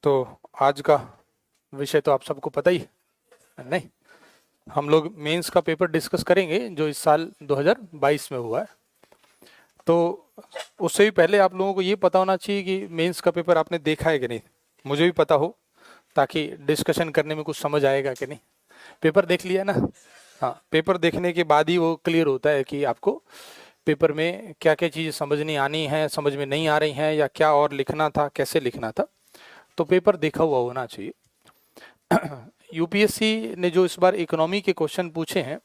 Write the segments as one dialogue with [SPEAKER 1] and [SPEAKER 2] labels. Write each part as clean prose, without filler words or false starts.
[SPEAKER 1] तो आज का विषय तो आप सबको पता ही है, नहीं? हम लोग मेंस का पेपर डिस्कस करेंगे जो इस साल 2022 में हुआ है। तो उससे भी पहले आप लोगों को ये पता होना चाहिए कि मेंस का पेपर आपने देखा है कि नहीं। मुझे भी पता हो ताकि डिस्कशन करने में कुछ समझ आएगा कि नहीं। पेपर देख लिया ना? हाँ, पेपर देखने के बाद ही वो क्लियर होता है कि आपको पेपर में क्या क्या चीज़ें समझनी आनी है, समझ में नहीं आ रही हैं, या क्या और लिखना था, कैसे लिखना था। तो पेपर देखा हुआ होना चाहिए। यूपीएससी ने जो इस बार इकोनॉमी के क्वेश्चन पूछे हैं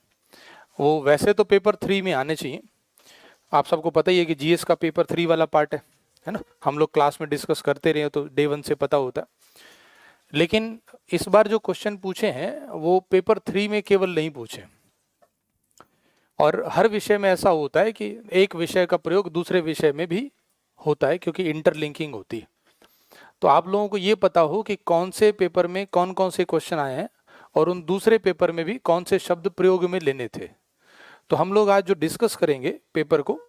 [SPEAKER 1] वो वैसे तो पेपर 3 में आने चाहिए। आप सबको पता ही है कि जीएस का पेपर 3 वाला पार्ट है ना। हम लोग क्लास में डिस्कस करते रहे तो डे 1 से पता होता है। लेकिन इस बार जो क्वेश्चन पूछे हैं वो पेपर 3 में केवल नहीं पूछे, और हर विषय में ऐसा होता है कि एक विषय का प्रयोग दूसरे विषय में भी होता है क्योंकि इंटरलिंकिंग होती है। तो आप लोगों को ये पता हो कि कौन से पेपर में कौन कौन से क्वेश्चन आए हैं और उन दूसरे पेपर में भी कौन से शब्द प्रयोग में लेने थे। तो हम लोग आज जो डिस्कस करेंगे पेपर को,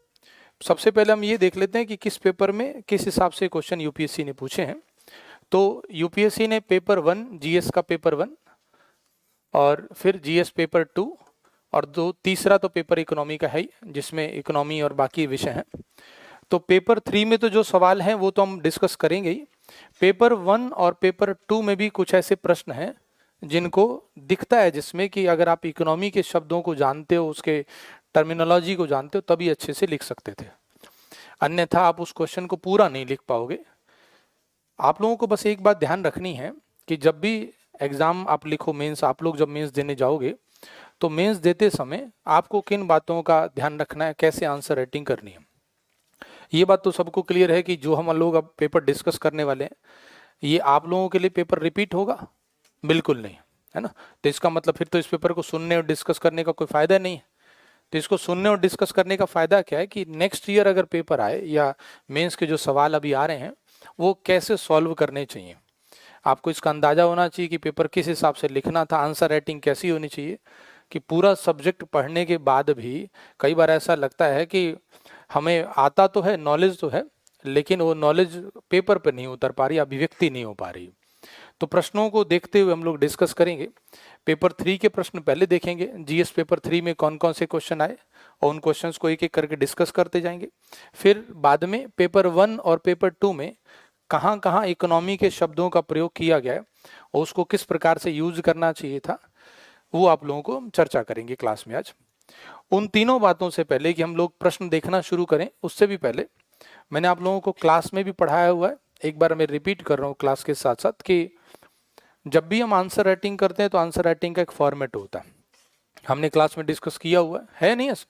[SPEAKER 1] सबसे पहले हम ये देख लेते हैं कि किस पेपर में किस हिसाब से क्वेश्चन यूपीएससी ने पूछे हैं। तो यूपीएससी ने पेपर 1 जीएस का पेपर 1 और फिर जीएस पेपर 2 और तीसरा तो पेपर इकोनॉमी का है ही, जिसमें इकोनॉमी और बाकी विषय हैं। तो पेपर 3 में तो जो सवाल हैं वो तो हम डिस्कस करेंगे ही। पेपर 1 और पेपर 2 में भी कुछ ऐसे प्रश्न हैं जिनको दिखता है, जिसमें कि अगर आप इकोनॉमी के शब्दों को जानते हो, उसके टर्मिनोलॉजी को जानते हो, तभी अच्छे से लिख सकते थे। अन्यथा आप उस क्वेश्चन को पूरा नहीं लिख पाओगे। आप लोगों को बस एक बात ध्यान रखनी है कि जब भी एग्जाम आप लिखो, मेंस आप लोग जब मेंस देने जाओगे तो मेंस देते समय आपको किन बातों का ध्यान रखना है, कैसे आंसर राइटिंग करनी है। ये बात तो सबको क्लियर है कि जो हम लोग अब पेपर डिस्कस करने वाले हैं, ये आप लोगों के लिए पेपर रिपीट होगा? बिल्कुल नहीं, है ना। तो इसका मतलब फिर तो इस पेपर को सुनने और डिस्कस करने का कोई फायदा नहीं है। तो इसको सुनने और डिस्कस करने का फायदा क्या है कि नेक्स्ट ईयर अगर पेपर आए या मेंस के जो सवाल अभी आ रहे हैं वो कैसे सॉल्व करने चाहिए, आपको इसका अंदाजा होना चाहिए कि पेपर किस हिसाब से लिखना था, आंसर राइटिंग कैसी होनी चाहिए। कि पूरा सब्जेक्ट पढ़ने के बाद भी कई बार ऐसा लगता है कि हमें आता तो है, नॉलेज तो है, लेकिन वो नॉलेज पेपर पे नहीं उतर पा रही, अभिव्यक्ति नहीं हो पा रही। तो प्रश्नों को देखते हुए हम लोग डिस्कस करेंगे। पेपर 3 के प्रश्न पहले देखेंगे, जीएस पेपर 3 में कौन कौन से क्वेश्चन आए, और उन क्वेश्चंस को एक एक करके डिस्कस करते जाएंगे। फिर बाद में पेपर 1 और पेपर 2 में कहाँ कहाँ इकोनॉमी के शब्दों का प्रयोग किया गया है और उसको किस प्रकार से यूज करना चाहिए था, वो आप लोगों को चर्चा करेंगे क्लास में आज। उन तीनों बातों से पहले कि हम लोग प्रश्न देखना शुरू करें, उससे भी पहले मैंने आप लोगों को क्लास में भी पढ़ाया हुआ है, एक बार मैं रिपीट कर रहा हूँ क्लास के साथ साथ, कि जब भी हम आंसर राइटिंग करते हैं तो आंसर राइटिंग का एक फॉर्मेट होता है। हमने क्लास में डिस्कस किया हुआ है नहीं ऐसा,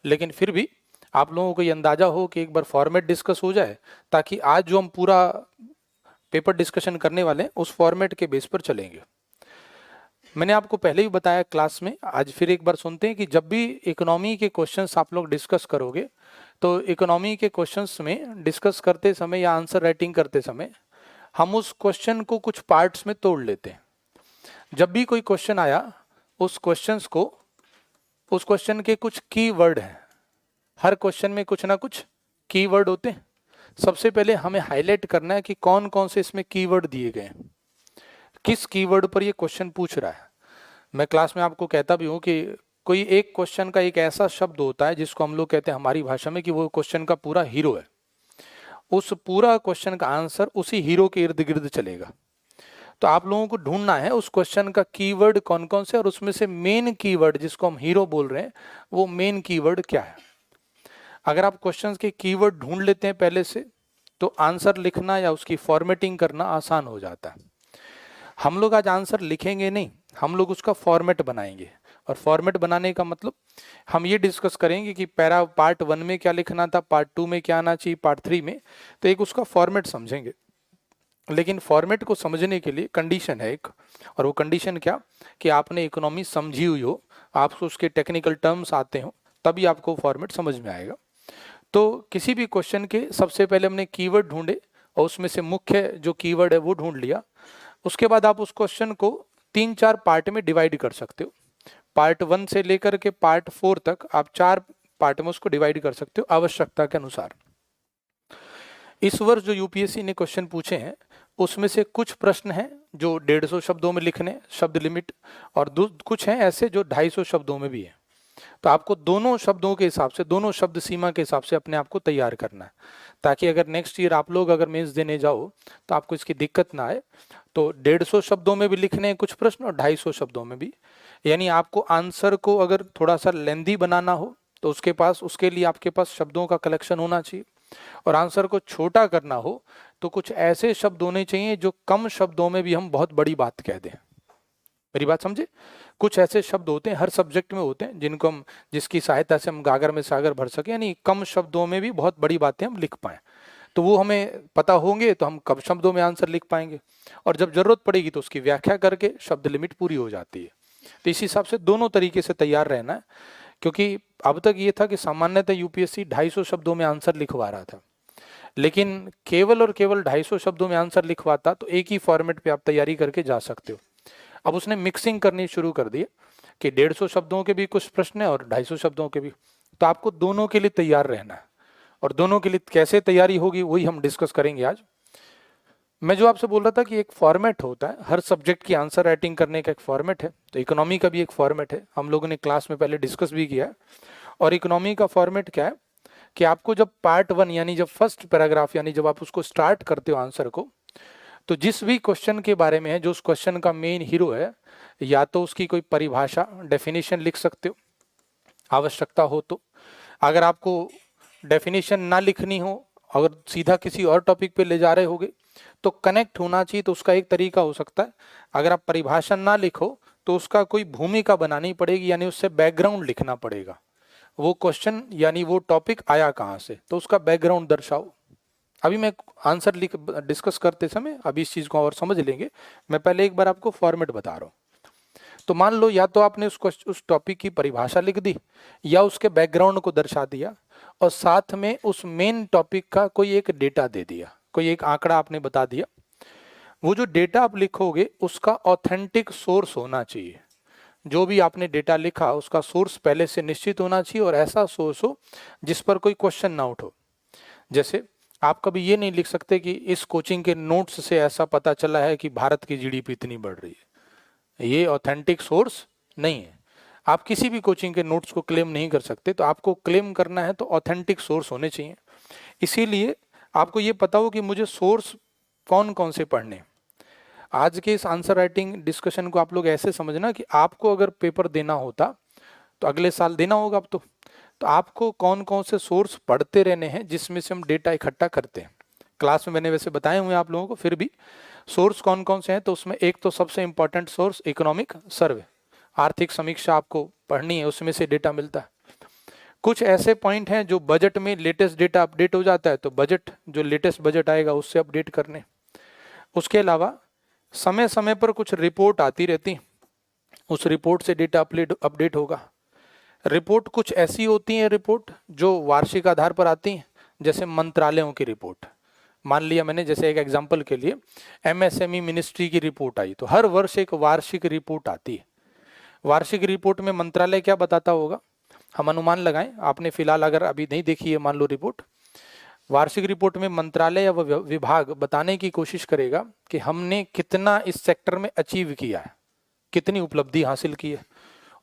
[SPEAKER 1] लेकिन फिर भी आप लोगों को ये अंदाजा हो कि एक बार फॉर्मेट डिस्कस हो जाए, ताकि आज जो हम पूरा पेपर डिस्कशन करने वाले हैं उस फॉर्मेट के बेस पर चलेंगे। मैंने आपको पहले ही बताया क्लास में, आज फिर एक बार सुनते हैं कि जब भी इकोनॉमी के क्वेश्चंस आप लोग डिस्कस करोगे तो इकोनॉमी के क्वेश्चंस में डिस्कस करते समय या आंसर राइटिंग करते समय हम उस क्वेश्चन को कुछ पार्ट्स में तोड़ लेते हैं। जब भी कोई क्वेश्चन आया, उस क्वेश्चन के कुछ की वर्ड हैं। हर क्वेश्चन में कुछ ना कुछ की वर्ड होते हैं। सबसे पहले हमें हाईलाइट करना है कि कौन कौन से इसमें कीवर्ड दिए गए हैं, किस कीवर्ड पर ये क्वेश्चन पूछ रहा है। मैं क्लास में आपको कहता भी हूँ कि कोई एक क्वेश्चन का एक ऐसा शब्द होता है जिसको हम लोग कहते हैं हमारी भाषा में कि वो क्वेश्चन का पूरा हीरो है। उस पूरा क्वेश्चन का आंसर उसी हीरो के इर्द गिर्द चलेगा। तो आप लोगों को ढूंढना है उस क्वेश्चन का कीवर्ड कौन कौन से, और उसमें से मेन कीवर्ड जिसको हम हीरो बोल रहे हैं वो मेन कीवर्ड क्या है। अगर आप क्वेश्चन के कीवर्ड ढूंढ लेते हैं पहले से, तो आंसर लिखना या उसकी फॉर्मेटिंग करना आसान हो जाता है। हम लोग आज आंसर लिखेंगे नहीं, हम लोग उसका फॉर्मेट बनाएंगे। और फॉर्मेट बनाने का मतलब हम ये डिस्कस करेंगे कि पार्ट 1 में क्या लिखना था, पार्ट 2 में क्या आना चाहिए, पार्ट 3 में, तो एक उसका फॉर्मेट समझेंगे। लेकिन फॉर्मेट को समझने के लिए कंडीशन है एक, और वो कंडीशन क्या कि आपने इकोनॉमी समझी हुई हो, आपको उसके टेक्निकल टर्म्स आते हो, तभी आपको फॉर्मेट समझ में आएगा। तो किसी भी क्वेश्चन के सबसे पहले हमने कीवर्ड ढूंढे और उसमें से मुख्य जो कीवर्ड है वो ढूंढ लिया। उसके बाद आप उस क्वेश्चन को 3-4 पार्ट में डिवाइड कर सकते हो। पार्ट 1 से लेकर के पार्ट 4 तक आप 4 पार्ट में उसको डिवाइड कर सकते हो आवश्यकता के अनुसार। इस वर्ष जो यूपीएससी ने क्वेश्चन पूछे हैं उसमें से कुछ प्रश्न हैं जो 150 शब्दों में लिखने, शब्द लिमिट, और कुछ हैं ऐसे जो 250 शब्दों में भी है। तो आपको दोनों शब्दों के हिसाब से, दोनों शब्द सीमा के हिसाब से अपने आप को तैयार करना है, ताकि अगर नेक्स्ट ईयर आप लोग अगर मेंस देने जाओ तो आपको इसकी दिक्कत ना आए। तो 150 शब्दों में भी लिखने हैं कुछ प्रश्न और 250 शब्दों में भी। यानी आपको आंसर को अगर थोड़ा सा लेंदी बनाना हो तो उसके लिए आपके पास शब्दों का कलेक्शन होना चाहिए, और आंसर को छोटा करना हो तो कुछ ऐसे शब्द होने चाहिए जो कम शब्दों में भी हम बहुत बड़ी बात कह दें। मेरी बात समझे? कुछ ऐसे शब्द होते हैं, हर सब्जेक्ट में होते हैं, जिनको हम, जिसकी सहायता से हम गागर में सागर भर सके, यानी कम शब्दों में भी बहुत बड़ी बातें हम लिख पाएं। तो वो हमें पता होंगे तो हम कम शब्दों में आंसर लिख पाएंगे, और जब जरूरत पड़ेगी तो उसकी व्याख्या करके शब्द लिमिट पूरी हो जाती है। तो इस हिसाब से दोनों तरीके से तैयार रहना है, क्योंकि अब तक ये था कि सामान्यतः यूपीएससी 250 शब्दों में आंसर लिखवा रहा था, लेकिन केवल और केवल 250 शब्दों में आंसर लिखवाता तो एक ही फॉर्मेट पे आप तैयारी करके जा सकते हो। अब उसने मिक्सिंग करनी शुरू कर दी कि 150 शब्दों के भी कुछ प्रश्न है और 250 शब्दों के भी। तो आपको दोनों के लिए तैयार रहना है, और दोनों के लिए कैसे तैयारी होगी वही हम डिस्कस करेंगे आज। मैं जो आपसे बोल रहा था कि एक फॉर्मेट होता है, हर सब्जेक्ट की आंसर राइटिंग करने का एक फॉर्मेट है, तो इकोनॉमी का भी एक फॉर्मेट है, हम लोगों ने क्लास में पहले डिस्कस भी किया है। और इकोनॉमी का फॉर्मेट क्या है कि आपको जब पार्ट 1 यानी जब फर्स्ट पैराग्राफ, यानी जब आप उसको स्टार्ट करते हो आंसर को, तो जिस भी क्वेश्चन के बारे में है, जो उस क्वेश्चन का मेन हीरो है, या तो उसकी कोई परिभाषा, डेफिनेशन लिख सकते हो आवश्यकता हो तो। अगर आपको डेफिनेशन ना लिखनी हो, अगर सीधा किसी और टॉपिक पे ले जा रहे होगे तो कनेक्ट होना चाहिए, तो उसका एक तरीका हो सकता है, अगर आप परिभाषा ना लिखो तो उसका कोई भूमिका बनानी पड़ेगी, यानी उससे बैकग्राउंड लिखना पड़ेगा। वो क्वेश्चन यानी वो टॉपिक आया कहाँ से, तो उसका बैकग्राउंड दर्शाओ। अभी मैं आंसर डिस्कस करते समय अभी इस चीज को और समझ लेंगे, मैं पहले एक बार आपको फॉर्मेट बता रहा हूँ। तो मान लो या तो आपने उस टॉपिक की परिभाषा लिख दी, या उसके बैकग्राउंड को दर्शा दिया, और साथ में उस मेन टॉपिक का कोई एक डेटा दे दिया, कोई एक आंकड़ा आपने बता दिया। वो जो डेटा आप लिखोगे उसका ऑथेंटिक सोर्स होना चाहिए। जो भी आपने डेटा लिखा उसका सोर्स पहले से निश्चित होना चाहिए, और ऐसा सोर्स हो जिस पर कोई क्वेश्चन ना उठो। जैसे आप कभी ये नहीं लिख सकते कि इस कोचिंग के नोट्स से ऐसा पता चला है कि भारत की जीडीपी इतनी बढ़ रही है। ये ऑथेंटिक सोर्स नहीं है। आप किसी भी कोचिंग के नोट्स को क्लेम नहीं कर सकते, तो आपको क्लेम करना है तो ऑथेंटिक सोर्स होने चाहिए। इसीलिए आपको ये पता हो कि मुझे सोर्स कौन कौन से पढ़ने। आज के इस आंसर राइटिंग डिस्कशन को आप लोग ऐसे समझना कि आपको अगर पेपर देना होता तो अगले साल देना होगा अब तो आपको कौन कौन से सोर्स पढ़ते रहने हैं जिसमें से हम डेटा इकट्ठा करते हैं। क्लास में मैंने वैसे बताए हुए आप लोगों को, फिर भी सोर्स कौन कौन से हैं, तो उसमें एक तो सबसे इंपॉर्टेंट सोर्स इकोनॉमिक सर्वे, आर्थिक समीक्षा आपको पढ़नी है, उसमें से डेटा मिलता है। कुछ ऐसे पॉइंट हैं जो बजट में लेटेस्ट डेटा अपडेट हो जाता है, तो बजट, जो लेटेस्ट बजट आएगा उससे अपडेट करने। उसके अलावा समय समय पर कुछ रिपोर्ट आती रहती, उस रिपोर्ट से डेटा अपडेट होगा। रिपोर्ट कुछ ऐसी होती हैं, रिपोर्ट जो वार्षिक आधार पर आती हैं, जैसे मंत्रालयों की रिपोर्ट। मान लिया मैंने, जैसे एक एग्जांपल के लिए एमएसएमई मिनिस्ट्री की रिपोर्ट आई, तो हर वर्ष एक वार्षिक रिपोर्ट आती है। वार्षिक रिपोर्ट में मंत्रालय क्या बताता होगा, हम अनुमान लगाएं, आपने फिलहाल अगर अभी नहीं देखी है मान लो रिपोर्ट, वार्षिक रिपोर्ट में मंत्रालय या विभाग बताने की कोशिश करेगा कि हमने कितना इस सेक्टर में अचीव किया है, कितनी उपलब्धि हासिल की है,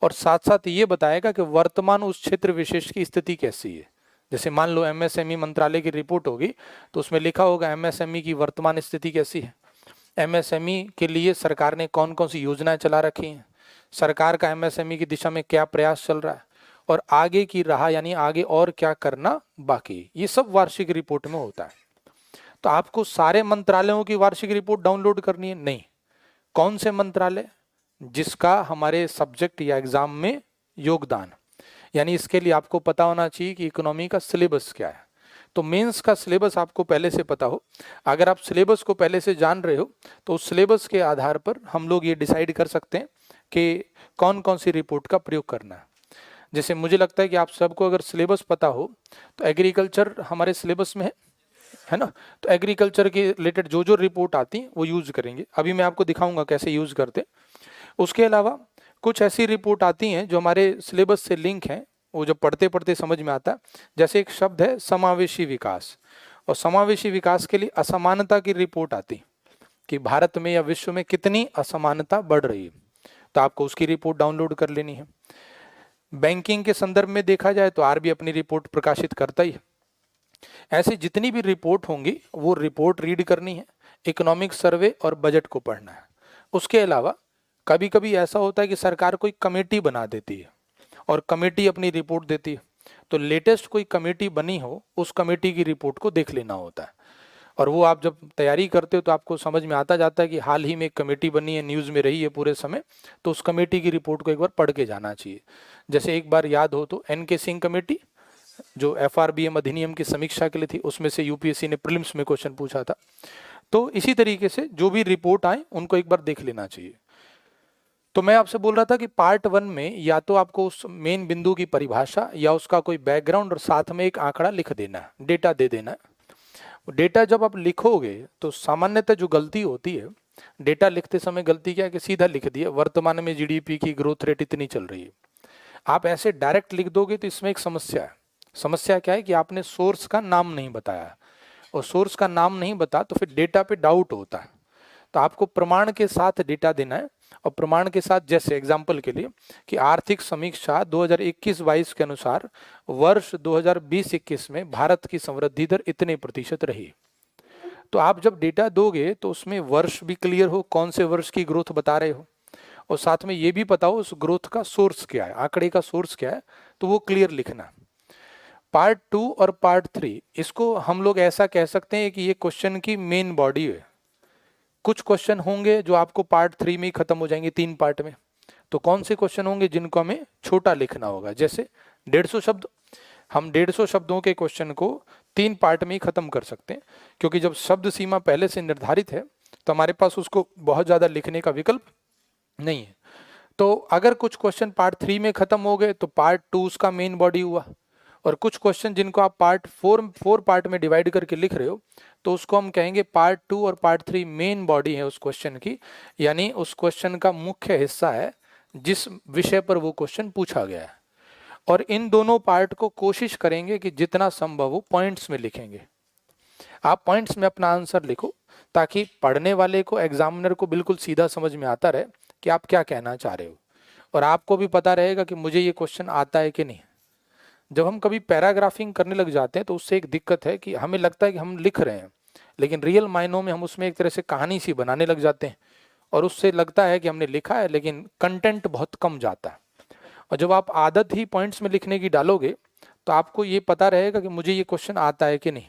[SPEAKER 1] और साथ साथ ये बताएगा कि वर्तमान उस क्षेत्र विशेष की स्थिति कैसी है। जैसे मान लो एमएसएमई मंत्रालय की रिपोर्ट होगी तो उसमें लिखा होगा एमएसएमई की वर्तमान स्थिति कैसी है, एमएसएमई के लिए सरकार ने कौन कौन सी योजनाएं चला रखी हैं, सरकार का एमएसएमई की दिशा में क्या प्रयास चल रहा है, और आगे की राह यानी आगे और क्या करना बाकी, ये सब वार्षिक रिपोर्ट में होता है। तो आपको सारे मंत्रालयों की वार्षिक रिपोर्ट डाउनलोड करनी है नहीं, कौन से मंत्रालय जिसका हमारे सब्जेक्ट या एग्जाम में योगदान, यानी इसके लिए आपको पता होना चाहिए कि इकोनॉमी का सिलेबस क्या है। तो मेंस का सिलेबस आपको पहले से पता हो, अगर आप सिलेबस को पहले से जान रहे हो तो उस सिलेबस के आधार पर हम लोग ये डिसाइड कर सकते हैं कि कौन कौन सी रिपोर्ट का प्रयोग करना है। जैसे मुझे लगता है कि आप सबको अगर सिलेबस पता हो तो एग्रीकल्चर हमारे सिलेबस में है ना, तो एग्रीकल्चर के रिलेटेड जो जो रिपोर्ट आती है वो यूज करेंगे। अभी मैं आपको दिखाऊंगा कैसे यूज करते। उसके अलावा कुछ ऐसी रिपोर्ट आती हैं जो हमारे सिलेबस से लिंक हैं, वो जब पढ़ते पढ़ते समझ में आता है। जैसे एक शब्द है समावेशी विकास, और समावेशी विकास के लिए असमानता की रिपोर्ट आती, कि भारत में या विश्व में कितनी असमानता बढ़ रही है, तो आपको उसकी रिपोर्ट डाउनलोड कर लेनी है। बैंकिंग के संदर्भ में देखा जाए तो आरबीआई अपनी रिपोर्ट प्रकाशित करता ही है। ऐसी जितनी भी रिपोर्ट होंगी वो रिपोर्ट रीड करनी है, इकोनॉमिक सर्वे और बजट को पढ़ना है। उसके अलावा कभी कभी ऐसा होता है कि सरकार कोई कमेटी बना देती है और कमेटी अपनी रिपोर्ट देती है, तो लेटेस्ट कोई कमेटी बनी हो उस कमेटी की रिपोर्ट को देख लेना होता है। और वो आप जब तैयारी करते हो तो आपको समझ में आता जाता है कि हाल ही में एक कमेटी बनी है, न्यूज़ में रही है पूरे समय, तो उस कमेटी की रिपोर्ट को एक बार पढ़ के जाना चाहिए। जैसे एक बार याद हो तो एन.के. सिंह कमेटी जो एफआरबीएम अधिनियम की समीक्षा के लिए थी, उसमें से यूपीएससी ने प्रीलिम्स में क्वेश्चन पूछा था। तो इसी तरीके से जो भी रिपोर्ट आए उनको एक बार देख लेना चाहिए। तो मैं आपसे बोल रहा था कि पार्ट 1 में या तो आपको उस मेन बिंदु की परिभाषा या उसका कोई बैकग्राउंड और साथ में एक आंकड़ा लिख देना है, डेटा दे देना है। डेटा जब आप लिखोगे तो सामान्यतः जो गलती होती है, डेटा लिखते समय गलती क्या है कि सीधा लिख दिया वर्तमान में जीडीपी की ग्रोथ रेट इतनी चल रही है। आप ऐसे डायरेक्ट लिख दोगे तो इसमें एक समस्या है। समस्या क्या है कि आपने सोर्स का नाम नहीं बताया, और सोर्स का नाम नहीं बता तो फिर डेटा पे डाउट होता है। तो आपको प्रमाण के साथ डेटा देना है, और प्रमाण के साथ जैसे एग्जाम्पल के लिए कि आर्थिक समीक्षा 2021-22 के अनुसार वर्ष 2020-21 में भारत की समृद्धि दर इतने प्रतिशत रही। तो आप जब डेटा दोगे तो उसमें वर्ष भी क्लियर हो, कौन से वर्ष की ग्रोथ बता रहे हो, और साथ में ये भी पता हो उस ग्रोथ का सोर्स क्या है, आंकड़े का सोर्स क्या है, तो वो क्लियर लिखना। पार्ट 2 और पार्ट 3 इसको हम लोग ऐसा कह सकते हैं कि ये क्वेश्चन की मेन बॉडी है। कुछ क्वेश्चन होंगे जो आपको पार्ट 3 में ही खत्म हो जाएंगे, 3 पार्ट में। तो कौन से क्वेश्चन होंगे जिनको हमें छोटा लिखना होगा, जैसे 150 शब्द। हम 150 शब्दों के क्वेश्चन को 3 पार्ट में ही खत्म कर सकते हैं, क्योंकि जब शब्द सीमा पहले से निर्धारित है तो हमारे पास उसको बहुत ज्यादा लिखने का विकल्प नहीं है। तो अगर कुछ क्वेश्चन पार्ट 3 में खत्म हो गए तो पार्ट 2 उसका मेन बॉडी हुआ, और कुछ क्वेश्चन जिनको आप पार्ट 4 पार्ट में डिवाइड करके लिख रहे हो तो उसको हम कहेंगे पार्ट 2 और पार्ट 3 मेन बॉडी है उस क्वेश्चन की, यानी उस क्वेश्चन का मुख्य हिस्सा है जिस विषय पर वो क्वेश्चन पूछा गया है। और इन दोनों पार्ट को कोशिश करेंगे कि जितना संभव हो पॉइंट्स में लिखेंगे। आप पॉइंट्स में अपना आंसर लिखो ताकि पढ़ने वाले को, एग्जामिनर को बिल्कुल सीधा समझ में आता रहे कि आप क्या कहना चाह रहे हो, और आपको भी पता रहेगा कि मुझे ये क्वेश्चन आता है कि नहीं। जब हम कभी पैराग्राफिंग करने लग जाते हैं तो उससे एक दिक्कत है कि हमें लगता है कि हम लिख रहे हैं, लेकिन रियल मायनों में हम उसमें एक तरह से कहानी सी बनाने लग जाते हैं, और उससे लगता है कि हमने लिखा है लेकिन कंटेंट बहुत कम जाता है। और जब आप आदत ही पॉइंट्स में लिखने की डालोगे तो आपको ये पता रहेगा कि मुझे ये क्वेश्चन आता है कि नहीं।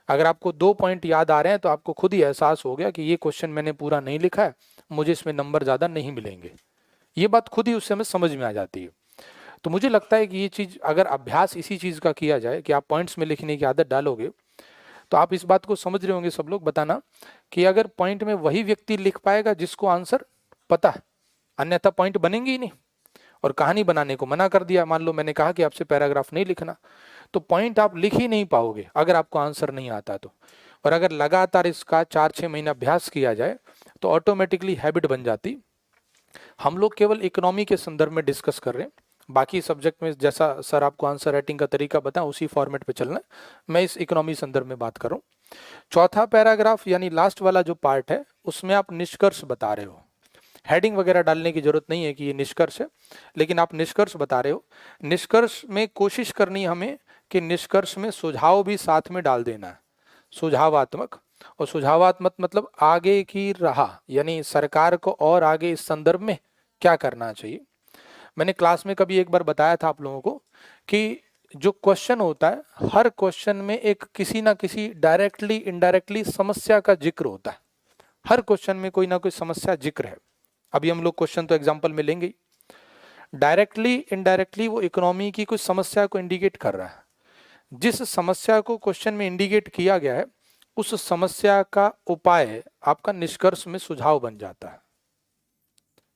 [SPEAKER 1] अगर आपको 2 पॉइंट याद आ रहे हैं तो आपको खुद ही एहसास हो गया कि ये क्वेश्चन मैंने पूरा नहीं लिखा है, मुझे इसमें नंबर ज़्यादा नहीं मिलेंगे। ये बात खुद ही उससे हमें समझ में आ जाती है। तो मुझे लगता है कि ये चीज़ अगर अभ्यास इसी चीज़ का किया जाए कि आप पॉइंट्स में लिखने की आदत डालोगे तो आप इस बात को समझ रहे होंगे सब लोग, बताना कि अगर पॉइंट में वही व्यक्ति लिख पाएगा जिसको आंसर पता है, अन्यथा पॉइंट बनेंगे ही नहीं। और कहानी बनाने को मना कर दिया, मान लो मैंने कहा कि आपसे पैराग्राफ नहीं लिखना, तो पॉइंट आप लिख ही नहीं पाओगे अगर आपको आंसर नहीं आता तो। और अगर लगातार इसका 4-6 महीना अभ्यास किया जाए तो ऑटोमेटिकली हैबिट बन जाती। हम लोग केवल इकोनॉमी के संदर्भ में डिस्कस कर रहे हैं, बाकी सब्जेक्ट में जैसा सर आपको आंसर राइटिंग का तरीका बताएं उसी फॉर्मेट पे चलना है। मैं इस इकोनॉमी संदर्भ में बात कर रहा हूँ। चौथा पैराग्राफ यानी लास्ट वाला जो पार्ट है उसमें आप निष्कर्ष बता रहे हो। हेडिंग वगैरह डालने की जरूरत नहीं है कि ये निष्कर्ष है, लेकिन आप निष्कर्ष बता रहे हो। निष्कर्ष में कोशिश करनी हमें कि निष्कर्ष में सुझाव भी साथ में डाल देना है, सुझावात्मक। और सुझावात्मक मतलब आगे की राह, यानी सरकार को और आगे इस संदर्भ में क्या करना चाहिए। मैंने क्लास में कभी एक बार बताया था आप लोगों को कि जो क्वेश्चन होता है हर क्वेश्चन में एक किसी ना किसी डायरेक्टली इनडायरेक्टली समस्या का जिक्र होता है। हर क्वेश्चन में कोई ना कोई समस्या जिक्र है। अभी हम लोग क्वेश्चन तो एग्जाम्पल में लेंगे। डायरेक्टली इनडायरेक्टली वो इकोनॉमी की कुछ समस्या को इंडिकेट कर रहा है। जिस समस्या को क्वेश्चन में इंडिकेट किया गया है उस समस्या का उपाय आपका निष्कर्ष में सुझाव बन जाता है।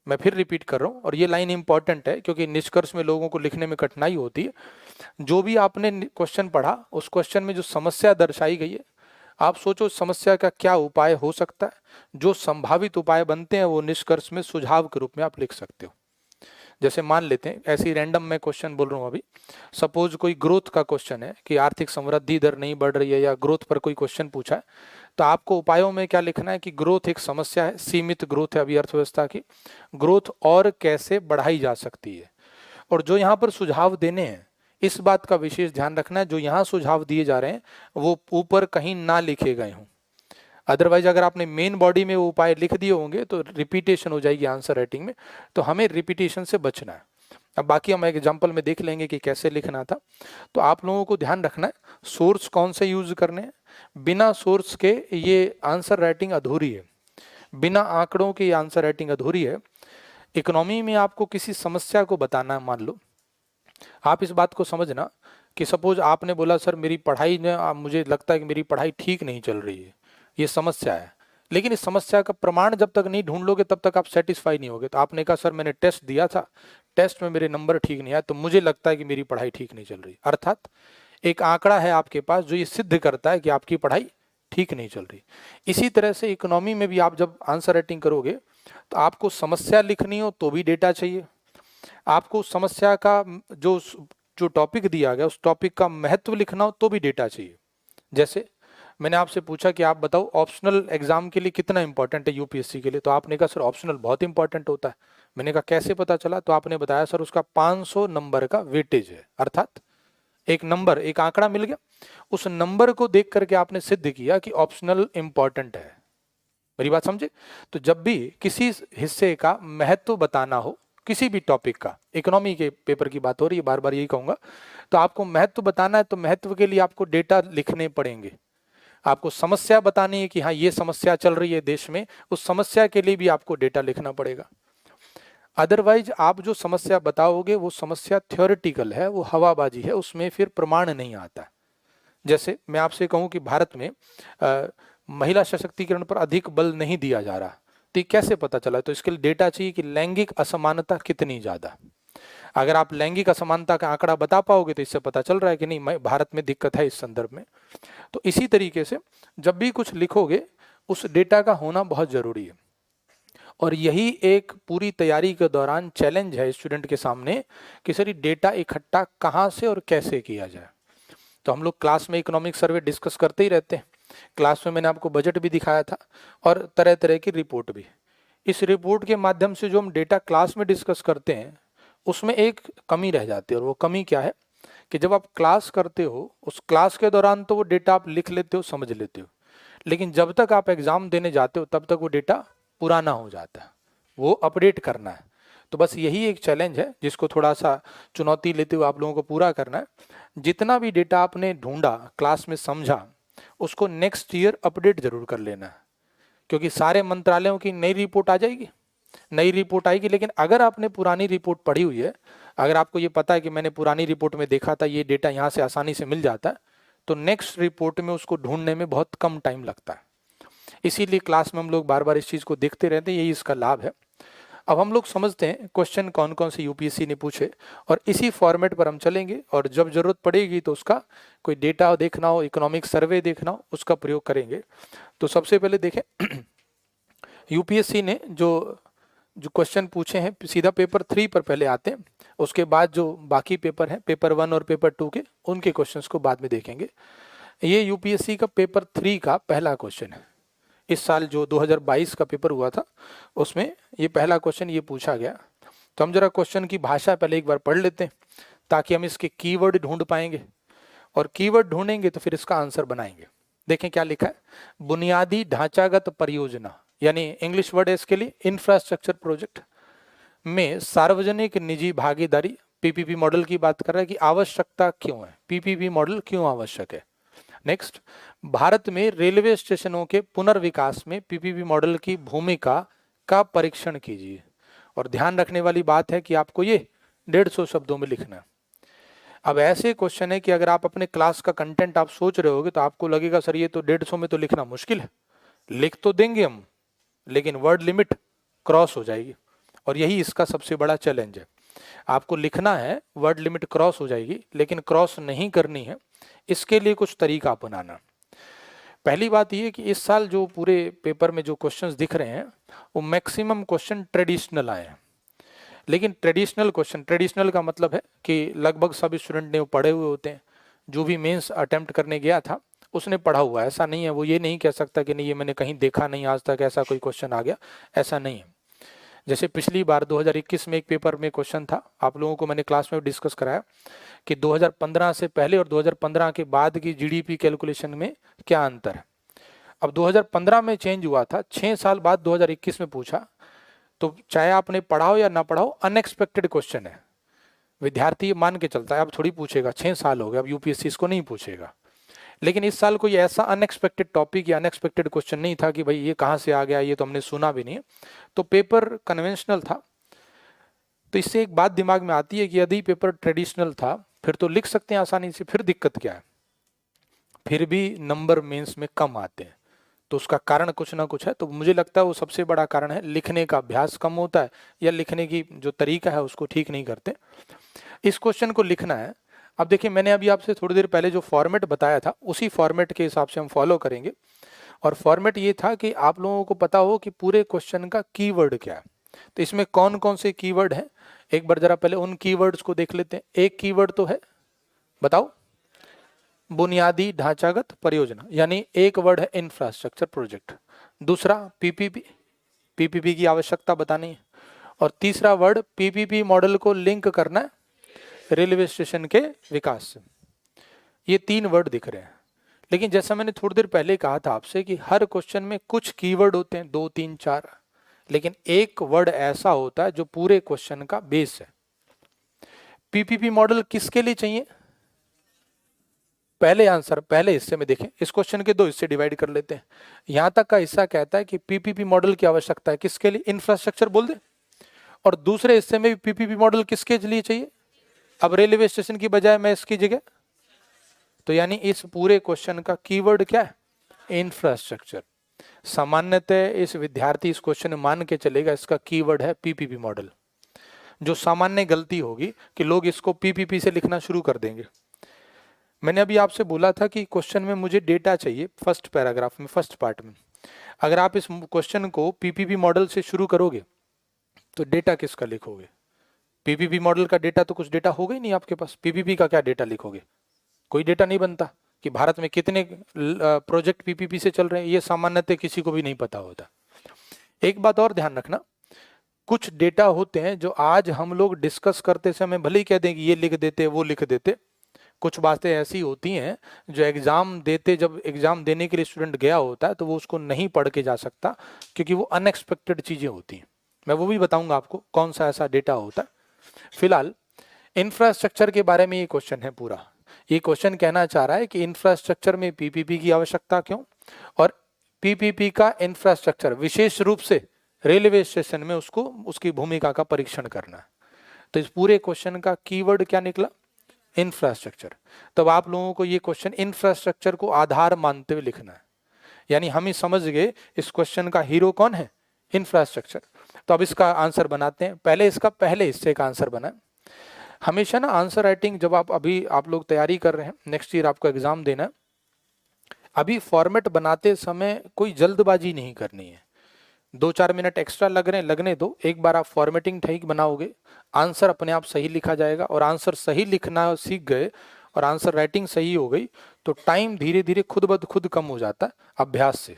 [SPEAKER 1] मैं फिर रिपीट कर रहा हूं, और ये लाइन इंपॉर्टेंट है क्योंकि निष्कर्ष में लोगों को लिखने में कठिनाई होती है। जो भी आपने क्वेश्चन पढ़ा उस क्वेश्चन में जो समस्या दर्शाई गई है, आप सोचो समस्या का क्या उपाय हो सकता है। जो संभावित उपाय बनते हैं वो निष्कर्ष में सुझाव के रूप में आप लिख सकते हो। जैसे मान लेते हैं, ऐसी रैंडम मैं क्वेश्चन बोल रहा हूँ अभी, सपोज कोई ग्रोथ का क्वेश्चन है कि आर्थिक समृद्धि दर नहीं बढ़ रही है या ग्रोथ पर कोई क्वेश्चन पूछा है, तो आपको उपायों में क्या लिखना है कि ग्रोथ एक समस्या है, सीमित ग्रोथ है अभी अर्थव्यवस्था की, ग्रोथ और कैसे बढ़ाई जा सकती है। और जो यहाँ पर सुझाव देने हैं इस बात का विशेष ध्यान रखना है, जो यहाँ सुझाव दिए जा रहे हैं वो ऊपर कहीं ना लिखे गए हों। अदरवाइज अगर आपने मेन बॉडी में वो उपाय लिख दिए होंगे तो रिपीटेशन हो जाएगी आंसर राइटिंग में, तो हमें रिपीटेशन से बचना है। अब बाकी हम एग्जाम्पल में देख लेंगे कि कैसे लिखना था। तो आप लोगों को ध्यान रखना है सोर्स कौन से यूज करने हैं, बिना सोर्स के ये आंसर राइटिंग अधूरी है, बिना आंकड़ों के ये आंसर राइटिंग अधूरी है। इकोनॉमी में आपको किसी समस्या को बताना है, मान लो आप इस बात को समझना कि सपोज आपने बोला सर मेरी पढ़ाई ने मुझे लगता है कि मेरी पढ़ाई ठीक नहीं चल रही है, ये समस्या है, लेकिन इस समस्या का प्रमाण जब तक नहीं ढूंढ लोगे तब तक आप सेटिस्फाई नहीं होगे। तो आपने कहा सर मैंने टेस्ट दिया था, टेस्ट में मेरे नंबर ठीक नहीं आया, तो मुझे लगता है कि मेरी पढ़ाई ठीक नहीं चल रही। अर्थात एक आंकड़ा है आपके पास जो ये सिद्ध करता है कि आपकी पढ़ाई ठीक नहीं चल रही। इसी तरह से इकोनॉमी में भी आप जब आंसर राइटिंग करोगे तो आपको समस्या लिखनी हो तो भी डेटा चाहिए, आपको समस्या का जो जो टॉपिक दिया गया उस टॉपिक का महत्व लिखना हो तो भी डेटा चाहिए। जैसे मैंने आपसे पूछा कि आप बताओ ऑप्शनल एग्जाम के लिए कितना इंपॉर्टेंट है यूपीएससी के लिए, तो आपने कहा सर ऑप्शनल बहुत इंपॉर्टेंट होता है। मैंने कहा कैसे पता चला, तो आपने बताया सर उसका 500 नंबर का वेटेज है, अर्थात एक नंबर एक आंकड़ा मिल गया, उस नंबर को देख करके आपने सिद्ध किया कि ऑप्शनल इंपॉर्टेंट है। मेरी बात समझे? तो जब भी किसी हिस्से का महत्व बताना हो किसी भी टॉपिक का, इकोनॉमी के पेपर की बात हो रही है, बार बार यही कहूंगा, तो आपको महत्व बताना है तो महत्व के लिए आपको डेटा लिखने पड़ेंगे। आपको समस्या बतानी है कि हाँ ये समस्या चल रही है देश में, उस समस्या के लिए भी आपको डेटा लिखना पड़ेगा। अदरवाइज आप जो समस्या बताओगे वो समस्या थ्योरेटिकल है, वो हवाबाजी है, उसमें फिर प्रमाण नहीं आता। जैसे मैं आपसे कहूं कि भारत में महिला सशक्तिकरण पर अधिक बल नहीं दिया जा रहा, तो कैसे पता चला? तो इसके लिए डेटा चाहिए कि लैंगिक असमानता कितनी ज्यादा। अगर आप लैंगिक असमानता का आंकड़ा बता पाओगे तो इससे पता चल रहा है कि नहीं भारत में दिक्कत है इस संदर्भ में। तो इसी तरीके से जब भी कुछ लिखोगे उस डेटा का होना बहुत जरूरी है, और यही एक पूरी तैयारी के दौरान चैलेंज है स्टूडेंट के सामने कि सर डेटा इकट्ठा कहाँ से और कैसे किया जाए। तो हम लोग क्लास में इकोनॉमिक सर्वे डिस्कस करते ही रहते हैं, क्लास में मैंने आपको बजट भी दिखाया था और तरह तरह की रिपोर्ट भी। इस रिपोर्ट के माध्यम से जो हम डेटा क्लास में डिस्कस करते हैं उसमें एक कमी रह जाती है, और वो कमी क्या है कि जब आप क्लास करते हो उस क्लास के दौरान तो वो डेटा आप लिख लेते हो, समझ लेते हो, लेकिन जब तक आप एग्जाम देने जाते हो तब तक वो डेटा पुराना हो जाता है, वो अपडेट करना है। तो बस यही एक चैलेंज है जिसको थोड़ा सा चुनौती लेते हुए आप लोगों को पूरा करना है। जितना भी डेटा आपने ढूंढा क्लास में समझा उसको नेक्स्ट ईयर अपडेट जरूर कर लेना है, क्योंकि सारे मंत्रालयों की नई रिपोर्ट आ जाएगी, नई रिपोर्ट आएगी, लेकिन अगर आपने पुरानी रिपोर्ट पढ़ी हुई है, अगर आपको ये पता है कि मैंने पुरानी रिपोर्ट में देखा था ये डेटा यहाँ से आसानी से मिल जाता है, तो नेक्स्ट रिपोर्ट में उसको ढूंढने में बहुत कम टाइम लगता है। इसीलिए क्लास में हम लोग बार बार इस चीज़ को देखते रहते हैं, यही इसका लाभ है। अब हम लोग समझते हैं क्वेश्चन कौन कौन से यूपीएससी ने पूछे, और इसी फॉर्मेट पर हम चलेंगे, और जब जरूरत पड़ेगी तो उसका कोई डेटा देखना हो, इकोनॉमिक सर्वे देखना हो, उसका प्रयोग करेंगे। तो सबसे पहले देखें यूपीएससी ने जो क्वेश्चन पूछे हैं सीधा पेपर 3 पर पहले आते हैं, उसके बाद जो बाकी पेपर हैं पेपर 1 और पेपर 2 के, उनके क्वेश्चंस को बाद में देखेंगे। ये यूपीएससी का पेपर 3 का पहला क्वेश्चन है। इस साल जो 2022 का पेपर हुआ था उसमें ये पहला क्वेश्चन ये पूछा गया। तो हम जरा क्वेश्चन की भाषा पहले एक बार पढ़ लेते हैं ताकि हम इसके कीवर्ड ढूंढ पाएंगे, और कीवर्ड ढूंढेंगे तो फिर इसका आंसर बनाएंगे। देखें क्या लिखा है, बुनियादी ढांचागत परियोजना, यानी इंग्लिश वर्ड है इसके लिए इंफ्रास्ट्रक्चर प्रोजेक्ट में सार्वजनिक निजी भागीदारी, पीपीपी मॉडल की बात कर रहा है कि आवश्यकता क्यों है, पीपीपी मॉडल क्यों आवश्यक है। नेक्स्ट, भारत में रेलवे स्टेशनों के पुनर्विकास में पीपीपी मॉडल की भूमिका का परीक्षण कीजिए। और ध्यान रखने वाली बात है कि आपको ये 150 शब्दों में लिखना है। अब ऐसे क्वेश्चन है कि अगर आप अपने क्लास का कंटेंट आप सोच रहे होगे तो आपको लगेगा सर ये तो 150 में तो लिखना मुश्किल है, लिख तो देंगे हम लेकिन वर्ड लिमिट क्रॉस हो जाएगी, और यही इसका सबसे बड़ा चैलेंज है। आपको लिखना है, वर्ड लिमिट क्रॉस हो जाएगी, लेकिन क्रॉस नहीं करनी है, इसके लिए कुछ तरीका अपनाना। पहली बात यह कि इस साल जो पूरे पेपर में जो क्वेश्चंस दिख रहे हैं वो मैक्सिमम क्वेश्चन ट्रेडिशनल आए हैं। लेकिन ट्रेडिशनल क्वेश्चन, ट्रेडिशनल का मतलब है कि लगभग सभी स्टूडेंट ने वो पढ़े हुए होते हैं, जो भी मेंस अटेम्प्ट करने गया था उसने पढ़ा हुआ है, ऐसा नहीं है। वो ये नहीं कह सकता कि नहीं ये मैंने कहीं देखा नहीं आज तक, ऐसा कोई क्वेश्चन आ गया, ऐसा नहीं है। जैसे पिछली बार 2021 में एक पेपर में क्वेश्चन था, आप लोगों को मैंने क्लास में डिस्कस कराया कि 2015 से पहले और 2015 के बाद की जीडीपी कैलकुलेशन में क्या अंतर है। अब 2015 में चेंज हुआ था, 6 साल बाद 2021 में पूछा, तो चाहे आपने पढ़ा हो या ना पढ़ा हो, अनएक्सपेक्टेड क्वेश्चन है। विद्यार्थी मान के चलता है अब थोड़ी पूछेगा, 6 साल हो गए, अब यूपीएससी इसको नहीं पूछेगा। लेकिन इस साल कोई ऐसा अनएक्सपेक्टेड टॉपिक या अनएक्सपेक्टेड क्वेश्चन नहीं था कि भाई ये कहाँ से आ गया, ये तो हमने सुना भी नहीं है। तो पेपर कन्वेंशनल था। तो इससे एक बात दिमाग में आती है कि यदि पेपर ट्रेडिशनल था फिर तो लिख सकते हैं आसानी से, फिर दिक्कत क्या है, फिर भी नंबर मेंस में कम आते हैं। तो उसका कारण कुछ ना कुछ है। तो मुझे लगता है वो सबसे बड़ा कारण है, लिखने का अभ्यास कम होता है या लिखने की जो तरीका है उसको ठीक नहीं करते। इस क्वेश्चन को लिखना है। अब देखिए मैंने अभी आपसे थोड़ी देर पहले जो फॉर्मेट बताया था उसी फॉर्मेट के हिसाब से हम फॉलो करेंगे। और फॉर्मेट ये था कि आप लोगों को पता हो कि पूरे क्वेश्चन का कीवर्ड क्या है। तो इसमें कौन कौन से कीवर्ड हैं, एक बार जरा पहले उन कीवर्ड्स को देख लेते हैं। एक कीवर्ड तो है, बताओ, बुनियादी ढांचागत परियोजना, यानी एक वर्ड है इंफ्रास्ट्रक्चर प्रोजेक्ट। दूसरा पीपीपी, पीपीपी की आवश्यकता बतानी है। और तीसरा वर्ड पीपीपी मॉडल को लिंक करना है रेलवे स्टेशन के विकास से। ये 3 वर्ड दिख रहे हैं। लेकिन जैसा मैंने थोड़ी देर पहले कहा था आपसे कि हर क्वेश्चन में कुछ कीवर्ड होते हैं, 2 3 4, लेकिन एक वर्ड ऐसा होता है जो पूरे क्वेश्चन का बेस है। पीपीपी मॉडल किसके लिए चाहिए? पहले आंसर, पहले हिस्से में देखें, इस क्वेश्चन के 2 हिस्से डिवाइड कर लेते हैं। यहां तक का हिस्सा कहता है कि पीपीपी मॉडल की आवश्यकता है किसके लिए? इंफ्रास्ट्रक्चर बोल दे। और दूसरे हिस्से में भी पीपीपी मॉडल किसके लिए चाहिए? अब रेलवे स्टेशन की बजाय मैं इसकी जगह, तो यानी इस पूरे क्वेश्चन का कीवर्ड क्या है? इंफ्रास्ट्रक्चर। सामान्यतः इस विद्यार्थी इस क्वेश्चन में मान के चलेगा इसका कीवर्ड है पीपीपी मॉडल। जो सामान्य गलती होगी कि लोग इसको पीपीपी से लिखना शुरू कर देंगे। मैंने अभी आपसे बोला था कि क्वेश्चन में मुझे डेटा चाहिए, फर्स्ट पैराग्राफ में, फर्स्ट पार्ट में। अगर आप इस क्वेश्चन को पीपीपी मॉडल से शुरू करोगे तो डेटा किसका लिखोगे? पीपीपी मॉडल का डेटा तो कुछ डेटा होगा ही नहीं आपके पास। पीपीपी का क्या डेटा लिखोगे? कोई डेटा नहीं बनता कि भारत में कितने प्रोजेक्ट पीपीपी से चल रहे हैं, ये सामान्यतः किसी को भी नहीं पता होता। एक बात और ध्यान रखना, कुछ डेटा होते हैं जो आज हम लोग डिस्कस करते समय भले ही कह दें कि ये लिख देते वो लिख देते, कुछ बातें ऐसी होती हैं जो एग्जाम देते, जब एग्जाम देने के लिए स्टूडेंट गया होता है तो वो उसको नहीं पढ़ के जा सकता, क्योंकि वो अनएक्सपेक्टेड चीजें होती हैं। मैं वो भी बताऊंगा आपको कौन सा ऐसा डेटा होता है। फिलहाल इंफ्रास्ट्रक्चर के बारे में ये क्वेश्चन है पूरा। ये क्वेश्चन कहना चाह रहा है कि इंफ्रास्ट्रक्चर में पीपीपी की आवश्यकता क्यों, और पीपीपी का इंफ्रास्ट्रक्चर विशेष रूप से रेलवे स्टेशन में उसको उसकी भूमिका का परीक्षण करना है। तो इस पूरे क्वेश्चन का कीवर्ड क्या निकला? इंफ्रास्ट्रक्चर। तब आप लोगों को ये क्वेश्चन इंफ्रास्ट्रक्चर को आधार मानते हुए लिखना है। यानी हम ही समझ गए इस क्वेश्चन का हीरो कौन है? इंफ्रास्ट्रक्चर। तो अब इसका आंसर बनाते हैं। पहले इसका पहले हिस्से का आंसर बना। हमेशा ना आंसर राइटिंग जब आप लोग तैयारी कर रहे हैं, नेक्स्ट ईयर आपको एग्जाम देना है, अभी फॉर्मेट बनाते समय कोई जल्दबाजी नहीं करनी है। 2-4 मिनट एक्स्ट्रा लग रहे हैं, लगने दो। एक बार आप फॉर्मेटिंग ठीक बनाओगे, आंसर अपने आप सही लिखा जाएगा। और आंसर सही लिखना सीख गए और आंसर राइटिंग सही हो गई तो टाइम धीरे धीरे खुद ब खुद कम हो जाता है। अभ्यास से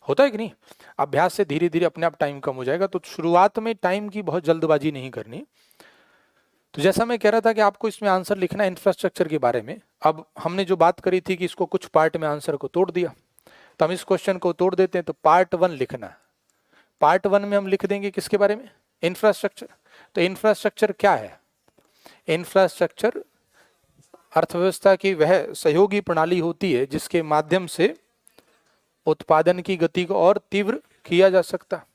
[SPEAKER 1] होता है कि नहीं? अभ्यास से धीरे धीरे अपने आप टाइम कम हो जाएगा। तो शुरुआत में टाइम की बहुत जल्दबाजी नहीं करनी। तो जैसा मैं कह रहा था कि आपको इसमें आंसर लिखना है इंफ्रास्ट्रक्चर के बारे में। अब हमने जो बात करी थी कि इसको कुछ पार्ट में आंसर को तोड़ दिया, तो हम इस क्वेश्चन को तोड़ देते हैं। तो पार्ट 1 लिखना है। पार्ट 1 में हम लिख देंगे किसके बारे में? इंफ्रास्ट्रक्चर। तो इंफ्रास्ट्रक्चर क्या है? इंफ्रास्ट्रक्चर अर्थव्यवस्था की वह सहयोगी प्रणाली होती है जिसके माध्यम से उत्पादन की गति को और तीव्र किया जा सकता है।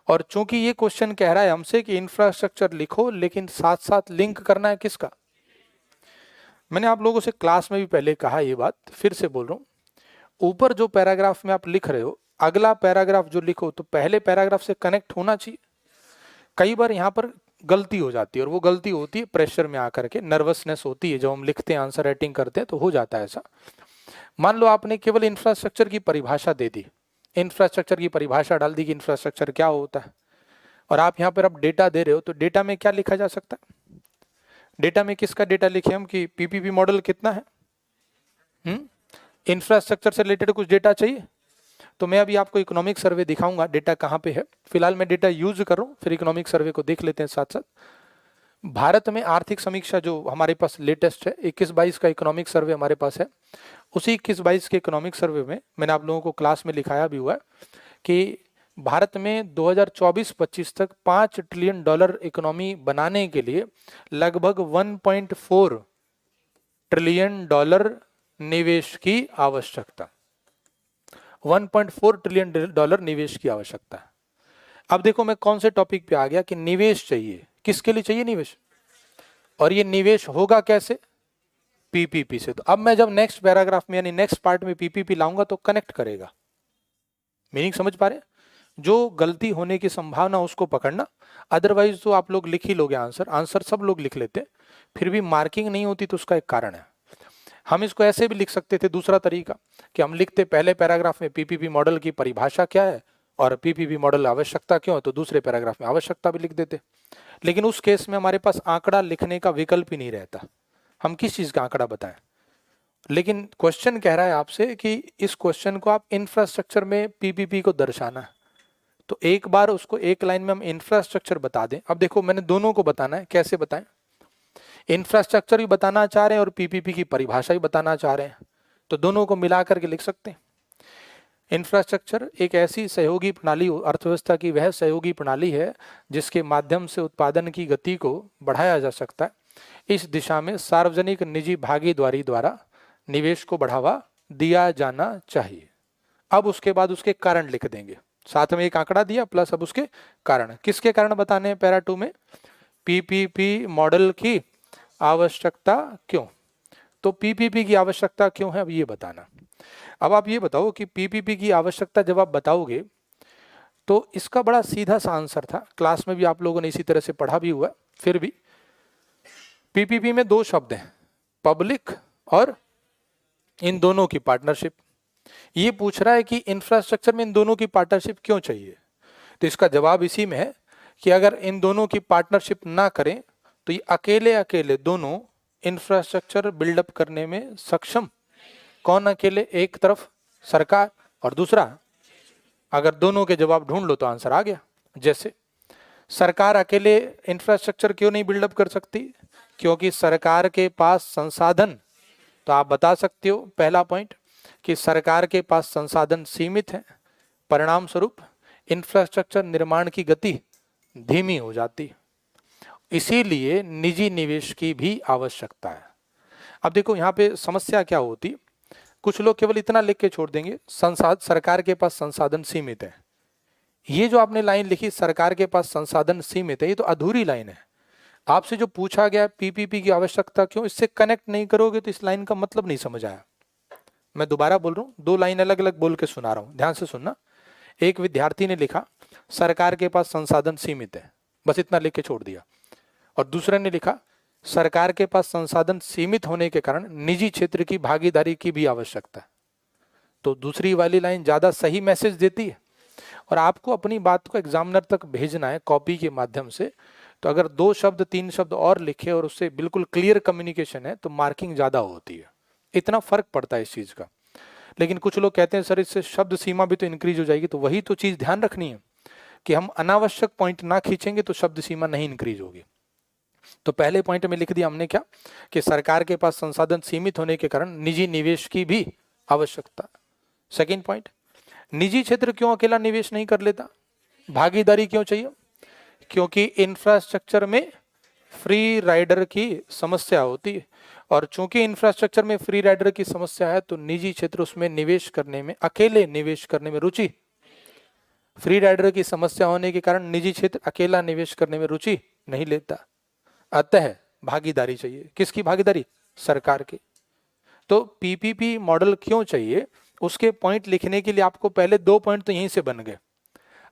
[SPEAKER 1] और चूंकि ये क्वेश्चन कह रहा है हमसे कि इंफ्रास्ट्रक्चर लिखो, लेकिन साथ साथ लिंक करना है किसका? मैंने आप लोगों से क्लास में भी पहले कहा, ये बात फिर से बोल रहा हूं। ऊपर जो पैराग्राफ में आप लिख रहे हो, अगला पैराग्राफ जो लिखो तो पहले पैराग्राफ से कनेक्ट होना चाहिए। कई बार यहाँ पर गलती हो जाती है, और वो गलती होती है प्रेशर में आकर के, नर्वसनेस होती है जब हम लिखते हैं, आंसर राइटिंग करते हैं तो हो जाता है ऐसा। मान लो आपने केवल इंफ्रास्ट्रक्चर की परिभाषा दे दी, इंफ्रास्ट्रक्चर की परिभाषा डाल दी कि इंफ्रास्ट्रक्चर क्या होता है, और आप यहाँ पर अब डेटा दे रहे हो, तो डेटा में क्या लिखा जा सकता है? डेटा में किसका डेटा लिखे हम कि पीपीपी मॉडल कितना है? इंफ्रास्ट्रक्चर से रिलेटेड कुछ डेटा चाहिए, तो मैं अभी आपको इकोनॉमिक सर्वे दिखाऊंगा, डेटा कहाँ पे है। फिलहाल मैं डेटा यूज कर रहा हूँ, फिर इकोनॉमिक सर्वे को देख लेते हैं साथ साथ। भारत में आर्थिक समीक्षा जो हमारे पास लेटेस्ट है 21-22 का इकोनॉमिक सर्वे हमारे पास है। उसी 21-22 के इकोनॉमिक सर्वे में मैंने आप लोगों को क्लास में लिखाया भी हुआ है कि भारत में 2024-25 तक $5 ट्रिलियन इकोनॉमी बनाने के लिए लगभग 1.4 ट्रिलियन डॉलर निवेश की आवश्यकता, 1.4 ट्रिलियन डॉलर निवेश की आवश्यकता है। अब देखो मैं कौन से टॉपिक पे आ गया कि निवेश चाहिए, किसके लिए चाहिए निवेश, और ये निवेश होगा कैसे, पीपीपी से। तो अब मैं जब नेक्स्ट पैराग्राफ में यानी नेक्स्ट पार्ट में पीपीपी लाऊंगा तो कनेक्ट करेगा। मीनिंग समझ पा रहे? जो गलती होने की संभावना उसको पकड़ना, अदरवाइज तो आप लोग लिख ही लोगे आंसर, आंसर सब लोग लिख लेते, फिर भी मार्किंग नहीं होती तो उसका एक कारण है। हम इसको ऐसे भी लिख सकते थे, दूसरा तरीका कि हम लिखते पहले पैराग्राफ में पीपीपी मॉडल की परिभाषा क्या है और पीपीपी मॉडल आवश्यकता क्यों है, तो दूसरे पैराग्राफ में आवश्यकता भी लिख देते। लेकिन उस केस में हमारे पास आंकड़ा लिखने का विकल्प ही नहीं रहता, हम किस चीज का आंकड़ा बताएं। लेकिन क्वेश्चन कह रहा है आपसे कि इस क्वेश्चन को आप इंफ्रास्ट्रक्चर में पीपीपी को दर्शाना है, तो एक बार उसको एक लाइन में हम इंफ्रास्ट्रक्चर बता दें। अब देखो मैंने दोनों को बताना है, कैसे बताएं, इंफ्रास्ट्रक्चर भी बताना चाह रहे हैं और पीपीपी की परिभाषा भी बताना चाह रहे हैं, तो दोनों को मिला करके लिख सकते हैं। इंफ्रास्ट्रक्चर एक ऐसी सहयोगी प्रणाली, अर्थव्यवस्था की वह सहयोगी प्रणाली है जिसके माध्यम से उत्पादन की गति को बढ़ाया जा सकता है। इस दिशा में सार्वजनिक निजी भागीदारी द्वारा निवेश को बढ़ावा दिया जाना चाहिए। अब उसके बाद उसके कारण लिख देंगे, साथ में एक आंकड़ा दिया प्लस अब उसके कारण, किसके कारण बताने हैं पैरा 2 में, पीपीपी मॉडल की आवश्यकता क्यों, तो पीपीपी की आवश्यकता क्यों है अब ये बताना। अब आप ये बताओ कि पीपीपी की आवश्यकता जब आप बताओगे तो इसका बड़ा सीधा सा आंसर था, क्लास में भी आप लोगों ने इसी तरह से पढ़ा भी हुआ, फिर भी पीपीपी में 2 शब्द हैं, पब्लिक और इन दोनों की पार्टनरशिप। ये पूछ रहा है कि इंफ्रास्ट्रक्चर में इन दोनों की पार्टनरशिप क्यों चाहिए, तो इसका जवाब इसी में है कि अगर इन दोनों की पार्टनरशिप ना करें तो ये अकेले अकेले दोनों इंफ्रास्ट्रक्चर बिल्डअप करने में सक्षम, कौन अकेले, एक तरफ सरकार और दूसरा, अगर दोनों के जवाब ढूंढ लो तो आंसर आ गया। जैसे सरकार अकेले इंफ्रास्ट्रक्चर क्यों नहीं बिल्डअप कर सकती, क्योंकि सरकार के पास संसाधन, तो आप बता सकते हो पहला पॉइंट कि सरकार के पास संसाधन सीमित है, परिणाम स्वरूप इंफ्रास्ट्रक्चर निर्माण की गति धीमी हो जाती, इसीलिए निजी निवेश की भी आवश्यकता है। अब देखो यहाँ पे समस्या क्या होती, कुछ लोग केवल इतना लिख के छोड़ देंगे सरकार के पास संसाधन सीमित है। ये जो आपने लाइन लिखी सरकार के पास संसाधन सीमित है, ये तो अधूरी लाइन है। आपसे जो पूछा गया पीपीपी की आवश्यकता क्यों, इससे कनेक्ट नहीं करोगे तो इस लाइन का मतलब नहीं समझ आया। मैं दोबारा बोल रहा हूँ, 2 लाइन अलग अलग बोल के सुना रहा हूँ, ध्यान से सुनना। एक विद्यार्थी ने लिखा सरकार के पास संसाधन सीमित है, बस इतना लिख के छोड़ दिया, और दूसरे ने लिखा सरकार के पास संसाधन सीमित होने के कारण निजी क्षेत्र की भागीदारी की भी आवश्यकता है। तो दूसरी वाली लाइन ज्यादा सही मैसेज देती है, और आपको अपनी बात को एग्जामिनर तक भेजना है कॉपी के माध्यम से, तो अगर 2 शब्द 3 शब्द और लिखे और उससे बिल्कुल क्लियर कम्युनिकेशन है तो मार्किंग ज्यादा होती है, इतना फर्क पड़ता है इस चीज का। लेकिन कुछ लोग कहते हैं सर इससे शब्द सीमा भी तो इंक्रीज हो जाएगी, तो वही तो चीज ध्यान रखनी है कि हम अनावश्यक पॉइंट ना खींचेंगे तो शब्द सीमा नहीं इंक्रीज होगी। तो पहले पॉइंट में लिख दिया हमने क्या कि सरकार के पास संसाधन सीमित होने के कारण निजी निवेश की भी आवश्यकता। सेकंड पॉइंट, निजी क्षेत्र क्यों अकेला निवेश नहीं कर लेता, भागीदारी क्यों चाहिए, क्योंकि इंफ्रास्ट्रक्चर में फ्री राइडर की समस्या होती है, और चूंकि इंफ्रास्ट्रक्चर में फ्री राइडर की समस्या है तो निजी क्षेत्र उसमें निवेश करने में, अकेले निवेश करने में रुचि, फ्री राइडर की समस्या होने के कारण निजी क्षेत्र अकेला निवेश करने में रुचि नहीं लेता, अतः भागीदारी चाहिए। किसकी भागीदारी, सरकार की। तो पीपीपी मॉडल क्यों चाहिए, उसके पॉइंट लिखने के लिए आपको पहले 2 पॉइंट तो यहीं से बन गए,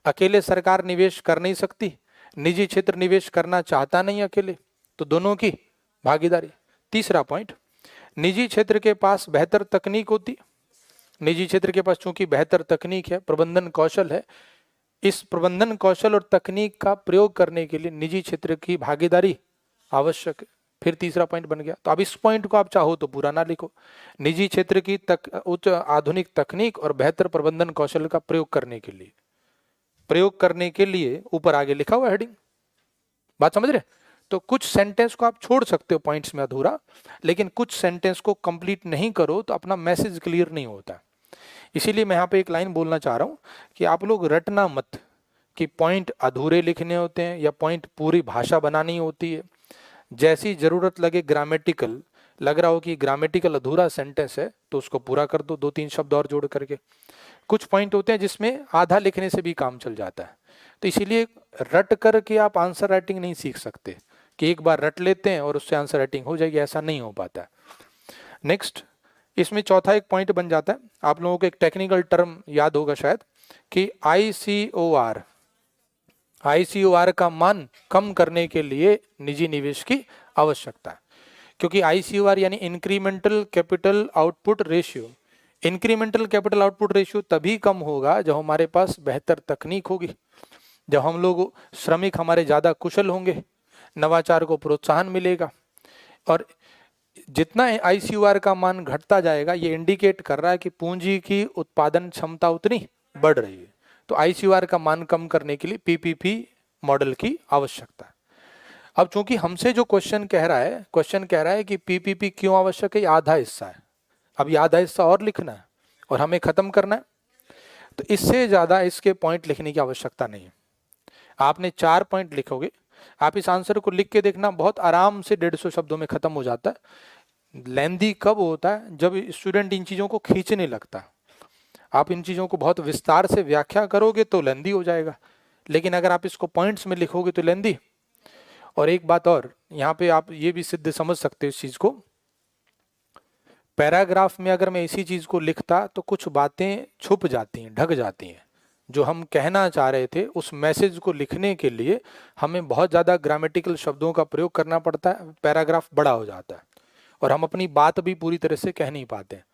[SPEAKER 1] अकेले सरकार निवेश कर नहीं सकती, निजी क्षेत्र निवेश करना चाहता नहीं अकेले, तो दोनों की भागीदारी। तीसरा पॉइंट, निजी क्षेत्र के पास बेहतर तकनीक होती, निजी क्षेत्र के पास चूंकि बेहतर तकनीक है, प्रबंधन कौशल है, इस प्रबंधन कौशल और तकनीक का प्रयोग करने के लिए निजी क्षेत्र की भागीदारी आवश्यक है। फिर तीसरा पॉइंट बन गया। तो अब इस पॉइंट को आप चाहो तो पूरा ना लिखो। निजी क्षेत्र की उच्च आधुनिक तकनीक और बेहतर प्रबंधन कौशल का प्रयोग करने के लिए ऊपर आगे लिखा हुआ हेडिंग। बात समझ रहे? तो कुछ सेंटेंस को आप छोड़ सकते हो पॉइंट्स में अधूरा, लेकिन कुछ सेंटेंस को कंप्लीट नहीं करो तो अपना मैसेज क्लियर नहीं होता। इसीलिए मैं यहाँ पे एक लाइन बोलना चाह रहा हूँ कि आप लोग रटना मत कि पॉइंट अधूरे लिखने होते हैं या पॉइंट पूरी भाषा बनानी होती है। जैसी जरूरत लगे, ग्रामेटिकल लग रहा हो कि ग्रामेटिकल अधूरा सेंटेंस है तो उसको पूरा कर दो, 2-3 शब्द और जोड़ करके। कुछ पॉइंट होते हैं जिसमें आधा लिखने से भी काम चल जाता है। तो इसीलिए रट करके आप आंसर राइटिंग नहीं सीख सकते कि एक बार रट लेते हैं और उससे आंसर राइटिंग हो जाएगी, ऐसा नहीं हो पाता। नेक्स्ट, इसमें चौथा एक पॉइंट बन जाता है। आप लोगों को एक टेक्निकल टर्म याद होगा शायद कि ICOR का मान कम करने के लिए निजी निवेश की आवश्यकता है। क्योंकि ICOR यानी incremental capital output ratio, incremental capital output ratio तभी कम होगा जब हमारे पास बेहतर तकनीक होगी, जब हम लोग श्रमिक हमारे ज़्यादा कुशल होंगे, नवाचार को प्रोत्साहन मिलेगा। और जितना ICOR का मान घटता जाएगा ये इंडिकेट कर रहा है कि पूंजी की उत्पादन क्षमता उतनी बढ़ रही है। तो ICOR का मान कम करने के लिए PPP मॉडल की आवश्यकता है। अब चूंकि हमसे जो क्वेश्चन कह रहा है कि PPP क्यों आवश्यक है, आधा हिस्सा है, अब ये आधा हिस्सा और लिखना है और हमें खत्म करना है। तो इससे ज्यादा इसके पॉइंट लिखने की आवश्यकता नहीं है। आपने 4 पॉइंट लिखोगे, आप इस आंसर को लिख के देखना, बहुत आराम से 150 शब्दों में खत्म हो जाता है। लेंदी कब होता है? जब स्टूडेंट इन चीजों को खींचने लगता है। आप इन चीजों को बहुत विस्तार से व्याख्या करोगे तो लेंदी हो जाएगा, लेकिन अगर आप इसको पॉइंट्स में लिखोगे तो लेंदी। और एक बात और, यहाँ पे आप ये भी सिद्ध समझ सकते हो इस चीज को, पैराग्राफ में अगर मैं इसी चीज को लिखता तो कुछ बातें छुप जाती हैं, ढक जाती हैं। जो हम कहना चाह रहे थे उस मैसेज को लिखने के लिए हमें बहुत ज़्यादा ग्रामेटिकल शब्दों का प्रयोग करना पड़ता है, पैराग्राफ बड़ा हो जाता है और हम अपनी बात भी पूरी तरह से कह नहीं पाते हैं।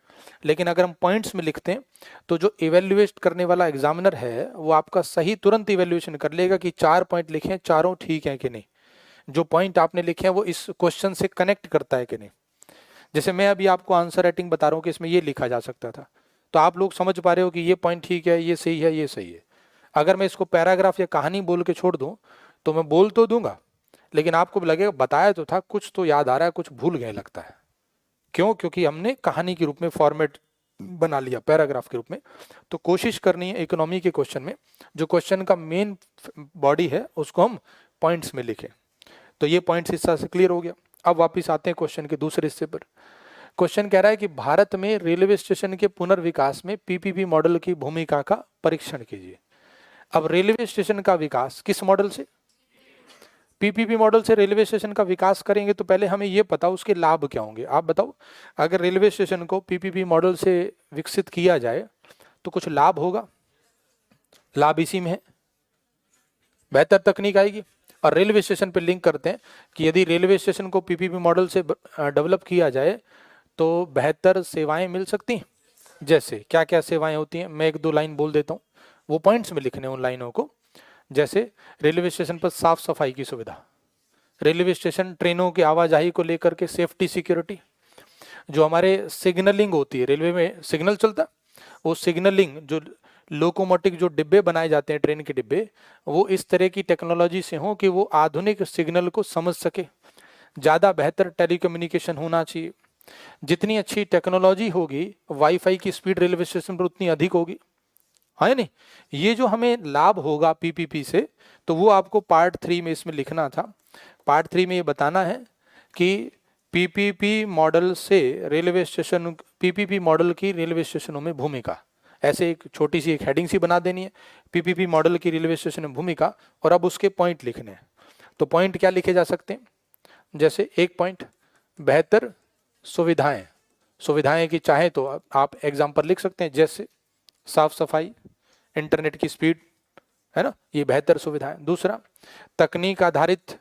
[SPEAKER 1] लेकिन अगर हम पॉइंट्स में लिखते हैं तो जो इवेल्युएट करने वाला एग्जामिनर है वो आपका सही तुरंत इवेल्युएशन कर लेगा कि 4 पॉइंट लिखे हैं, चारों ठीक हैं कि नहीं, जो पॉइंट आपने लिखे हैं वो इस क्वेश्चन से कनेक्ट करता है कि नहीं। जैसे मैं अभी आपको आंसर राइटिंग बता रहा हूँ कि इसमें ये लिखा जा सकता था, तो आप लोग समझ पा रहे हो कि ये पॉइंट ठीक है, ये सही है, ये सही है। अगर मैं इसको पैराग्राफ या कहानी बोल के छोड़ दूं तो मैं बोल तो दूंगा लेकिन आपको लगेगा बताया तो था, कुछ तो याद आ रहा है, कुछ भूल गए लगता है। क्यों? क्योंकि हमने कहानी के रूप में फॉर्मेट बना लिया, पैराग्राफ के रूप में। तो कोशिश करनी है इकोनॉमी के क्वेश्चन में जो क्वेश्चन का मेन बॉडी है उसको हम पॉइंट्स में लिखें। तो ये पॉइंट्स हिस्सा से क्लियर हो गया। अब वापिस आते हैं क्वेश्चन के दूसरे हिस्से पर। क्वेश्चन कह रहा है कि भारत में रेलवे स्टेशन के पुनर्विकास में PPP मॉडल की भूमिका का परीक्षण कीजिए। अब रेलवे स्टेशन का विकास किस मॉडल से? PPP मॉडल से रेलवे स्टेशन का विकास करेंगे तो पहले हमें यह पता उसके लाभ क्या होंगे। आप बताओ, अगर रेलवे स्टेशन को PPP मॉडल से विकसित किया जाए तो कुछ लाभ होगा। लाभ इसी में है, बेहतर तकनीक आएगी। और रेलवे स्टेशन पे लिंक करते हैं कि यदि रेलवे स्टेशन को PPP मॉडल से डेवलप किया जाए तो बेहतर सेवाएं मिल सकती हैं। जैसे क्या क्या सेवाएं होती हैं, मैं 1-2 लाइन बोल देता हूँ, वो पॉइंट्स में लिखने उन लाइनों को। जैसे रेलवे स्टेशन पर साफ सफाई की सुविधा, रेलवे स्टेशन ट्रेनों की आवाजाही को लेकर के सेफ्टी सिक्योरिटी, जो हमारे सिग्नलिंग होती है, रेलवे में सिग्नल चलता है, वो सिग्नलिंग जो लोकोमोटिव जो डिब्बे बनाए जाते हैं ट्रेन के डिब्बे, वो इस तरह की टेक्नोलॉजी से हो कि वो आधुनिक सिग्नल को समझ सके। ज़्यादा बेहतर टेलीकम्युनिकेशन होना चाहिए। जितनी अच्छी टेक्नोलॉजी होगी वाईफाई की स्पीड रेलवे स्टेशन पर उतनी अधिक होगी, है नहीं? ये जो हमें लाभ होगा PPP से, तो वो आपको पार्ट 3 में इसमें लिखना था। पार्ट 3 में ये बताना है कि PPP मॉडल से रेलवे स्टेशन, PPP मॉडल की रेलवे स्टेशनों में भूमिका, ऐसे एक छोटी सी एक हेडिंग सी बना देनी है, PPP मॉडल की रेलवे स्टेशन में भूमिका, और अब उसके पॉइंट लिखने हैं। तो पॉइंट क्या लिखे जा सकते हैं? जैसे एक पॉइंट, बेहतर सुविधाएं, सुविधाएं की चाहे तो आप एग्जाम्पल लिख सकते हैं, जैसे साफ सफाई, इंटरनेट की स्पीड, है ना, ये बेहतर सुविधाएं। दूसरा, तकनीक आधारित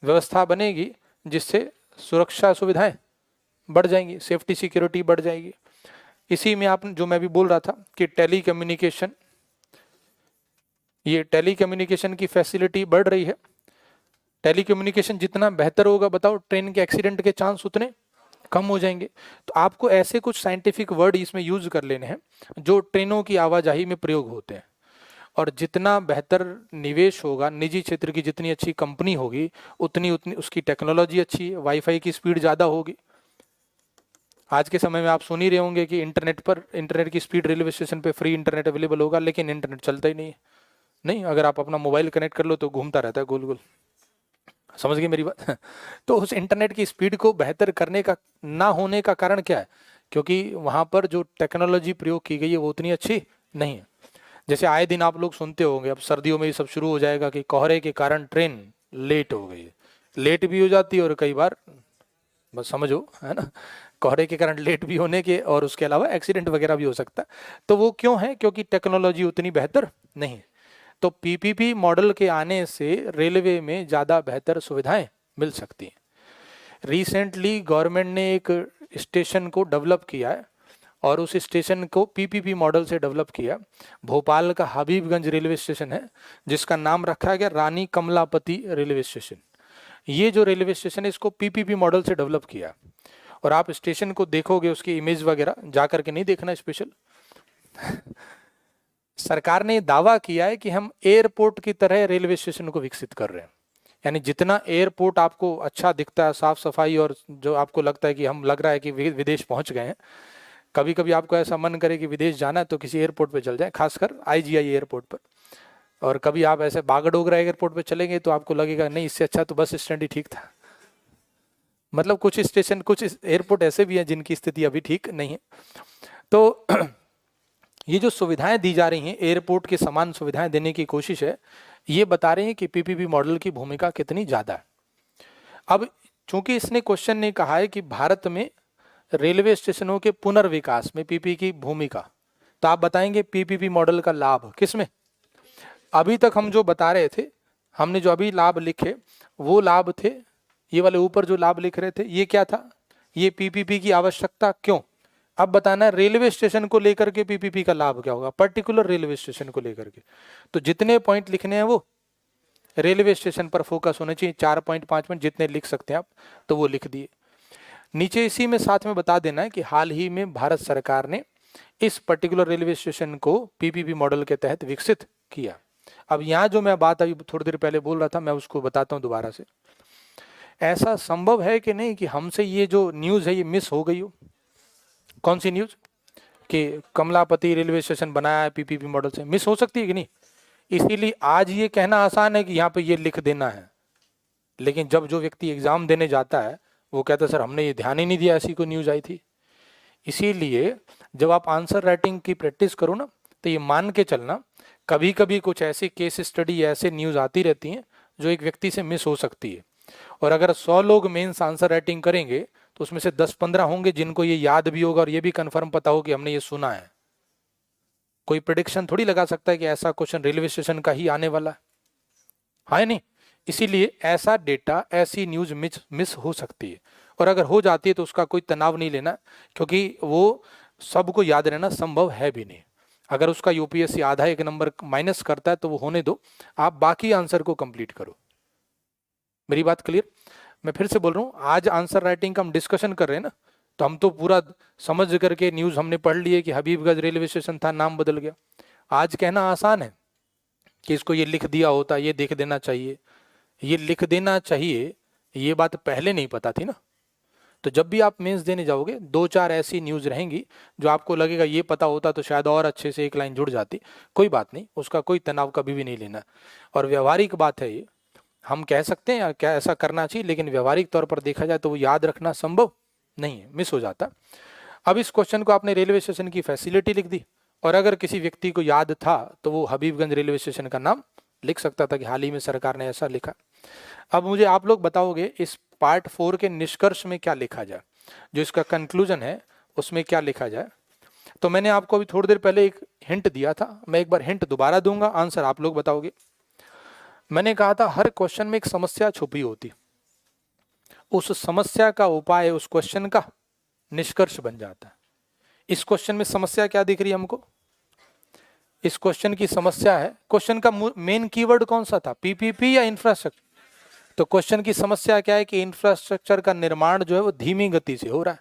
[SPEAKER 1] व्यवस्था बनेगी जिससे सुरक्षा सुविधाएं बढ़ जाएंगी, सेफ्टी सिक्योरिटी बढ़ जाएगी। इसी में आप जो मैं भी बोल रहा था कि टेलीकम्युनिकेशन, ये टेलीकम्युनिकेशन की फैसिलिटी बढ़ रही है, टेलीकम्युनिकेशन जितना बेहतर होगा बताओ ट्रेन के एक्सीडेंट के चांस उतने कम हो जाएंगे। तो आपको ऐसे कुछ साइंटिफिक वर्ड इसमें यूज कर लेने हैं जो ट्रेनों की आवाजाही में प्रयोग होते हैं। और जितना बेहतर निवेश होगा, निजी क्षेत्र की जितनी अच्छी कंपनी होगी उतनी उतनी उसकी टेक्नोलॉजी अच्छी है, वाईफाई की स्पीड ज़्यादा होगी। आज के समय में आप सुन ही रहे होंगे कि इंटरनेट की स्पीड रेलवे स्टेशन पे फ्री इंटरनेट अवेलेबल होगा, लेकिन इंटरनेट चलता ही नहीं है। नहीं, अगर आप अपना मोबाइल कनेक्ट कर लो तो घूमता रहता है गोल गोल। समझ गए मेरी बात? तो उस इंटरनेट की स्पीड को बेहतर करने का ना होने का कारण क्या है? क्योंकि वहां पर जो टेक्नोलॉजी प्रयोग की गई है वो उतनी अच्छी नहीं है। जैसे आए दिन आप लोग सुनते होंगे, अब सर्दियों में ये सब शुरू हो जाएगा कि कोहरे के कारण ट्रेन लेट हो गई। लेट भी हो जाती है और कई बार, बस समझो, है ना, कोहरे के कारण लेट भी होने के और उसके अलावा एक्सीडेंट वगैरह भी हो सकता है। तो वो क्यों है? क्योंकि टेक्नोलॉजी उतनी बेहतर नहीं है। तो पीपीपी मॉडल के आने से रेलवे में ज़्यादा बेहतर सुविधाएं मिल सकती हैं। रिसेंटली गवर्नमेंट ने एक स्टेशन को डेवलप किया है और उस स्टेशन को पीपीपी मॉडल से डेवलप किया। भोपाल का हबीबगंज रेलवे स्टेशन है जिसका नाम रखा गया रानी कमलापति रेलवे स्टेशन। ये जो रेलवे स्टेशन है इसको पीपीपी मॉडल से डेवलप किया। और आप स्टेशन को देखोगे, उसकी इमेज वगैरह जा करके नहीं देखना स्पेशल। सरकार ने दावा किया है कि हम एयरपोर्ट की तरह रेलवे स्टेशन को विकसित कर रहे हैं। यानी जितना एयरपोर्ट आपको अच्छा दिखता है, साफ सफाई, और जो आपको लगता है कि हम लग रहा है कि विदेश पहुंच गए हैं। कभी कभी आपको ऐसा मन करे कि विदेश जाना है तो किसी एयरपोर्ट पे चल जाए, खासकर आईजीआई एयरपोर्ट पर। और कभी आप ऐसे बागडोगरा एयरपोर्ट पे चलेंगे तो आपको लगेगा नहीं, इससे अच्छा तो बस स्टैंड ही ठीक था। मतलब कुछ स्टेशन, कुछ एयरपोर्ट ऐसे भी हैं जिनकी स्थिति अभी ठीक नहीं है। तो ये जो सुविधाएं दी जा रही हैं, एयरपोर्ट के समान सुविधाएं देने की कोशिश है, ये बता रहे हैं कि पीपीपी मॉडल की भूमिका कितनी ज्यादा है। अब चूंकि इसने क्वेश्चन ने कहा है कि भारत में रेलवे स्टेशनों के पुनर्विकास में पीपीपी की भूमिका, तो आप बताएंगे पीपीपी मॉडल का लाभ किसमें? अभी तक हम जो बता रहे थे, हमने जो अभी लाभ लिखे वो लाभ थे, ये वाले ऊपर जो लाभ लिख रहे थे ये क्या था? ये पीपीपी की आवश्यकता क्यों? अब बताना है रेलवे स्टेशन को लेकर के पीपीपी का लाभ क्या होगा, पर्टिकुलर रेलवे स्टेशन को लेकर के। तो जितने पॉइंट लिखने हैं वो रेलवे स्टेशन पर फोकस होने चाहिए, 4 पॉइंट 5 पॉइंट जितने लिख सकते हैं आप, तो वो लिख दिए। नीचे इसी में साथ में बता देना है कि हाल ही में भारत सरकार ने इस पर्टिकुलर रेलवे स्टेशन को पीपीपी मॉडल के तहत विकसित किया। अब यहाँ जो मैं बात अभी थोड़ी देर पहले बोल रहा था, मैं उसको बताता हूँ दोबारा से। ऐसा संभव है कि नहीं कि हमसे ये जो न्यूज़ है ये मिस हो गई हो? कौन सी न्यूज़? कि कमलापति रेलवे स्टेशन बनाया है पीपीपी मॉडल से। मिस हो सकती है कि नहीं? इसीलिए आज ये कहना आसान है कि यहाँ पे ये लिख देना है, लेकिन जब जो व्यक्ति एग्जाम देने जाता है वो कहता है सर हमने ये ध्यान ही नहीं दिया, ऐसी कोई न्यूज़ आई थी। इसीलिए जब आप आंसर राइटिंग की प्रैक्टिस करो ना, तो ये मान के चलना कभी कभी कुछ ऐसी केस स्टडी, ऐसे न्यूज़ आती रहती हैं जो एक व्यक्ति से मिस हो सकती है। और अगर 100 लोग मेंस आंसर राइटिंग करेंगे तो उसमें से 10-15 होंगे जिनको ये याद भी होगा और ये भी कंफर्म पता हो कि हमने ये सुना है। कोई प्रेडिक्शन थोड़ी लगा सकता है कि ऐसा क्वेश्चन रेलवे स्टेशन का ही आने वाला है नहीं। इसीलिए ऐसा डेटा, ऐसी न्यूज मिस हो सकती है, और अगर हो जाती है तो उसका कोई तनाव नहीं लेना, क्योंकि वो सबको याद रहना संभव है भी नहीं। अगर उसका यूपीएससी आधा एक नंबर माइनस करता है तो वो होने दो, आप बाकी आंसर को कंप्लीट करो। मेरी बात क्लियर? मैं फिर से बोल रहा हूँ, आज आंसर राइटिंग का हम डिस्कशन कर रहे हैं ना, तो हम तो पूरा समझ करके न्यूज हमने पढ़ ली है कि हबीबगंज रेलवे स्टेशन था, नाम बदल गया। आज कहना आसान है कि इसको ये लिख दिया होता, ये देख देना चाहिए, ये लिख देना चाहिए, ये बात पहले नहीं पता थी ना। तो जब भी आप मेंस देने जाओगे 2-4 ऐसी न्यूज रहेंगी जो आपको लगेगा ये पता होता तो शायद और अच्छे से एक लाइन जुड़ जाती। कोई बात नहीं, उसका कोई तनाव कभी भी नहीं लेना। और व्यवहारिक बात है ये, हम कह सकते हैं क्या ऐसा करना चाहिए, लेकिन व्यवहारिक तौर पर देखा जाए तो वो याद रखना संभव नहीं है, मिस हो जाता। अब इस क्वेश्चन को आपने रेलवे स्टेशन की फैसिलिटी लिख दी, और अगर किसी व्यक्ति को याद था तो वो हबीबगंज रेलवे स्टेशन का नाम लिख सकता था कि हाल ही में सरकार ने ऐसा लिखा। अब मुझे आप लोग बताओगे इस पार्ट 4 के निष्कर्ष में क्या लिखा जाए, जो इसका कंक्लूजन है उसमें क्या लिखा जाए। तो मैंने आपको अभी थोड़ी देर पहले एक हिंट दिया था, मैं एक बार हिंट दोबारा दूंगा, आंसर आप लोग बताओगे। मैंने कहा था हर क्वेश्चन में एक समस्या छुपी होती, उस समस्या का उपाय उस क्वेश्चन का निष्कर्ष बन जाता है। इस क्वेश्चन में समस्या क्या दिख रही है हमको? इस क्वेश्चन की समस्या है, क्वेश्चन का मेन कीवर्ड कौन सा था, पीपीपी या इंफ्रास्ट्रक्चर? तो क्वेश्चन की समस्या क्या है कि इंफ्रास्ट्रक्चर का निर्माण जो है वो धीमी गति से हो रहा है,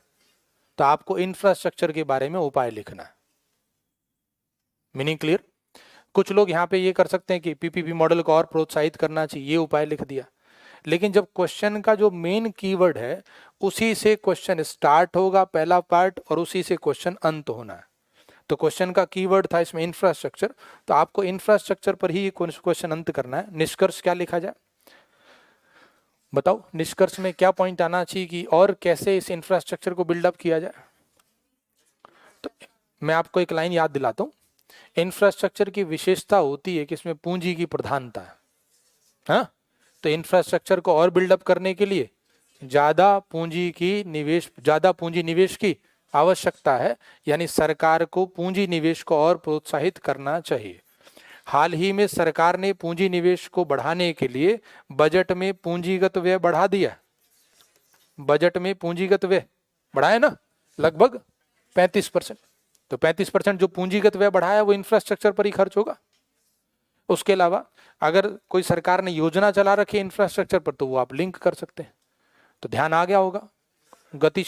[SPEAKER 1] तो आपको इंफ्रास्ट्रक्चर के बारे में उपाय लिखना है। Meaning clear? कुछ लोग यहाँ पे ये कर सकते हैं कि पीपीपी मॉडल को और प्रोत्साहित करना चाहिए, ये उपाय लिख दिया। लेकिन जब क्वेश्चन का जो मेन कीवर्ड है उसी से क्वेश्चन स्टार्ट होगा पहला पार्ट, और उसी से क्वेश्चन अंत होना है। तो क्वेश्चन का कीवर्ड था इसमें इंफ्रास्ट्रक्चर, तो आपको इंफ्रास्ट्रक्चर पर ही क्वेश्चन अंत करना है। निष्कर्ष क्या लिखा जाए बताओ, निष्कर्ष में क्या पॉइंट आना चाहिए कि और कैसे इस इंफ्रास्ट्रक्चर को बिल्डअप किया जाए। तो मैं आपको एक लाइन याद दिलाता हूँ, इंफ्रास्ट्रक्चर की विशेषता होती है कि इसमें पूंजी की प्रधानता है। हाँ, तो इंफ्रास्ट्रक्चर को और बिल्डअप करने के लिए ज्यादा पूंजी निवेश की आवश्यकता है, यानी सरकार को पूंजी निवेश को और प्रोत्साहित करना चाहिए। हाल ही में सरकार ने पूंजी निवेश को बढ़ाने के लिए बजट में पूंजीगत व्यय बढ़ा दिया। बजट में पूंजीगत व्यय बढ़ाया ना, लगभग 35%। तो 35% जो पूंजीगत व्यय बढ़ाया वो इंफ्रास्ट्रक्चर पर ही खर्च होगा। उसके अलावा अगर कोई सरकार ने योजना चला रखी है इंफ्रास्ट्रक्चर पर, तो वो आप लिंक कर सकते हैं। तो ध्यान आ गया होगा। गति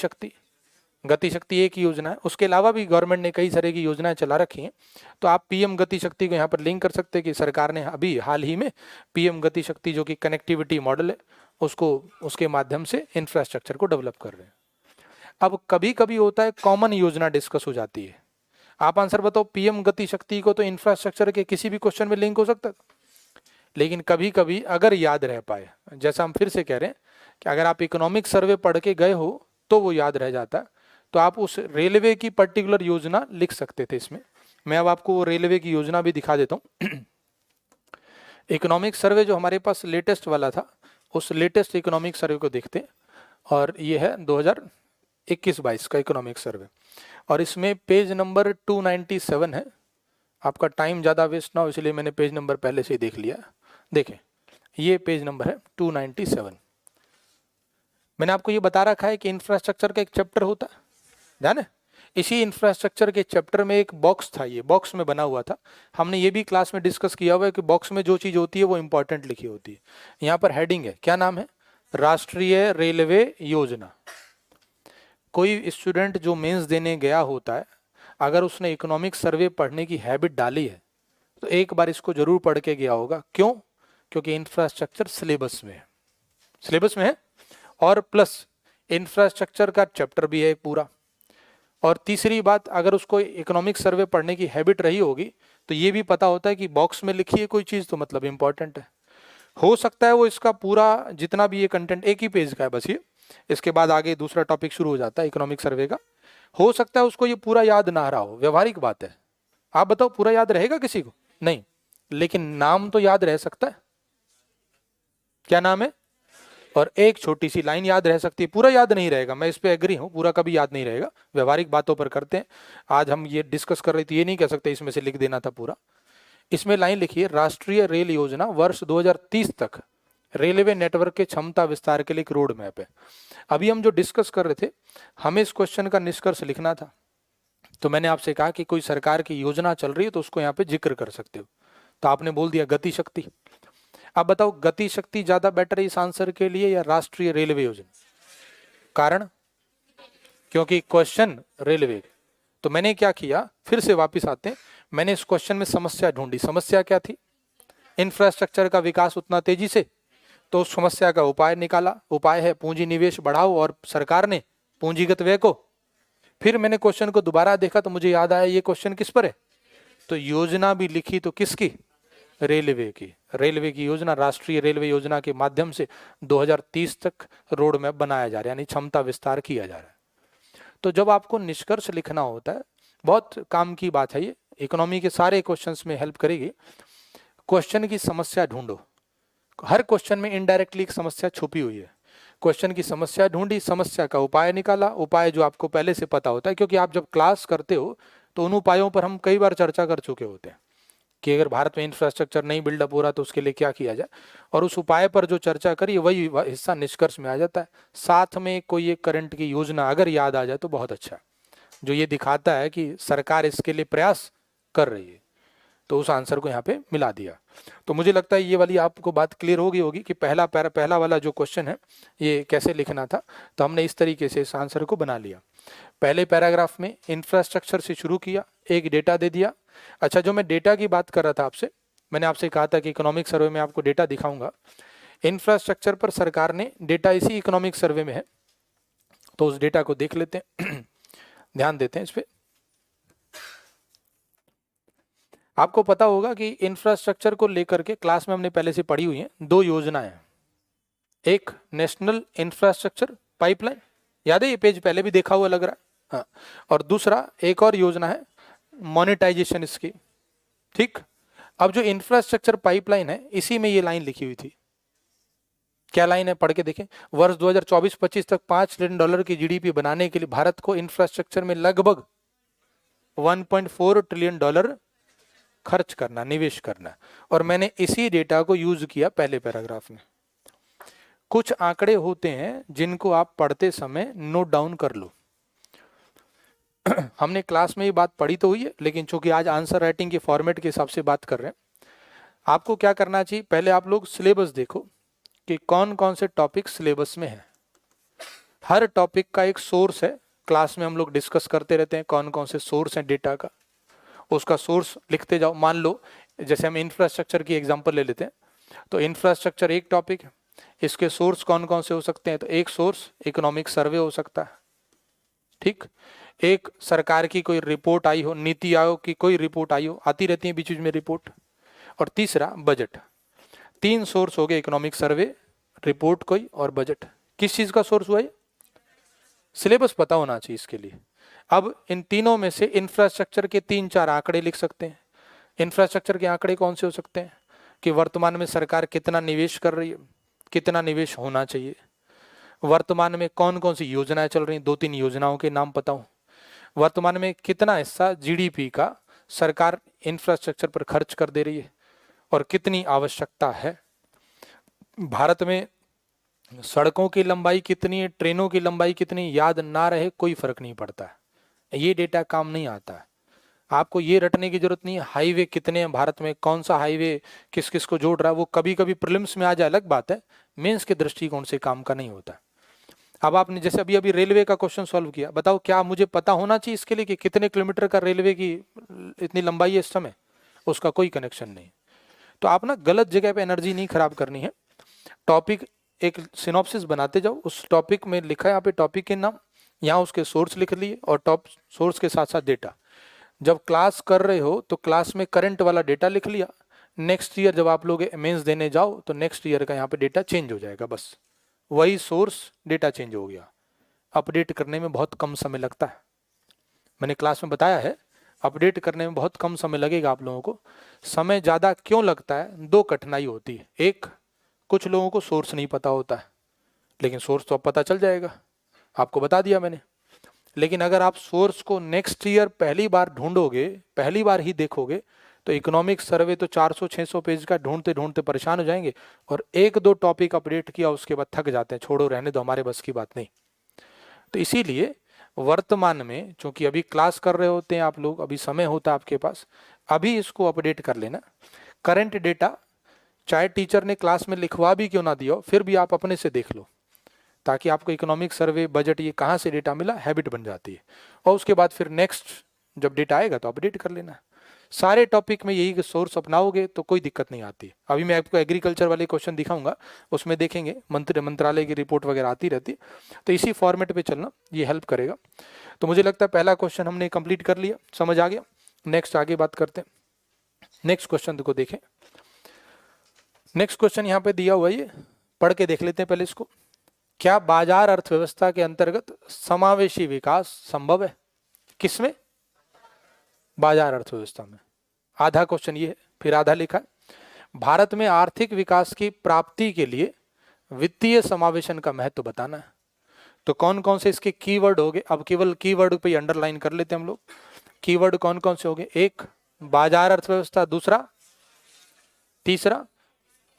[SPEAKER 1] शक्ति एक योजना है, उसके अलावा भी गवर्नमेंट ने कई तरह की योजनाएं चला रखी हैं। तो आप पीएम गति शक्ति को यहाँ पर लिंक कर सकते हैं कि सरकार ने अभी हाल ही में पीएम गति शक्ति जो कि कनेक्टिविटी मॉडल है उसके माध्यम से इंफ्रास्ट्रक्चर को डेवलप कर रहे हैं। अब कभी कभी होता है कॉमन योजना डिस्कस हो जाती है। आप आंसर बताओ, पीएम गति शक्ति को तो इंफ्रास्ट्रक्चर के किसी भी क्वेश्चन में लिंक हो सकता है, लेकिन कभी कभी अगर याद रह पाए, जैसा हम फिर से कह रहे हैं कि अगर आप इकोनॉमिक सर्वे पढ़ के गए हो तो वो याद रह जाता है, तो आप उस रेलवे की पर्टिकुलर योजना लिख सकते थे इसमें। मैं अब आपको वो रेलवे की योजना भी दिखा देता हूँ। इकोनॉमिक सर्वे जो हमारे पास लेटेस्ट वाला था, उस लेटेस्ट इकोनॉमिक सर्वे को देखते हैं, और ये है 2021-22 का इकोनॉमिक सर्वे, और इसमें पेज नंबर 297 है। आपका टाइम ज़्यादा वेस्ट ना हो इसलिए मैंने पेज नंबर पहले से ही देख लिया। देखें, ये पेज नंबर है 297। मैंने आपको ये बता रखा है कि इंफ्रास्ट्रक्चर का एक चैप्टर होता है, ध्यान है। इसी इंफ्रास्ट्रक्चर के चैप्टर में एक बॉक्स था, ये बॉक्स में बना हुआ था। हमने ये भी क्लास में डिस्कस किया हुआ है कि बॉक्स में जो चीज़ होती है वो इंपॉर्टेंट लिखी होती है। यहाँ पर हेडिंग है, क्या नाम है, राष्ट्रीय रेलवे योजना। कोई स्टूडेंट जो मेंस देने गया होता है, अगर उसने इकोनॉमिक सर्वे पढ़ने की हैबिट डाली है तो एक बार इसको जरूर पढ़ के गया होगा। क्यों? क्योंकि इंफ्रास्ट्रक्चर सिलेबस में है, और प्लस इंफ्रास्ट्रक्चर का चैप्टर भी है एक पूरा। और तीसरी बात, अगर उसको इकोनॉमिक सर्वे पढ़ने की हैबिट रही होगी तो ये भी पता होता है कि बॉक्स में लिखी है कोई चीज़ तो मतलब इंपॉर्टेंट है। हो सकता है वो इसका पूरा जितना भी ये कंटेंट एक ही पेज का है बस, ये इसके बाद आगे दूसरा टॉपिक शुरू हो जाता है इकोनॉमिक सर्वे का। हो सकता है उसको ये पूरा याद ना रहा हो, व्यवहारिक बात है। आप बताओ, पूरा याद रहेगा किसी को? नहीं, लेकिन नाम तो याद रह सकता है। क्या नाम है? और एक छोटी सी लाइन याद रह सकती है, पूरा याद नहीं रहेगा। मैं इस पे एग्री हूं, पूरा कभी याद नहीं रहेगा। व्यवहारिक बातों पर करते हैं, आज हम ये डिस्कस कर रहे थे, ये नहीं कह सकते इसमें से लिख देना था पूरा। इसमें लाइन लिखिए, राष्ट्रीय रेल योजना वर्ष 2030 तक रेलवे नेटवर्क के क्षमता विस्तार के लिए एक रोड मैप है। अभी हम जो डिस्कस कर रहे थे, हमें इस क्वेश्चन का निष्कर्ष लिखना था, तो मैंने आपसे कहा कि कोई सरकार की योजना चल रही है तो उसको यहाँ पे जिक्र कर सकते हो, तो आपने बोल दिया गति शक्ति। अब बताओ, गति शक्ति ज्यादा बेटर है इस आंसर के लिए या राष्ट्रीय रेलवे योजना? कारण, क्योंकि क्वेश्चन रेलवे। तो मैंने क्या किया, फिर से वापस आते हैं, मैंने इस क्वेश्चन में समस्या ढूंढी। समस्या क्या थी? इंफ्रास्ट्रक्चर का विकास उतना तेजी से, तो उस समस्या का उपाय निकाला। उपाय है पूंजी निवेश बढ़ाओ, और सरकार ने पूंजीगत व्यय को। फिर मैंने क्वेश्चन को दोबारा देखा तो मुझे याद आया ये क्वेश्चन किस पर है, तो योजना भी लिखी तो किसकी? रेलवे की योजना, राष्ट्रीय रेलवे योजना के माध्यम से 2030 तक रोड मैप बनाया जा रहा है, यानी क्षमता विस्तार किया जा रहा है। तो जब आपको निष्कर्ष लिखना होता है, बहुत काम की बात है ये, इकोनॉमी के सारे क्वेश्चंस में हेल्प करेगी। क्वेश्चन की समस्या ढूंढो, हर क्वेश्चन में इनडायरेक्टली एक समस्या छुपी हुई है। क्वेश्चन की समस्या ढूंढी, समस्या का उपाय निकाला, उपाय जो आपको पहले से पता होता है, क्योंकि आप जब क्लास करते हो तो उन उपायों पर हम कई बार चर्चा कर चुके होते हैं कि अगर भारत में इंफ्रास्ट्रक्चर नहीं बिल्डअप हो रहा तो उसके लिए क्या किया जाए, और उस उपाय पर जो चर्चा करी वही हिस्सा निष्कर्ष में आ जाता है। साथ में कोई एक करंट की योजना अगर याद आ जाए तो बहुत अच्छा, जो ये दिखाता है कि सरकार इसके लिए प्रयास कर रही है, तो उस आंसर को यहाँ पे मिला दिया। तो मुझे लगता है ये वाली आपको बात क्लियर होगी कि पहला वाला जो क्वेश्चन है ये कैसे लिखना था। तो हमने इस तरीके से इस आंसर को बना लिया। पहले पैराग्राफ में इंफ्रास्ट्रक्चर से शुरू किया, एक डेटा दे दिया। अच्छा, जो मैं डेटा की बात कर रहा था आपसे, मैंने आपसे कहा था कि इकोनॉमिक सर्वे में आपको डेटा दिखाऊंगा। इंफ्रास्ट्रक्चर पर सरकार ने डेटा इसी इकोनॉमिक सर्वे में है, तो उस डेटा को देख लेते हैं। ध्यान देते हैं इस पे। आपको पता होगा कि इंफ्रास्ट्रक्चर को लेकर के क्लास में हमने पहले से पढ़ी हुई है 2 योजनाएं। एक नेशनल इंफ्रास्ट्रक्चर पाइपलाइन, याद है, ये पेज पहले भी देखा हुआ लग रहा है। हाँ, और दूसरा एक और योजना है मोनेटाइजेशन स्कीम। ठीक, अब जो इंफ्रास्ट्रक्चर पाइपलाइन है इसी में ये लाइन लिखी हुई थी। क्या लाइन है, पढ़ के देखें। वर्ष 2024-25 तक $5 ट्रिलियन की जीडीपी बनाने के लिए भारत को इंफ्रास्ट्रक्चर में लगभग $1.4 ट्रिलियन खर्च करना, निवेश करना। और मैंने इसी डेटा को यूज किया पहले पैराग्राफ में। कुछ आंकड़े होते हैं जिनको आप पढ़ते समय नोट डाउन कर लो। हमने क्लास में ये बात पढ़ी तो हुई है, लेकिन चूंकि आज आंसर राइटिंग के फॉर्मेट के हिसाब से बात कर रहे हैं, आपको क्या करना चाहिए, पहले आप लोग सिलेबस देखो कि कौन कौन से टॉपिक सिलेबस में है। हर टॉपिक का एक सोर्स है, क्लास में हम लोग डिस्कस करते रहते हैं कौन कौन से सोर्स हैं डेटा का, उसका सोर्स लिखते जाओ। मान लो जैसे हम इंफ्रास्ट्रक्चर की एग्जांपल ले लेते हैं, तो इंफ्रास्ट्रक्चर एक टॉपिक है, इसके सोर्स कौन कौन से हो सकते हैं, तो एक सोर्स इकोनॉमिक सर्वे हो सकता है। ठीक, एक सरकार की कोई रिपोर्ट आई हो, नीति आयोग की कोई रिपोर्ट आई हो, आती रहती है बीच बीच में रिपोर्ट। और तीसरा बजट। 3 सोर्स हो गए, इकोनॉमिक सर्वे, रिपोर्ट कोई और बजट। किस चीज का सोर्स हुआ है, सिलेबस पता होना चाहिए इसके लिए। अब इन तीनों में से इंफ्रास्ट्रक्चर के 3-4 आंकड़े लिख सकते हैं। इंफ्रास्ट्रक्चर के आंकड़े कौन से हो सकते हैं कि वर्तमान में सरकार कितना निवेश कर रही है, कितना निवेश होना चाहिए, वर्तमान में कौन कौन सी योजनाएं चल रही हैं, 2-3 योजनाओं के नाम पता हो, वर्तमान में कितना हिस्सा जीडीपी का सरकार इंफ्रास्ट्रक्चर पर खर्च कर दे रही है और कितनी आवश्यकता है, भारत में सड़कों की लंबाई कितनी है, ट्रेनों की लंबाई कितनी, याद ना रहे कोई फर्क नहीं पड़ता है, ये डेटा काम नहीं आता है। आपको ये रटने की जरूरत नहीं है हाईवे कितने हैं भारत में, कौन सा हाईवे किस किस को जोड़ रहा है, वो कभी कभी प्रीलिम्स में आ जाए अलग बात है, मेंस के दृष्टिकोण से काम का नहीं होता। अब आपने जैसे अभी अभी रेलवे का क्वेश्चन सॉल्व किया, बताओ क्या मुझे पता होना चाहिए इसके लिए कि कितने किलोमीटर का रेलवे की इतनी लंबाई है इस समय, उसका कोई कनेक्शन नहीं। तो आप ना गलत जगह पे एनर्जी नहीं खराब करनी है। टॉपिक एक सिनॉप्सिस बनाते जाओ, उस टॉपिक में लिखा है यहाँ पे टॉपिक के नाम, यहाँ उसके सोर्स लिख लिए और टॉप सोर्स के साथ साथ डेटा। जब क्लास कर रहे हो तो क्लास में करंट वाला डेटा लिख लिया, नेक्स्ट ईयर जब आप लोग मेंस देने जाओ तो नेक्स्ट ईयर का यहाँ पे डेटा चेंज हो जाएगा, बस वही सोर्स डेटा चेंज हो गया। अपडेट करने में बहुत कम समय लगता है, मैंने क्लास में बताया है, अपडेट करने में बहुत कम समय लगेगा आप लोगों को। समय ज़्यादा क्यों लगता है, 2 कठिनाई होती है। एक, कुछ लोगों को सोर्स नहीं पता होता है, लेकिन सोर्स तो अब पता चल जाएगा, आपको बता दिया मैंने। लेकिन अगर आप सोर्स को नेक्स्ट ईयर पहली बार ढूंढोगे, पहली बार ही देखोगे, तो इकोनॉमिक सर्वे तो 400-600 पेज का ढूंढते ढूंढते परेशान हो जाएंगे और 1-2 टॉपिक अपडेट किया उसके बाद थक जाते हैं, छोड़ो रहने दो, हमारे बस की बात नहीं। तो इसीलिए वर्तमान में चूंकि अभी क्लास कर रहे होते हैं आप लोग, अभी समय होता है आपके पास, अभी इसको अपडेट कर लेना। करंट डेटा चाहे टीचर ने क्लास में लिखवा भी क्यों ना दिया हो, फिर भी आप अपने से देख लो, ताकि आपको इकोनॉमिक सर्वे बजट ये कहाँ से डेटा मिला, हैबिट बन जाती है। और उसके बाद फिर नेक्स्ट जब डेटा आएगा तो अपडेट कर लेना। सारे टॉपिक में यही सोर्स अपनाओगे तो कोई दिक्कत नहीं आती। अभी मैं आपको एग्रीकल्चर वाले क्वेश्चन दिखाऊंगा, उसमें देखेंगे मंत्रालय की रिपोर्ट वगैरह आती रहती है, तो इसी फॉर्मेट पे चलना, ये हेल्प करेगा। तो मुझे लगता है पहला क्वेश्चन हमने कंप्लीट कर लिया, समझ आ गया। नेक्स्ट आगे बात करते हैं। नेक्स्ट क्वेश्चन को देखें। नेक्स्ट क्वेश्चन यहाँ पे दिया हुआ है, ये पढ़ के देख लेते हैं पहले इसको। क्या बाजार अर्थव्यवस्था के अंतर्गत समावेशी विकास संभव है? किसमें? बाजार अर्थव्यवस्था में। आधा क्वेश्चन ये है, फिर आधा लिखा है भारत में आर्थिक विकास की प्राप्ति के लिए वित्तीय समावेशन का महत्व बताना है। तो कौन कौन से इसके कीवर्ड हो गए, अब केवल कीवर्ड पे अंडरलाइन कर लेते हैं हम लोग। कीवर्ड कौन कौन से हो गए, एक बाजार अर्थव्यवस्था, दूसरा, तीसरा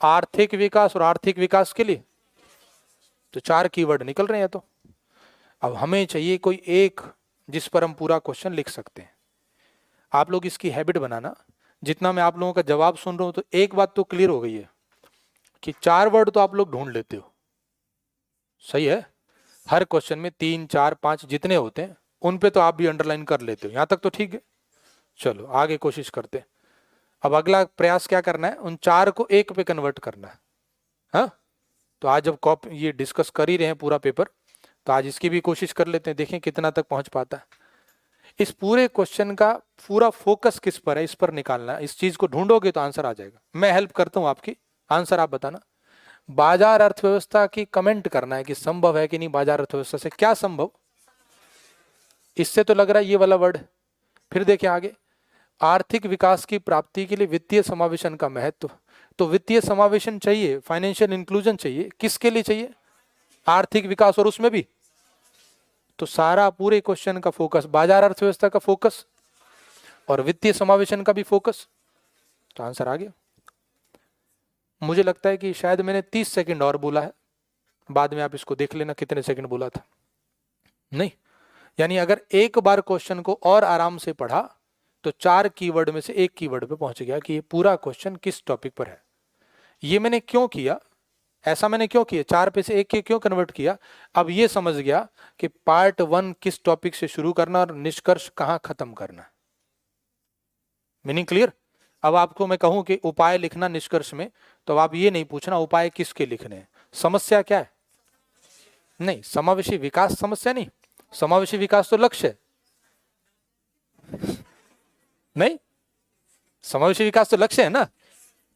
[SPEAKER 1] आर्थिक विकास, और आर्थिक विकास के लिए तो 4 कीवर्ड निकल रहे हैं। तो अब हमें चाहिए कोई एक जिस पर हम पूरा क्वेश्चन लिख सकते हैं। आप लोग इसकी हैबिट बनाना, जितना मैं आप लोगों का जवाब सुन रहा हूं तो एक बात तो क्लियर हो गई है कि 4 वर्ड तो आप लोग ढूंढ लेते हो, सही है। हर क्वेश्चन में 3 4 5 जितने होते हैं उन पे तो आप भी अंडरलाइन कर लेते हो, यहां तक तो ठीक है। चलो आगे कोशिश करते हैं। अब अगला प्रयास क्या करना है, उन 4 को 1 पे कन्वर्ट करना है। हाँ, तो आज जब ये डिस्कस कर ही रहे हैं पूरा पेपर, तो आज इसकी भी कोशिश कर लेते हैं, देखें कितना तक पहुंच पाता है। इस पूरे क्वेश्चन का पूरा फोकस किस पर है, इस पर निकालना है। इस चीज को ढूंढोगे तो आंसर आ जाएगा। मैं हेल्प करता हूं आपकी, आंसर आप बताना। बाजार अर्थव्यवस्था की कमेंट करना है कि संभव है कि नहीं बाजार अर्थव्यवस्था से, क्या संभव, इससे तो लग रहा है ये वाला वर्ड। फिर देखिए आगे, आर्थिक विकास की प्राप्ति के लिए वित्तीय समावेशन का महत्व। तो वित्तीय समावेशन चाहिए, फाइनेंशियल इंक्लूजन चाहिए, किसके लिए चाहिए, आर्थिक विकास, और उसमें भी तो सारा पूरे क्वेश्चन का फोकस बाजार अर्थव्यवस्था का फोकस और वित्तीय समावेशन का भी फोकस, तो आंसर आ गया। मुझे लगता है कि शायद मैंने 30 सेकंड और बोला है, बाद में आप इसको देख लेना कितने सेकंड बोला था। नहीं, यानी अगर एक बार क्वेश्चन को और आराम से पढ़ा तो 4 कीवर्ड में से एक कीवर्ड पे पहुंच गया कि ये पूरा क्वेश्चन किस टॉपिक पर है। ये मैंने क्यों किया, ऐसा मैंने क्यों किया, 4 पे से एक के क्यों कन्वर्ट किया, अब ये समझ गया कि पार्ट 1 किस टॉपिक से शुरू करना और निष्कर्ष कहां खत्म करना। Meaning clear. अब आपको मैं कहूं कि उपाय लिखना निष्कर्ष में, तो आप ये नहीं पूछना उपाय किसके लिखने हैं, समस्या क्या है, नहीं, समावेशी विकास समस्या नहीं, समावेशी विकास तो लक्ष्य है, नहीं, समावेशी विकास तो लक्ष्य है ना।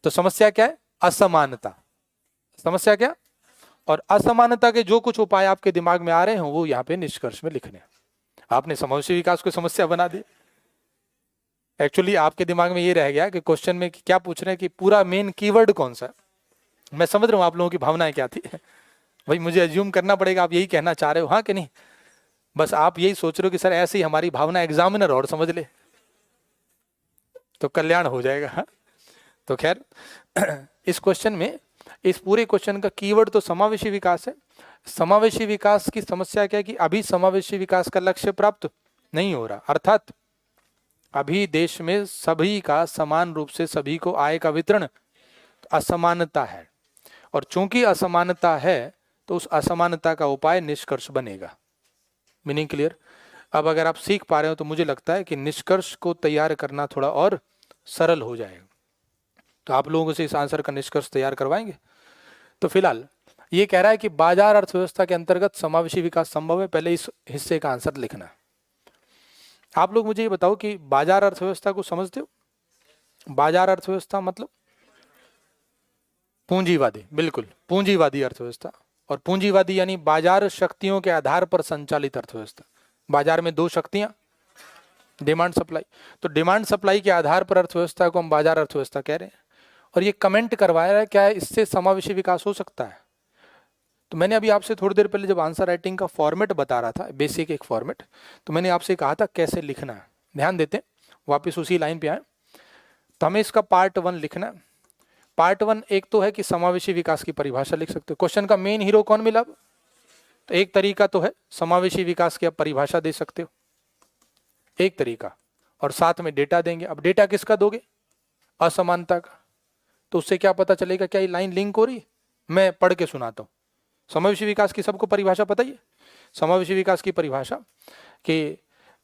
[SPEAKER 1] तो समस्या क्या है, असमानता, समस्या क्या, और असमानता के जो कुछ उपाय आपके दिमाग में आ रहे हो वो यहाँ पे निष्कर्ष में लिखने। आपने समावेशी विकास को समस्या बना दी। एक्चुअली आपके दिमाग में ये रह गया कि क्वेश्चन में क्या पूछ रहे हैं कि पूरा मेन कीवर्ड कौन सा है। मैं समझ रहा हूँ आप लोगों की भावनाएं क्या थी भाई, मुझे अज्यूम करना पड़ेगा आप यही कहना चाह रहे हो, हाँ कि नहीं। बस आप यही सोच रहे हो कि सर ऐसी हमारी भावना एग्जामिनर और समझ ले तो कल्याण हो जाएगा। हाँ? तो खैर इस क्वेश्चन में, इस पूरे क्वेश्चन का कीवर्ड तो समावेशी विकास है। समावेशी विकास की समस्या क्या है कि अभी समावेशी विकास का लक्ष्य प्राप्त नहीं हो रहा, अर्थात अभी देश में सभी का समान रूप से सभी को आय का वितरण, असमानता है, और चूंकि असमानता है तो उस असमानता का उपाय निष्कर्ष बनेगा। Meaning clear. अब अगर आप सीख पा रहे हो तो मुझे लगता है कि निष्कर्ष को तैयार करना थोड़ा और सरल हो जाएगा। तो आप लोगों से इस आंसर का निष्कर्ष तैयार करवाएंगे। तो फिलहाल ये कह रहा है कि बाजार अर्थव्यवस्था के अंतर्गत समावेशी विकास संभव है, पहले इस हिस्से का आंसर लिखना। आप लोग मुझे ये बताओ कि बाजार अर्थव्यवस्था को समझते हो। बाजार अर्थव्यवस्था मतलब पूंजीवादी, बिल्कुल पूंजीवादी अर्थव्यवस्था। और पूंजीवादी यानी बाजार शक्तियों के आधार पर संचालित अर्थव्यवस्था। बाजार में 2 शक्तियां, डिमांड सप्लाई, तो डिमांड सप्लाई के आधार पर अर्थव्यवस्था को हम बाजार अर्थव्यवस्था कह रहे हैं। और ये कमेंट करवाया है क्या इससे समावेशी विकास हो सकता है। तो मैंने अभी आपसे थोड़ी देर पहले जब आंसर राइटिंग का फॉर्मेट बता रहा था, बेसिक एक फॉर्मेट, तो मैंने आपसे कहा था कैसे लिखना है। ध्यान देते, वापस उसी लाइन पे आए। तो हमें इसका पार्ट 1 लिखना है। पार्ट 1 एक तो है कि समावेशी विकास की परिभाषा लिख सकते हो। क्वेश्चन का मेन हीरो कौन मिला, तो एक तरीका तो है समावेशी विकास की आप परिभाषा दे सकते हो, एक तरीका, और साथ में डेटा देंगे। अब डेटा किसका दोगे, असमानता का। तो उससे क्या पता चलेगा, क्या ये लाइन लिंक हो रही है। मैं पढ़ के सुनाता हूँ। समावेशी विकास की सबको परिभाषा पता ही है। समावेशी विकास की परिभाषा कि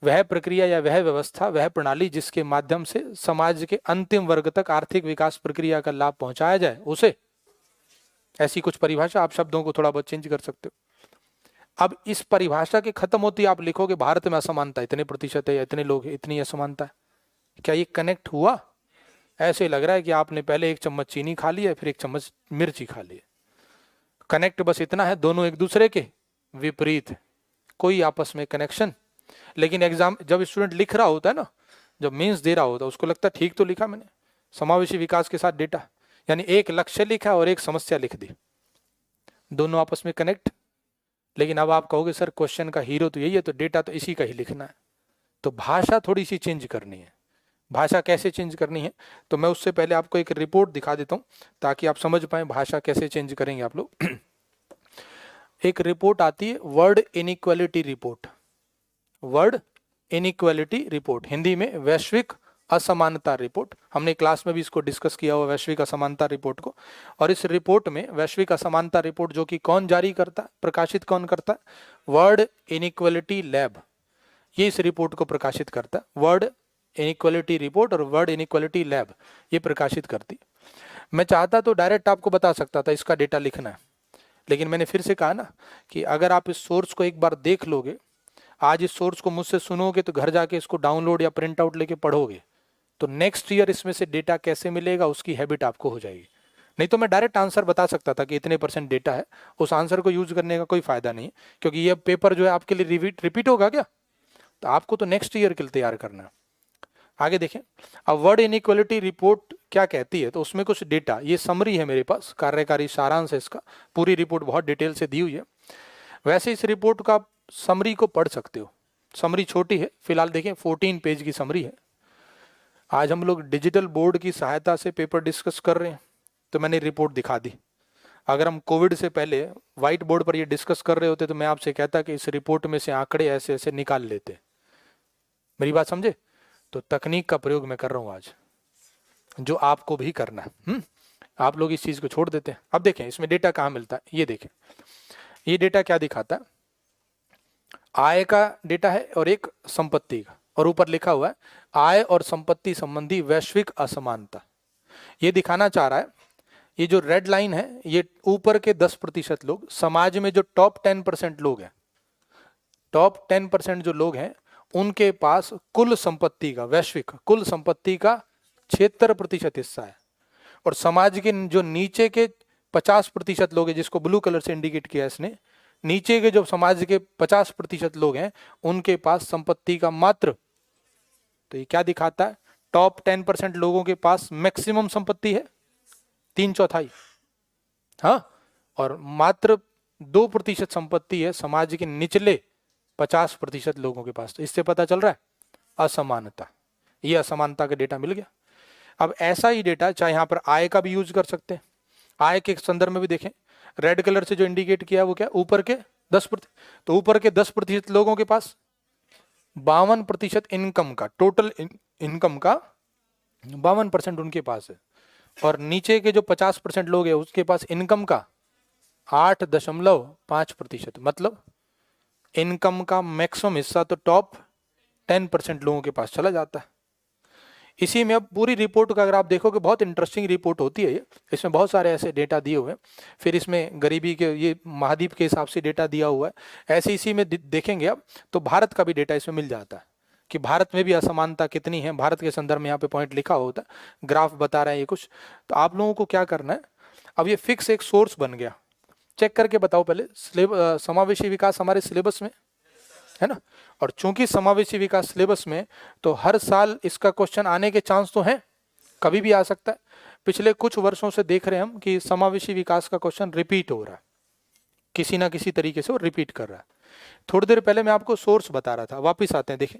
[SPEAKER 1] वह प्रक्रिया या वह व्यवस्था, वह प्रणाली जिसके माध्यम से समाज के अंतिम वर्ग तक आर्थिक विकास प्रक्रिया का लाभ पहुंचाया जाए उसे, ऐसी कुछ परिभाषा। आप शब्दों को थोड़ा बहुत चेंज कर सकते हो। अब इस परिभाषा के खत्म होती आप लिखोगे भारत में असमानता इतने प्रतिशत है, इतने लोग, इतनी असमानता है। क्या ये कनेक्ट हुआ। ऐसे लग रहा है कि आपने पहले 1 चम्मच चीनी खा लिया, फिर 1 चम्मच मिर्ची खा ली। कनेक्ट बस इतना है, दोनों एक दूसरे के विपरीत, कोई आपस में कनेक्शन। लेकिन एग्जाम जब स्टूडेंट लिख रहा होता है ना, जब मेंस दे रहा होता है, उसको लगता है ठीक तो लिखा मैंने, समावेशी विकास के साथ डेटा, यानी एक लक्ष्य लिखा और एक समस्या लिख दी, दोनों आपस में कनेक्ट। लेकिन अब आप कहोगे सर क्वेश्चन का हीरो तो यही है, तो डेटा तो इसी का ही लिखना है। तो भाषा थोड़ी सी चेंज करनी है। भाषा कैसे चेंज करनी है, तो मैं उससे पहले आपको एक रिपोर्ट दिखा देता हूं ताकि आप समझ पाए भाषा कैसे चेंज करेंगे आप लोग। एक रिपोर्ट आती है word inequality report, word inequality report, Hindi में वैश्विक असमानता रिपोर्ट, हमने क्लास में भी इसको डिस्कस किया हुआ वैश्विक असमानता रिपोर्ट को। और इस रिपोर्ट में वैश्विक असमानता रिपोर्ट जो कि कौन जारी करता है, प्रकाशित कौन करता है, वर्ल्ड इनइक्वालिटी लैब, ये इस रिपोर्ट को प्रकाशित करता है। वर्ल्ड इनइक्वालिटी रिपोर्ट और वर्ल्ड इनइक्वालिटी लैब ये प्रकाशित करती। मैं चाहता तो डायरेक्ट आपको बता सकता था इसका डेटा लिखना है, लेकिन मैंने फिर से कहा ना कि अगर आप इस सोर्स को एक बार देख लोगे, आज इस सोर्स को मुझसे सुनोगे तो घर जाके इसको डाउनलोड या प्रिंट आउट लेके पढ़ोगे, तो नेक्स्ट ईयर इसमें से डेटा कैसे मिलेगा उसकी हैबिट आपको हो जाएगी। नहीं तो मैं डायरेक्ट आंसर बता सकता था कि इतने % डेटा है, उस आंसर को यूज करने का कोई फायदा नहीं, क्योंकि ये पेपर जो है आपके लिए रिपीट होगा क्या, तो आपको तो नेक्स्ट ईयर के लिए तैयार करना है। आगे देखें, अब वर्ल्ड इनइक्वालिटी रिपोर्ट क्या कहती है, तो उसमें कुछ डेटा, ये समरी है मेरे पास, कार्यकारी सारांश है इसका, पूरी रिपोर्ट बहुत डिटेल से दी हुई है। वैसे इस रिपोर्ट का आप समरी को पढ़ सकते हो, समरी छोटी है, फिलहाल देखें 14 पेज की समरी है। आज हम लोग डिजिटल बोर्ड की सहायता से पेपर डिस्कस कर रहे हैं, तो मैंने रिपोर्ट दिखा दी। अगर हम कोविड से पहले व्हाइट बोर्ड पर ये डिस्कस कर रहे होते तो मैं आपसे कहता कि इस रिपोर्ट में से आंकड़े ऐसे ऐसे निकाल लेते। मेरी बात समझे? तो तकनीक का प्रयोग मैं कर रहा हूं आज, जो आपको भी करना है। आप लोग इस चीज को छोड़ देते हैं। अब देखें इसमें डेटा कहाँ मिलता है, ये देखें, ये डेटा क्या दिखाता है, आय का डेटा है और एक संपत्ति का, और ऊपर लिखा हुआ है आय और संपत्ति संबंधी वैश्विक असमानता। ये दिखाना चाह रहा है, ये जो रेड लाइन है ये ऊपर के 10% लोग, समाज में जो टॉप 10% लोग हैं, टॉप 10% जो लोग हैं उनके पास कुल संपत्ति का, वैश्विक कुल संपत्ति का 76% हिस्सा है। और समाज के जो नीचे के 50% लोग हैं, जिसको ब्लू कलर से इंडिकेट किया इसने, नीचे के जो समाज के 50% लोग हैं उनके पास संपत्ति का मात्र, तो ये क्या दिखाता है, टॉप 10% लोगों के पास मैक्सिमम संपत्ति है 3/4, हाँ, और मात्र 2% संपत्ति है समाज के निचले 50% लोगों के पास। तो इससे पता चल रहा है असमानता, ये असमानता का डेटा मिल गया। अब ऐसा ही डेटा चाहे यहां पर आय का भी यूज कर सकते हैं, आय के संदर्भ में भी देखें, रेड कलर से जो इंडिकेट किया वो क्या, ऊपर के 10%, तो ऊपर के 10% लोगों के पास 52% इनकम का, टोटल इनकम का 52% उनके पास है, और नीचे के जो 50% लोग हैं उसके पास इनकम का 8.5%, मतलब इनकम का मैक्सिमम हिस्सा तो टॉप 10% लोगों के पास चला जाता है। इसी में अब पूरी रिपोर्ट का अगर आप देखोगे बहुत इंटरेस्टिंग रिपोर्ट होती है ये, इसमें बहुत सारे ऐसे डेटा दिए हुए हैं, फिर इसमें गरीबी के ये महाद्वीप के हिसाब से डेटा दिया हुआ है। ऐसे इसी में देखेंगे अब तो भारत का भी डेटा इसमें मिल जाता है कि भारत में भी असमानता कितनी है, भारत के संदर्भ में यहाँ पे पॉइंट लिखा होता है, ग्राफ बता रहा है ये कुछ। तो आप लोगों को क्या करना है, अब ये फिक्स एक सोर्स बन गया, चेक करके बताओ पहले, समावेशी विकास हमारे सिलेबस में है ना, और चूंकि समावेशी विकास सिलेबस में, तो हर साल इसका क्वेश्चन आने के चांस तो हैं, कभी भी आ सकता है। पिछले कुछ वर्षों से देख रहे हैं हम कि समावेशी विकास का क्वेश्चन रिपीट हो रहा है, किसी ना किसी तरीके से वो रिपीट कर रहा है। थोड़ी देर पहले मैं आपको सोर्स बता रहा था, वापिस आते हैं, देखें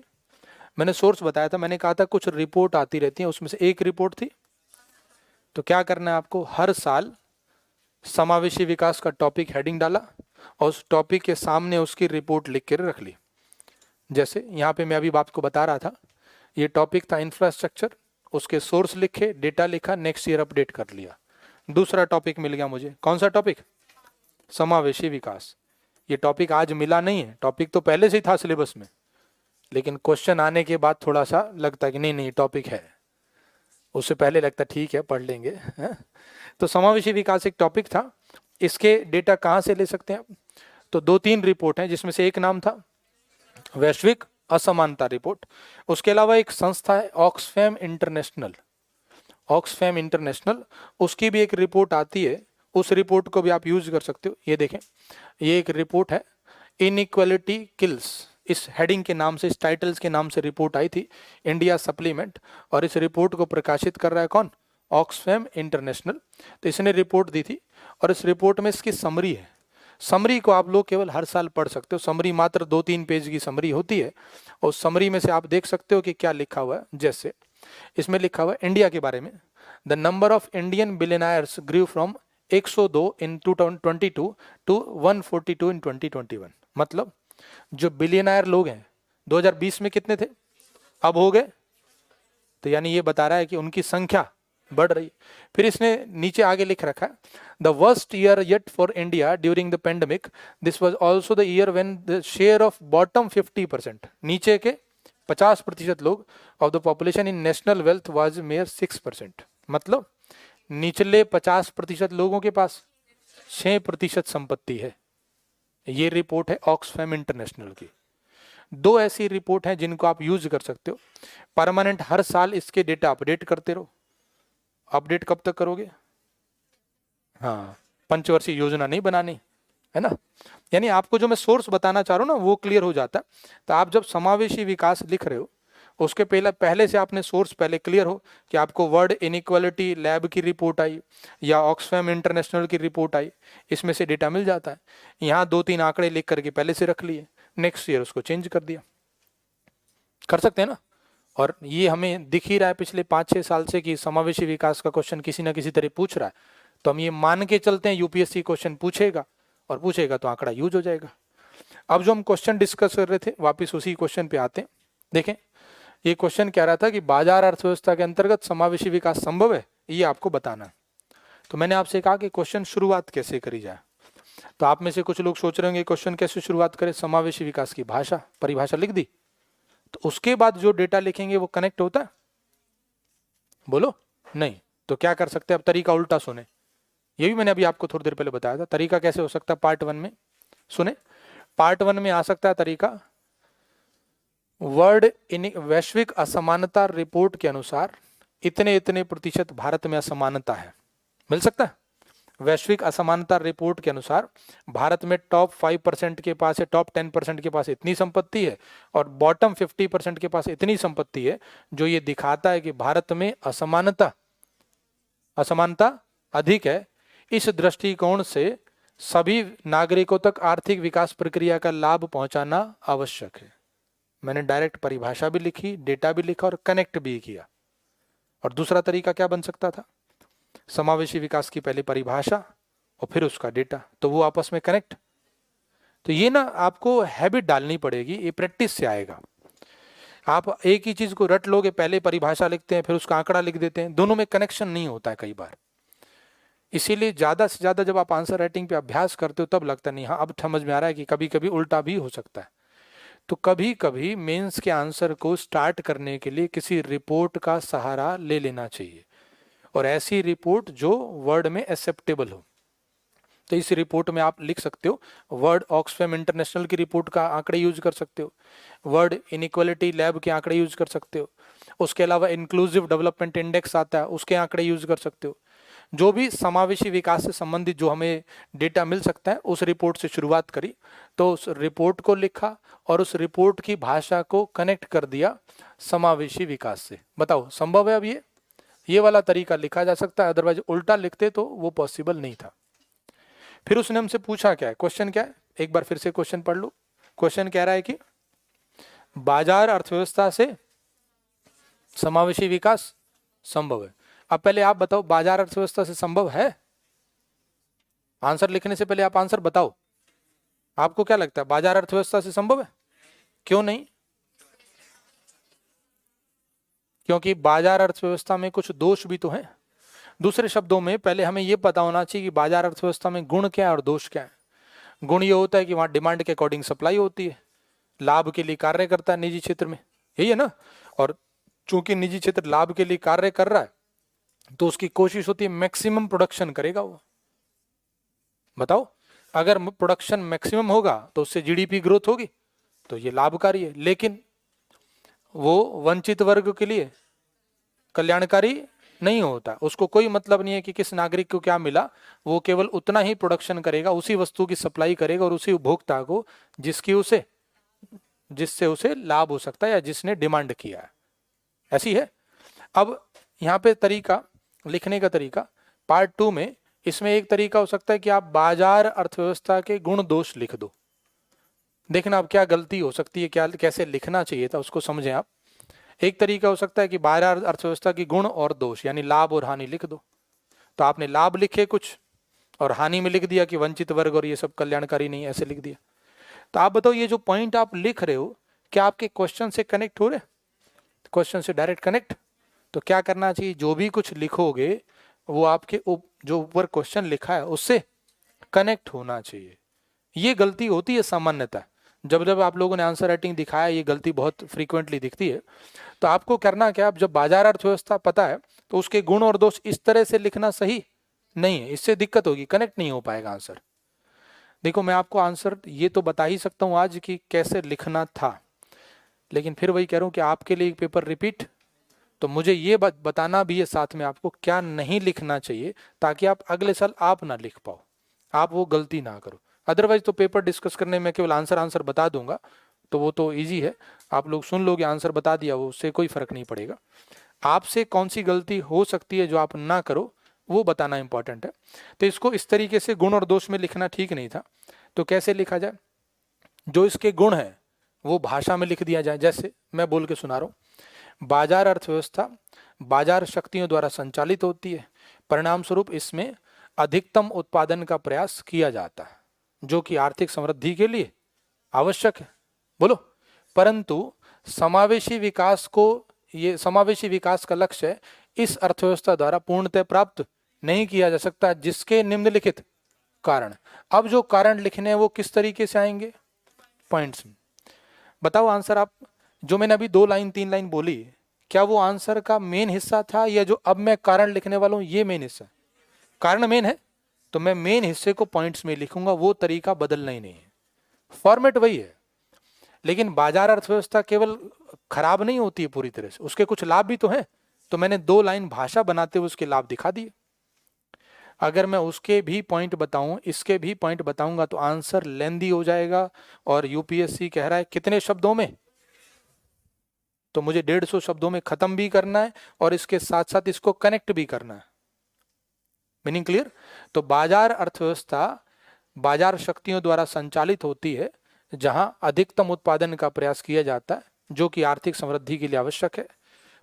[SPEAKER 1] मैंने सोर्स बताया था, मैंने कहा था कुछ रिपोर्ट आती रहती है, उसमें से एक रिपोर्ट थी, तो क्या करना है आपको, हर साल समावेशी विकास का टॉपिक हेडिंग डाला और उस टॉपिक के सामने उसकी रिपोर्ट लिख कर रख ली। जैसे यहाँ पे मैं अभी आपको बता रहा था, ये टॉपिक था इंफ्रास्ट्रक्चर, उसके सोर्स लिखे, डेटा लिखा, नेक्स्ट ईयर अपडेट कर लिया। दूसरा टॉपिक मिल गया मुझे, कौन सा टॉपिक, समावेशी विकास। ये टॉपिक आज मिला नहीं है, टॉपिक तो पहले से ही था सिलेबस में, लेकिन क्वेश्चन आने के बाद थोड़ा सा लगता है कि नहीं टॉपिक है, उससे पहले लगता ठीक है पढ़ लेंगे, है? तो समावेशी विकास एक टॉपिक था, इसके डेटा कहाँ से ले सकते हैं, तो 2-3 रिपोर्ट हैं, जिसमें से एक नाम था वैश्विक असमानता रिपोर्ट, उसके अलावा एक संस्था है ऑक्सफैम इंटरनेशनल, ऑक्सफैम इंटरनेशनल, उसकी भी एक रिपोर्ट आती है, उस रिपोर्ट को भी आप यूज कर सकते हो। ये देखें, ये एक रिपोर्ट है, इनइक्वालिटी किल्स, इस हेडिंग के नाम से, इस टाइटल्स के नाम से रिपोर्ट आई थी, इंडिया सप्लीमेंट, और इस रिपोर्ट को प्रकाशित कर रहा है कौन, ऑक्सफैम इंटरनेशनल। तो इसने रिपोर्ट दी थी, और इस रिपोर्ट में इसकी समरी है, समरी को आप लोग केवल हर साल पढ़ सकते हो, समरी मात्र 2-3 पेज की समरी होती है, और समरी में से आप देख सकते हो कि क्या लिखा हुआ है। जैसे इसमें लिखा हुआ है इंडिया के बारे में, the number of Indian billionaires grew from 102 in 2022 to 142 in 2021, मतलब जो बिलियनायर लोग हैं 2020 में कितने थे, अब हो गए तो यानी ये बता रहा है कि उनकी संख्या बढ़ रही। फिर इसने नीचे आगे लिख रखा है, the worst year yet for India during the pandemic, this was also the year when the share of bottom 50%, नीचे के 50% लोग of the population in national wealth was mayor 6%। मतलब निचले 50% लोगों के पास 6% संपत्ति है। ये रिपोर्ट है ऑक्सफैम इंटरनेशनल की। दो ऐसी रिपोर्ट हैं जिनको आप यूज कर सकते हो परमानेंट, हर साल इसके डेटा अपडेट करते रहो। अपडेट कब तक करोगे? हाँ, पंचवर्षीय योजना नहीं बनानी है ना। यानी आपको जो मैं सोर्स बताना चाह रहा हूँ ना वो क्लियर हो जाता है। तो आप जब समावेशी विकास लिख रहे हो उसके पहले से आपने सोर्स पहले क्लियर हो कि आपको वर्ल्ड इनइक्वालिटी लैब की रिपोर्ट आई या ऑक्सफैम इंटरनेशनल की रिपोर्ट आई, इसमें से डेटा मिल जाता है। यहाँ 2-3 आंकड़े लिख करके पहले से रख लिए, नेक्स्ट ईयर उसको चेंज कर दिया, कर सकते हैं ना। और ये हमें दिख ही रहा है पिछले 5-6 साल से कि समावेशी विकास का क्वेश्चन किसी ना किसी तरह पूछ रहा है, तो हम ये मान के चलते हैं यूपीएससी क्वेश्चन पूछेगा, और पूछेगा तो आंकड़ा यूज हो जाएगा। अब जो हम क्वेश्चन डिस्कस कर रहे थे वापिस उसी क्वेश्चन पे आते हैं। देखें, ये क्वेश्चन कह रहा था कि बाजार अर्थव्यवस्था के अंतर्गत समावेशी विकास संभव है, ये आपको बताना। तो मैंने आपसे कहा कि क्वेश्चन शुरुआत कैसे करी जाए। तो आप में से कुछ लोग सोच रहे होंगे क्वेश्चन कैसे शुरुआत करें, समावेशी विकास की भाषा परिभाषा लिख दी, तो उसके बाद जो डेटा लिखेंगे वो कनेक्ट होता है? बोलो नहीं। तो क्या कर सकते हैं, अब तरीका उल्टा सुने। ये भी मैंने अभी आपको थोड़ी देर पहले बताया था। तरीका कैसे हो सकता है, पार्ट 1 में सुने। पार्ट 1 में आ सकता है तरीका, वर्ल्ड वैश्विक असमानता रिपोर्ट के अनुसार इतने इतने प्रतिशत भारत में असमानता है, मिल सकता है। वैश्विक असमानता रिपोर्ट के अनुसार भारत में टॉप 5% के पास है, टॉप 10% के पास इतनी संपत्ति है, और बॉटम 50% के पास इतनी संपत्ति है, जो ये दिखाता है कि भारत में असमानता अधिक है। इस दृष्टिकोण से सभी नागरिकों तक आर्थिक विकास प्रक्रिया का लाभ पहुंचाना आवश्यक है। मैंने डायरेक्ट परिभाषा भी लिखी, डेटा भी लिखा और कनेक्ट भी किया। और दूसरा तरीका क्या बन सकता था, समावेशी विकास की पहले परिभाषा और फिर उसका डेटा, तो वो आपस में कनेक्ट। तो ये ना आपको हैबिट डालनी पड़ेगी, ये प्रैक्टिस से आएगा। आप एक ही चीज को रट लोगे, पहले परिभाषा लिखते हैं फिर उसका आंकड़ा लिख देते हैं, दोनों में कनेक्शन नहीं होता है कई बार। इसीलिए ज्यादा से ज्यादा जब आप आंसर राइटिंग पे अभ्यास करते हो तब लगता नहीं, हाँ अब समझ में आ रहा है कि कभी कभी उल्टा भी हो सकता है। तो कभी कभी मेंस के आंसर को स्टार्ट करने के लिए किसी रिपोर्ट का सहारा ले लेना चाहिए, और ऐसी रिपोर्ट जो वर्ड में एक्सेप्टेबल हो। तो इस रिपोर्ट में आप लिख सकते हो, वर्ड ऑक्सफैम इंटरनेशनल की रिपोर्ट का आंकड़े यूज कर सकते हो, वर्ड इनइक्वालिटी लैब के आंकड़े यूज कर सकते हो, उसके अलावा इंक्लूसिव डेवलपमेंट इंडेक्स आता है उसके आंकड़े यूज कर सकते हो। जो भी समावेशी विकास से संबंधित जो हमें डेटा मिल सकता है उस रिपोर्ट से शुरुआत करी, तो उस रिपोर्ट को लिखा और उस रिपोर्ट की भाषा को कनेक्ट कर दिया समावेशी विकास से। बताओ संभव है? अब ये वाला तरीका लिखा जा सकता है, अदरवाइज उल्टा लिखते तो वो पॉसिबल नहीं था। फिर उसने हमसे पूछा क्या है, क्वेश्चन क्या है, एक बार फिर से क्वेश्चन पढ़ लो। क्वेश्चन कह रहा है कि बाजार अर्थव्यवस्था से समावेशी विकास संभव है। अब पहले आप बताओ, बाजार अर्थव्यवस्था से संभव है? आंसर लिखने से पहले आप आंसर बताओ, आपको क्या लगता है बाजार अर्थव्यवस्था से संभव है? क्यों नहीं? क्योंकि बाजार अर्थव्यवस्था में कुछ दोष भी तो हैं। दूसरे शब्दों में पहले हमें यह पता होना चाहिए कि बाजार अर्थव्यवस्था में गुण क्या है और दोष क्या है। गुण ये होता है कि वहां डिमांड के अकॉर्डिंग सप्लाई होती है, लाभ के लिए कार्य करता है निजी क्षेत्र में, यही है ना। और चूंकि निजी क्षेत्र लाभ के लिए कार्य कर रहा है तो उसकी कोशिश होती है मैक्सिमम प्रोडक्शन करेगा वो। बताओ, अगर प्रोडक्शन मैक्सिमम होगा तो उससे जीडीपी ग्रोथ होगी, तो ये लाभकारी है। लेकिन वो वंचित वर्ग के लिए कल्याणकारी नहीं होता, उसको कोई मतलब नहीं है कि किस नागरिक को क्या मिला, वो केवल उतना ही प्रोडक्शन करेगा, उसी वस्तु की सप्लाई करेगा और उसी उपभोक्ता को जिससे उसे लाभ हो सकता है या जिसने डिमांड किया है, ऐसी है। अब यहाँ पे तरीका लिखने का तरीका पार्ट 2 में, इसमें एक तरीका हो सकता है कि आप बाजार अर्थव्यवस्था के गुण दोष लिख दो। देखना अब क्या गलती हो सकती है, क्या कैसे लिखना चाहिए था उसको समझें आप। एक तरीका हो सकता है कि बाजार अर्थव्यवस्था की गुण और दोष यानी लाभ और हानि लिख दो। तो आपने लाभ लिखे कुछ और हानि में लिख दिया कि वंचित वर्ग और ये सब कल्याणकारी नहीं, ऐसे लिख दिया। तो आप बताओ ये जो पॉइंट आप लिख रहे हो क्या आपके क्वेश्चन से कनेक्ट हो रहे? क्वेश्चन से डायरेक्ट कनेक्ट तो क्या करना चाहिए, जो भी कुछ लिखोगे वो आपके जो ऊपर क्वेश्चन लिखा है उससे कनेक्ट होना चाहिए। ये गलती होती है सामान्यतः, जब जब आप लोगों ने आंसर राइटिंग दिखाया ये गलती बहुत फ्रीक्वेंटली दिखती है। तो आपको करना क्या, अब जब बाजार अर्थव्यवस्था पता है तो उसके गुण और दोष इस तरह से लिखना सही नहीं है, इससे दिक्कत होगी, कनेक्ट नहीं हो पाएगा आंसर। देखो मैं आपको आंसर ये तो बता ही सकता हूं आज कि कैसे लिखना था, लेकिन फिर वही कह रहा हूं कि आपके लिए पेपर रिपीट, तो मुझे ये बताना भी है साथ में आपको क्या नहीं लिखना चाहिए, ताकि आप अगले साल आप ना लिख पाओ, आप वो गलती ना करो। अदरवाइज तो पेपर डिस्कस करने में केवल आंसर बता दूंगा तो वो तो इजी है, आप लोग सुन लोगे, आंसर बता दिया, वो उससे कोई फर्क नहीं पड़ेगा। आपसे कौन सी गलती हो सकती है जो आप ना करो वो बताना इंपॉर्टेंट है। तो इसको इस तरीके से गुण और दोष में लिखना ठीक नहीं था, तो कैसे लिखा जाए, जो इसके गुण है वो भाषा में लिख दिया जाए। जैसे मैं बोल के सुना रहा हूं, बाजार अर्थव्यवस्था बाजार शक्तियों द्वारा संचालित होती है, परिणाम स्वरूप इसमें अधिकतम उत्पादन का प्रयास किया जाता है जो कि आर्थिक समृद्धि के लिए आवश्यक है। बोलो, परंतु समावेशी विकास का लक्ष्य है इस अर्थव्यवस्था द्वारा पूर्णतः प्राप्त नहीं किया जा सकता जिसके निम्नलिखित कारण। अब जो कारण लिखने हैं वो किस तरीके से आएंगे, पॉइंट्स में। बताओ आंसर आप, जो मैंने अभी 2 लाइन 3 लाइन बोली, क्या वो आंसर का मेन हिस्सा था, या जो अब मैं कारण लिखने वाला हूं ये मेन हिस्सा? कारण मेन है तो मैं मेन हिस्से को पॉइंट्स में लिखूंगा, वो तरीका बदलना ही नहीं है, फॉर्मेट वही है। लेकिन बाजार अर्थव्यवस्था केवल खराब नहीं होती है पूरी तरह से, उसके कुछ लाभ भी तो हैं, तो मैंने 2 लाइन भाषा बनाते हुए उसके लाभ दिखा दिए। अगर मैं उसके भी पॉइंट बताऊं, इसके भी पॉइंट बताऊंगा तो आंसर लेंदी हो जाएगा, और यूपीएससी कह रहा है कितने शब्दों में, तो मुझे 150 शब्दों में खत्म भी करना है और इसके साथ साथ इसको कनेक्ट भी करना है। Meaning clear? तो बाजार अर्थव्यवस्था बाजार शक्तियों द्वारा संचालित होती है जहां अधिकतम उत्पादन का प्रयास किया जाता है जो कि आर्थिक समृद्धि के लिए आवश्यक है,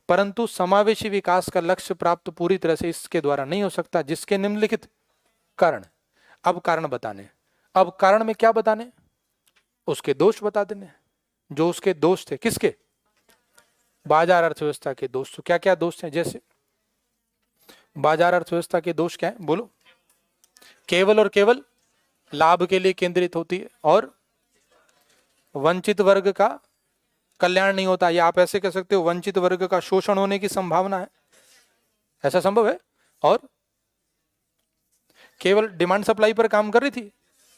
[SPEAKER 1] परंतु समावेशी विकास का लक्ष्य प्राप्त पूरी तरह से इसके द्वारा नहीं हो सकता जिसके निम्नलिखित कारण। अब कारण बताने, अब कारण में क्या बताने, उसके दोष बता देने, जो उसके दोष थे, किसके, बाजार अर्थव्यवस्था के दोष। तो क्या क्या दोष हैं, जैसे बाजार अर्थव्यवस्था के दोष क्या है, बोलो? केवल और केवल लाभ के लिए केंद्रित होती है, और वंचित वर्ग का कल्याण नहीं होता, या आप ऐसे कह सकते हो वंचित वर्ग का शोषण होने की संभावना है, ऐसा संभव है। और केवल डिमांड सप्लाई पर काम कर रही थी,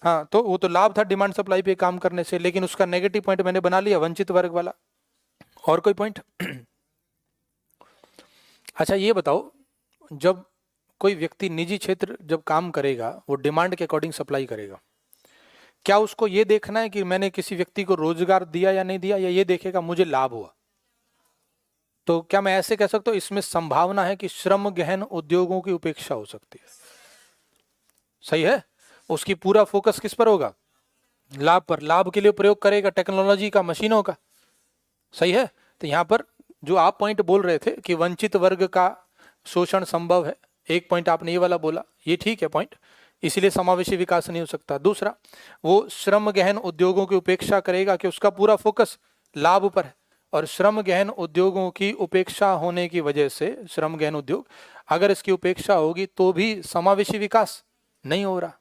[SPEAKER 1] हाँ, तो वो तो लाभ था डिमांड सप्लाई पे काम करने से, लेकिन उसका नेगेटिव पॉइंट मैंने बना लिया वंचित वर्ग वाला। और कोई पॉइंट? अच्छा ये बताओ, जब कोई व्यक्ति निजी क्षेत्र जब काम करेगा वो डिमांड के अकॉर्डिंग सप्लाई करेगा, क्या उसको ये देखना है कि मैंने किसी व्यक्ति को रोजगार दिया या नहीं दिया, या ये देखेगा मुझे लाभ हुआ? तो क्या मैं ऐसे कह सकता हूं इसमें संभावना है कि श्रम गहन उद्योगों की उपेक्षा हो सकती है? सही है, उसकी पूरा फोकस किस पर होगा, लाभ पर, लाभ के लिए प्रयोग करेगा टेक्नोलॉजी का, मशीनों का। सही है, तो यहां पर जो आप पॉइंट बोल रहे थे कि वंचित वर्ग का शोषण संभव है, एक पॉइंट आपने ये वाला बोला, ये ठीक है पॉइंट, इसीलिए समावेशी विकास नहीं हो सकता। दूसरा, वो श्रम गहन उद्योगों की उपेक्षा करेगा कि उसका पूरा फोकस लाभ पर है, और श्रम गहन उद्योगों की उपेक्षा होने की वजह से, श्रम गहन उद्योग अगर इसकी उपेक्षा होगी तो भी समावेशी विकास नहीं हो रहा।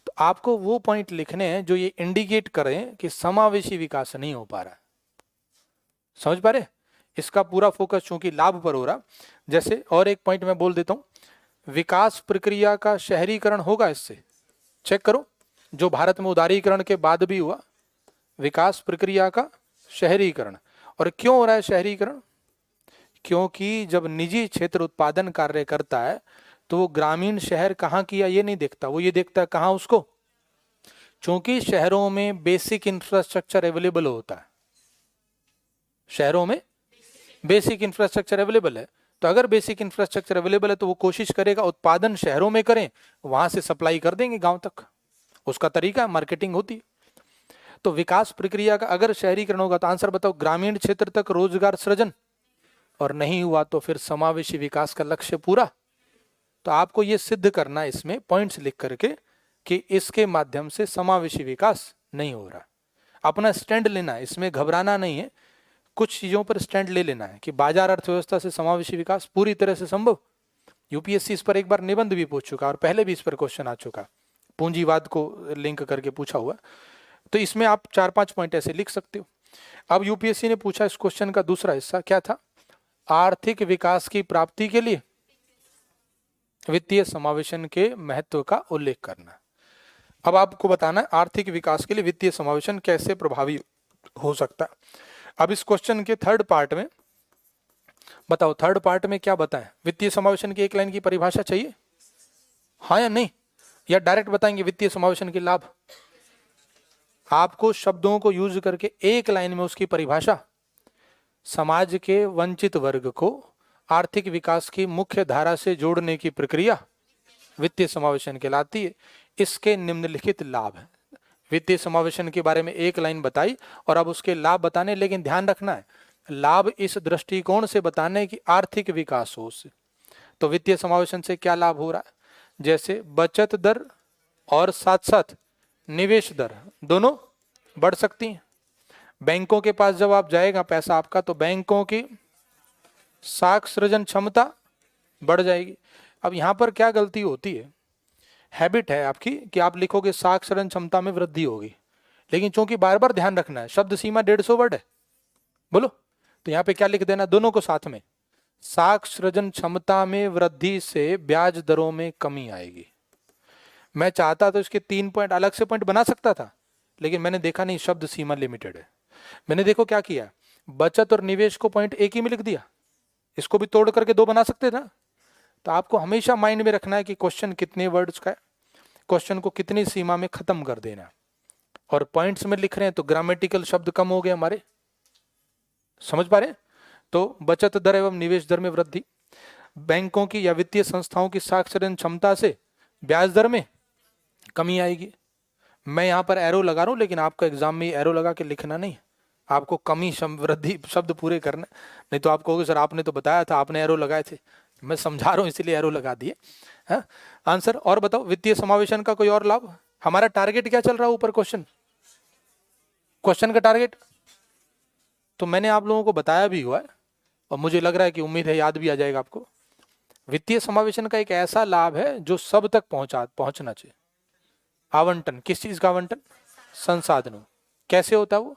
[SPEAKER 1] तो आपको वो पॉइंट लिखने हैं जो ये इंडिकेट करें कि समावेशी विकास नहीं हो पा रहा है। समझ पा रहे? इसका पूरा फोकस चूंकि लाभ पर हो रहा। जैसे और एक पॉइंट मैं बोल देता हूं, विकास प्रक्रिया का शहरीकरण होगा इससे, चेक करो, जो भारत में उदारीकरण के बाद भी हुआ, विकास प्रक्रिया का शहरीकरण। और क्यों हो रहा है शहरीकरण? क्योंकि जब निजी क्षेत्र उत्पादन कार्य करता है तो वो ग्रामीण शहर कहाँ किया ये नहीं देखता, वो ये देखता है कहाँ उसको, क्योंकि शहरों में बेसिक इंफ्रास्ट्रक्चर अवेलेबल होता है, शहरों में बेसिक इंफ्रास्ट्रक्चर अवेलेबल है, तो अगर बेसिक इंफ्रास्ट्रक्चर अवेलेबल है तो वो कोशिश करेगा उत्पादन शहरों में करें, वहां से सप्लाई कर देंगे गांव तक, उसका तरीका मार्केटिंग होती है। तो विकास प्रक्रिया का अगर शहरीकरण होगा तो आंसर बताओ, ग्रामीण क्षेत्र तक रोजगार सृजन, और नहीं हुआ तो फिर समावेशी विकास का लक्ष्य पूरा। तो आपको ये सिद्ध करना है इसमें पॉइंट्स लिख करके कि इसके माध्यम से समावेशी विकास नहीं हो रहा। अपना स्टैंड लेना है, इसमें घबराना नहीं है, कुछ चीजों पर स्टैंड ले लेना है कि बाजार अर्थव्यवस्था से समावेशी विकास पूरी तरह से संभव। यूपीएससी इस पर एक बार निबंध भी पूछ चुका और पहले भी इस पर क्वेश्चन आ चुका, पूंजीवाद को लिंक करके पूछा हुआ। तो इसमें आप 4-5 पॉइंट ऐसे लिख सकते हो। अब यूपीएससी ने पूछा इस क्वेश्चन का दूसरा हिस्सा क्या था, आर्थिक विकास की प्राप्ति के लिए वित्तीय समावेशन के महत्व का उल्लेख करना। अब आपको बताना है आर्थिक विकास के लिए वित्तीय समावेशन कैसे प्रभावी हो सकता है। अब इस क्वेश्चन के थर्ड पार्ट में बताओ, थर्ड पार्ट में क्या बताएं, वित्तीय समावेशन की एक लाइन की परिभाषा चाहिए, हाँ या नहीं, या डायरेक्ट बताएंगे वित्तीय समावेशन के लाभ। आपको शब्दों को यूज करके एक लाइन में उसकी परिभाषा, समाज के वंचित वर्ग को आर्थिक विकास की मुख्य धारा से जोड़ने की प्रक्रिया वित्तीय समावेशन कहलाती है। इसके निम्नलिखित लाभ हैं। वित्तीय समावेशन के बारे में एक लाइन बताई और अब उसके लाभ बताने, लेकिन ध्यान रखना है लाभ इस दृष्टिकोण से बताने की आर्थिक विकास हो उससे। तो वित्तीय समावेशन से क्या लाभ हो रहा है, जैसे बचत दर और साथ साथ निवेश दर दोनों बढ़ सकती हैं। बैंकों के पास जब आप जाएगा पैसा आपका, तो बैंकों की साख सृजन क्षमता बढ़ जाएगी। अब यहां पर क्या गलती होती है, हैबिट है आपकी कि आप लिखोगे साख सृजन क्षमता में वृद्धि होगी, लेकिन चूंकि बार बार ध्यान रखना है शब्द सीमा 150 वर्ड है, बोलो, तो यहाँ पे क्या लिख देना, दोनों को साथ में, साख सृजन क्षमता में वृद्धि से ब्याज दरों में कमी आएगी। मैं चाहता तो इसके 3 पॉइंट अलग से पॉइंट बना सकता था, लेकिन मैंने देखा नहीं शब्द सीमा लिमिटेड है। मैंने देखो क्या किया, बचत और निवेश को पॉइंट एक ही में लिख दिया, इसको भी तोड़ करके 2 बना सकते थे। तो आपको हमेशा माइंड में रखना है कि क्वेश्चन कितने वर्ड्स का है, क्वेश्चन को कितनी सीमा में खत्म कर देना है। और पॉइंट्स में लिख रहे हैं तो ग्रामेटिकल शब्द कम हो गए हमारे, समझ पा रहे हैं। तो बचत दर एवं निवेश दर में वृद्धि, बैंकों की या वित्तीय संस्थाओं की साक्षरता क्षमता से ब्याज दर में कमी आएगी। मैं यहाँ पर एरो लगा रहा हूँ, लेकिन आपको एग्जाम में एरो लगा के लिखना नहीं, आपको कमी वृद्धि शब्द पूरे करना, नहीं तो आप कहोगे सर आपने तो बताया था, आपने एरो लगाए थे, मैं समझा रहा हूँ इसीलिए एरो लगा दिए। हाँ आंसर। और बताओ वित्तीय समावेशन का कोई और लाभ, हमारा टारगेट क्या चल रहा है ऊपर क्वेश्चन का टारगेट तो मैंने आप लोगों को बताया भी हुआ है, और मुझे लग रहा है कि उम्मीद है याद भी आ जाएगा आपको। वित्तीय समावेशन का एक ऐसा लाभ है जो सब तक पहुंचना चाहिए। आवंटन, किस चीज का आवंटन, संसाधनों, कैसे होता है वो,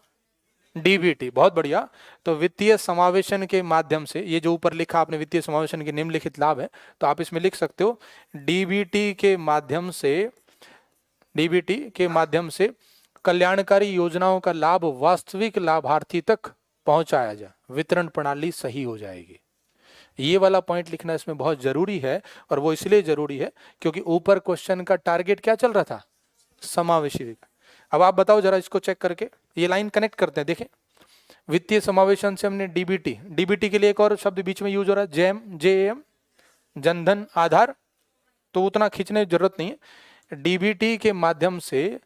[SPEAKER 1] डीबीटी, बहुत बढ़िया। तो वित्तीय समावेशन के माध्यम से, ये जो ऊपर लिखा आपने वित्तीय समावेशन के निम्नलिखित लाभ है, तो आप इसमें लिख सकते हो डीबीटी के माध्यम से कल्याणकारी योजनाओं का लाभ वास्तविक लाभार्थी तक पहुंचाया जाए, वितरण प्रणाली सही हो जाएगी। ये वाला पॉइंट लिखना इसमें बहुत जरूरी है, और वो इसलिए जरूरी है क्योंकि ऊपर क्वेश्चन का टारगेट क्या चल रहा था, समावेशी विकास। अब आप बताओ जरा इसको चेक करके, ये लाइन कनेक्ट करते हैं। देखें वित्तीय समावेशन से हमने डीबीटी के लिए एक और शब्द बीच में यूज हो रहा है, जेएम, जनधन आधार, तो उतना खींचने की जरूरत नहीं है। डीबीटी के माध्यम से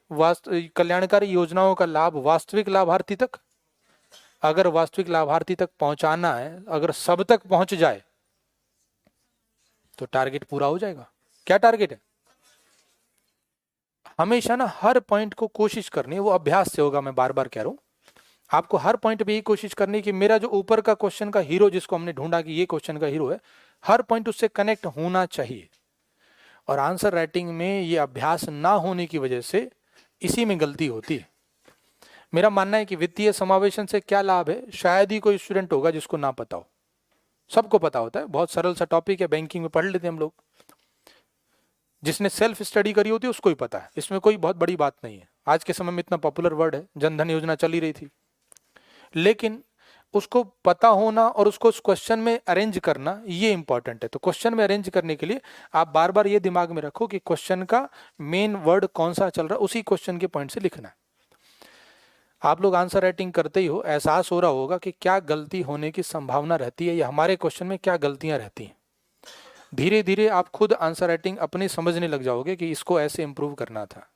[SPEAKER 1] कल्याणकारी योजनाओं का लाभ वास्तविक लाभार्थी तक, अगर वास्तविक लाभार्थी तक पहुंचाना है, अगर सब तक पहुंच जाए तो टारगेट पूरा हो जाएगा। क्या टारगेट है, हमेशा ना हर पॉइंट को कोशिश करनी है, वो अभ्यास से होगा, मैं बार बार कह रहा हूं आपको हर पॉइंट पे यही कोशिश करनी कि मेरा जो ऊपर का क्वेश्चन का हीरो, जिसको हमने ढूंढा कि ये क्वेश्चन का हीरो है, हर पॉइंट उससे कनेक्ट होना चाहिए। और आंसर राइटिंग में ये अभ्यास ना होने की वजह से इसी में गलती होती है। मेरा मानना है कि वित्तीय समावेशन से क्या लाभ है, शायद ही कोई स्टूडेंट होगा जिसको ना पता हो, सबको पता होता है, बहुत सरल सा टॉपिक है, बैंकिंग में पढ़ लेते हैं हम लोग, जिसने सेल्फ स्टडी करी होती है उसको ही पता है, इसमें कोई बहुत बड़ी बात नहीं है। आज के समय में इतना पॉपुलर वर्ड है, जनधन योजना चल ही रही थी, लेकिन उसको पता होना और उसको उस क्वेश्चन में अरेंज करना ये इंपॉर्टेंट है। तो क्वेश्चन में अरेंज करने के लिए आप बार बार ये दिमाग में रखो कि क्वेश्चन का मेन वर्ड कौन सा चल रहा है, उसी क्वेश्चन के पॉइंट से लिखना है। आप लोग आंसर राइटिंग करते ही हो, एहसास हो रहा होगा कि क्या गलती होने की संभावना रहती है या हमारे क्वेश्चन में क्या गलतियां रहती हैं। धीरे धीरे आप खुद आंसर राइटिंग अपनी समझने लग जाओगे कि इसको ऐसे इंप्रूव करना था।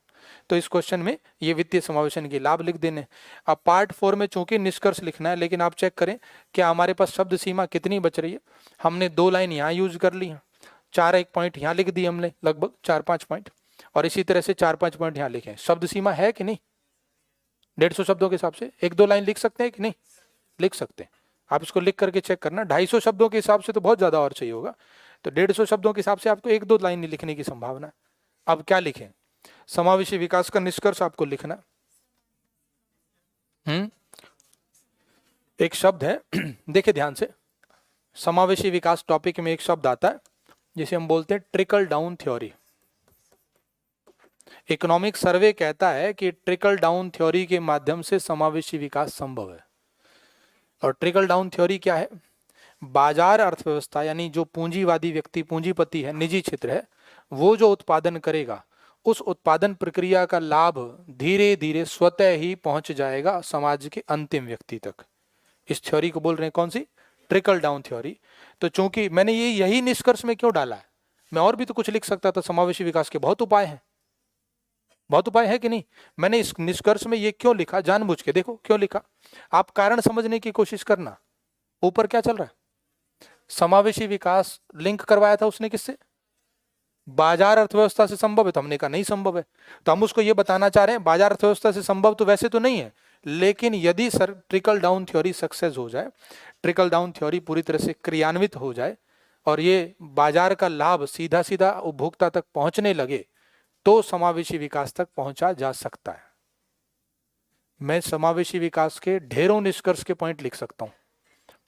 [SPEAKER 1] तो इस क्वेश्चन में ये वित्तीय समावेशन के लाभ लिख देने। अब पार्ट 4 में चूंकि निष्कर्ष लिखना है, लेकिन आप चेक करें क्या हमारे पास शब्द सीमा कितनी बच रही है। हमने 2 लाइन यहाँ यूज कर ली, 4-1 पॉइंट यहाँ लिख दिए हमने, लगभग 4-5 पॉइंट, और इसी तरह से 4-5 पॉइंट यहाँ लिखे। शब्द सीमा है कि नहीं, 150 शब्दों के हिसाब से 1-2 लाइन लिख सकते हैं कि नहीं, लिख सकते हैं। आप इसको लिख करके चेक करना। 250 शब्दों के हिसाब से तो बहुत ज़्यादा और चाहिए होगा, तो 150 शब्दों के हिसाब से आपको 1-2 लाइन लिखने की संभावना है। अब क्या लिखें? समावेशी विकास का निष्कर्ष आपको लिखना। एक शब्द है देखिए ध्यान से, समावेशी विकास टॉपिक में एक शब्द आता है जिसे हम बोलते हैं trickle down theory. Economic survey कहता है कि ट्रिकल डाउन थ्योरी के माध्यम से समावेशी विकास संभव है। और ट्रिकल डाउन थ्योरी क्या है? बाजार अर्थव्यवस्था यानी जो पूंजीवादी व्यक्ति, पूंजीपति है, निजी क्षेत्र है, वो जो उत्पादन करेगा उस उत्पादन प्रक्रिया का लाभ धीरे धीरे स्वतः ही पहुंच जाएगा समाज के अंतिम व्यक्ति तक। इस थ्योरी को बोल रहे हैं कौन सी? Trickle down theory. तो चूंकि मैंने यही निष्कर्ष में क्यों डाला है, मैं और भी तो कुछ लिख सकता था। समावेशी विकास के बहुत उपाय हैं, बहुत उपाय है कि नहीं? मैंने इस निष्कर्ष में ये क्यों लिखा, जानबूझ के देखो क्यों लिखा। आप कारण समझने की कोशिश करना। ऊपर क्या चल रहा है? समावेशी विकास लिंक करवाया था उसने किससे? बाजार अर्थव्यवस्था से संभव है, तो हमने कहा नहीं संभव है। तो हम उसको ये बताना चाह रहे हैं बाजार अर्थव्यवस्था से संभव तो वैसे तो नहीं है, लेकिन यदि sir trickle down theory success हो जाए, ट्रिकल डाउन थ्योरी पूरी तरह से क्रियान्वित हो जाए और ये बाजार का लाभ सीधा सीधा उपभोक्ता तक पहुंचने लगे, तो समावेशी विकास तक पहुंचा जा सकता है। मैं समावेशी विकास के ढेरों निष्कर्ष के पॉइंट लिख सकता हूं।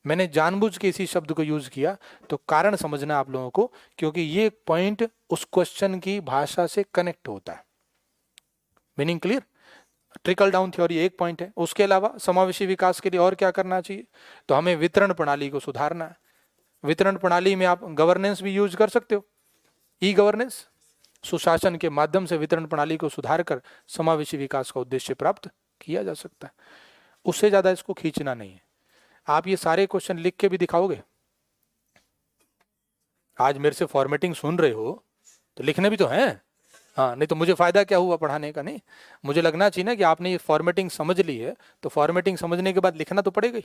[SPEAKER 1] मैंने जानबूझ के इसी शब्द को यूज किया, तो कारण समझना आप लोगों को, क्योंकि ये पॉइंट उस क्वेश्चन की भाषा से कनेक्ट होता है। Meaning clear? Trickle down theory एक पॉइंट है। उसके अलावा समावेशी विकास के लिए और क्या करना चाहिए? तो हमें वितरण प्रणाली को सुधारना है। वितरण प्रणाली में आप गवर्नेंस भी यूज कर सकते हो, ई गवर्नेंस। सुशासन के माध्यम से वितरण प्रणाली को सुधार कर समावेशी विकास का उद्देश्य प्राप्त किया जा सकता है। उससे ज्यादा इसको खींचना नहीं है। आप ये सारे क्वेश्चन लिख के भी दिखाओगे। आज मेरे से फॉर्मेटिंग सुन रहे हो तो लिखने भी तो हैं। हाँ, नहीं तो मुझे फायदा क्या हुआ पढ़ाने का? नहीं, मुझे लगना चाहिए ना कि आपने ये फॉर्मेटिंग समझ ली है, तो फॉर्मेटिंग समझने के बाद लिखना तो पड़ेगा ही।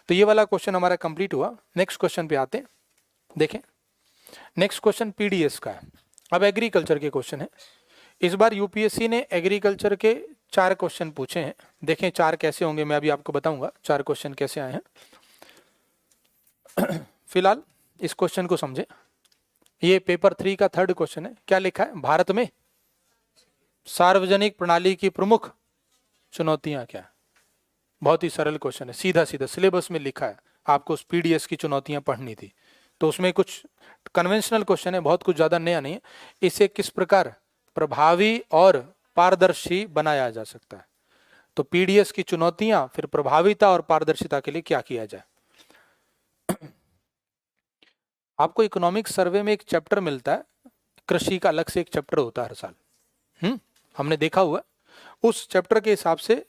[SPEAKER 1] तो ये वाला क्वेश्चन हमारा कंप्लीट हुआ। नेक्स्ट क्वेश्चन पे आते हैं। देखें, नेक्स्ट क्वेश्चन पीडीएस का है। अब एग्रीकल्चर के क्वेश्चन है। इस बार यूपीएससी ने एग्रीकल्चर के 4 क्वेश्चन पूछे हैं। देखें 4 कैसे होंगे, मैं अभी आपको बताऊंगा 4 क्वेश्चन कैसे आए हैं। फिलहाल इस क्वेश्चन को समझे। ये पेपर 3 का 3rd क्वेश्चन है। क्या लिखा है? भारत में सार्वजनिक प्रणाली की प्रमुख चुनौतियां क्या है? बहुत ही सरल क्वेश्चन है, सीधा सीधा सिलेबस में लिखा है। आपको उस पीडीएस की चुनौतियां पढ़नी थी, तो उसमें कुछ कन्वेंशनल क्वेश्चन है, बहुत कुछ ज्यादा नया नहीं है। इसे किस प्रकार प्रभावी और पारदर्शी बनाया जा सकता है? तो पीडीएस की चुनौतियां, फिर प्रभाविता और पारदर्शिता के लिए क्या किया जाए। आपको इकोनॉमिक सर्वे में एक चैप्टर मिलता है, कृषि का अलग से एक चैप्टर होता है हर साल। हमने देखा हुआ। उस चैप्टर के हिसाब से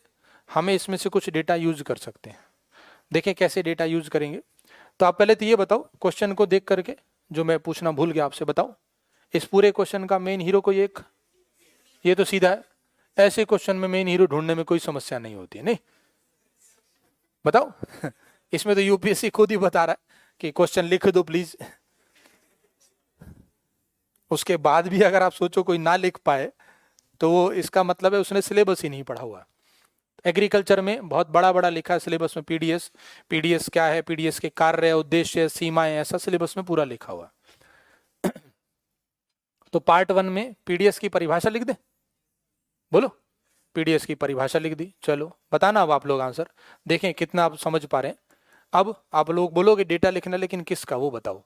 [SPEAKER 1] हमें इसमें से कुछ डेटा यूज कर सकते हैं। देखें कैसे डेटा यूज करेंगे। तो आप पहले तो ये बताओ, क्वेश्चन को देख करके जो मैं पूछना भूल गया आपसे, बताओ इस पूरे क्वेश्चन का मेन हीरो कोई एक? ये तो सीधा है। ऐसे क्वेश्चन में मेन हीरो ढूंढने में कोई समस्या नहीं होती है। नहीं, बताओ इसमें तो यूपीएससी खुद ही बता रहा है कि क्वेश्चन लिख दो प्लीज। उसके बाद भी अगर आप सोचो कोई ना लिख पाए, तो वो इसका मतलब है उसने सिलेबस ही नहीं पढ़ा हुआ। एग्रीकल्चर में बहुत बड़ा बड़ा लिखा है सिलेबस में पीडीएस। पीडीएस क्या है, पीडीएस के कार्य, उद्देश्य, सीमाएं, ऐसा सिलेबस में पूरा लिखा हुआ। तो पार्ट 1 में पीडीएस की परिभाषा लिख दे। बोलो, पीडीएस की परिभाषा लिख दी। चलो बताना अब आप लोग आंसर, देखें कितना आप समझ पा रहे हैं। अब आप लोग बोलोगे डेटा लिखना, लेकिन किसका वो बताओ,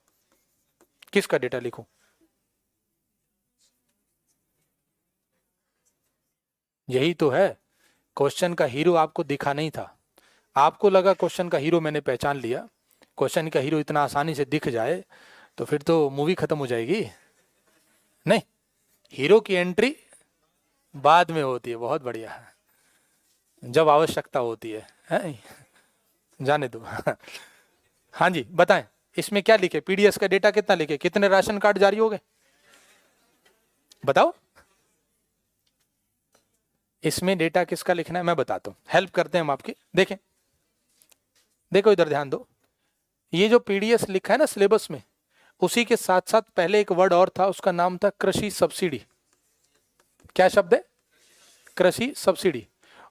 [SPEAKER 1] किसका डेटा लिखूं? यही तो है, क्वेश्चन का हीरो आपको दिखा नहीं था। आपको लगा क्वेश्चन का हीरो मैंने पहचान लिया। क्वेश्चन का हीरो इतना आसानी से दिख जाए तो फिर तो मूवी खत्म हो जाएगी। नहीं, हीरो की एंट्री बाद में होती है। बहुत बढ़िया, जब आवश्यकता होती है? जाने दो। हाँ जी, बताएं इसमें क्या लिखे? पीडीएस का डेटा कितना लिखे? कितने राशन कार्ड जारी हो गए बताओ। इसमें डेटा किसका लिखना है मैं बताता हूं, हेल्प करते हैं हम आपकी। देखें, देखो इधर ध्यान दो। ये जो पीडीएस लिखा है ना सिलेबस में, उसी के साथ साथ पहले एक वर्ड और था, उसका नाम था कृषि सब्सिडी। क्या शब्द है? कृषि सब्सिडी।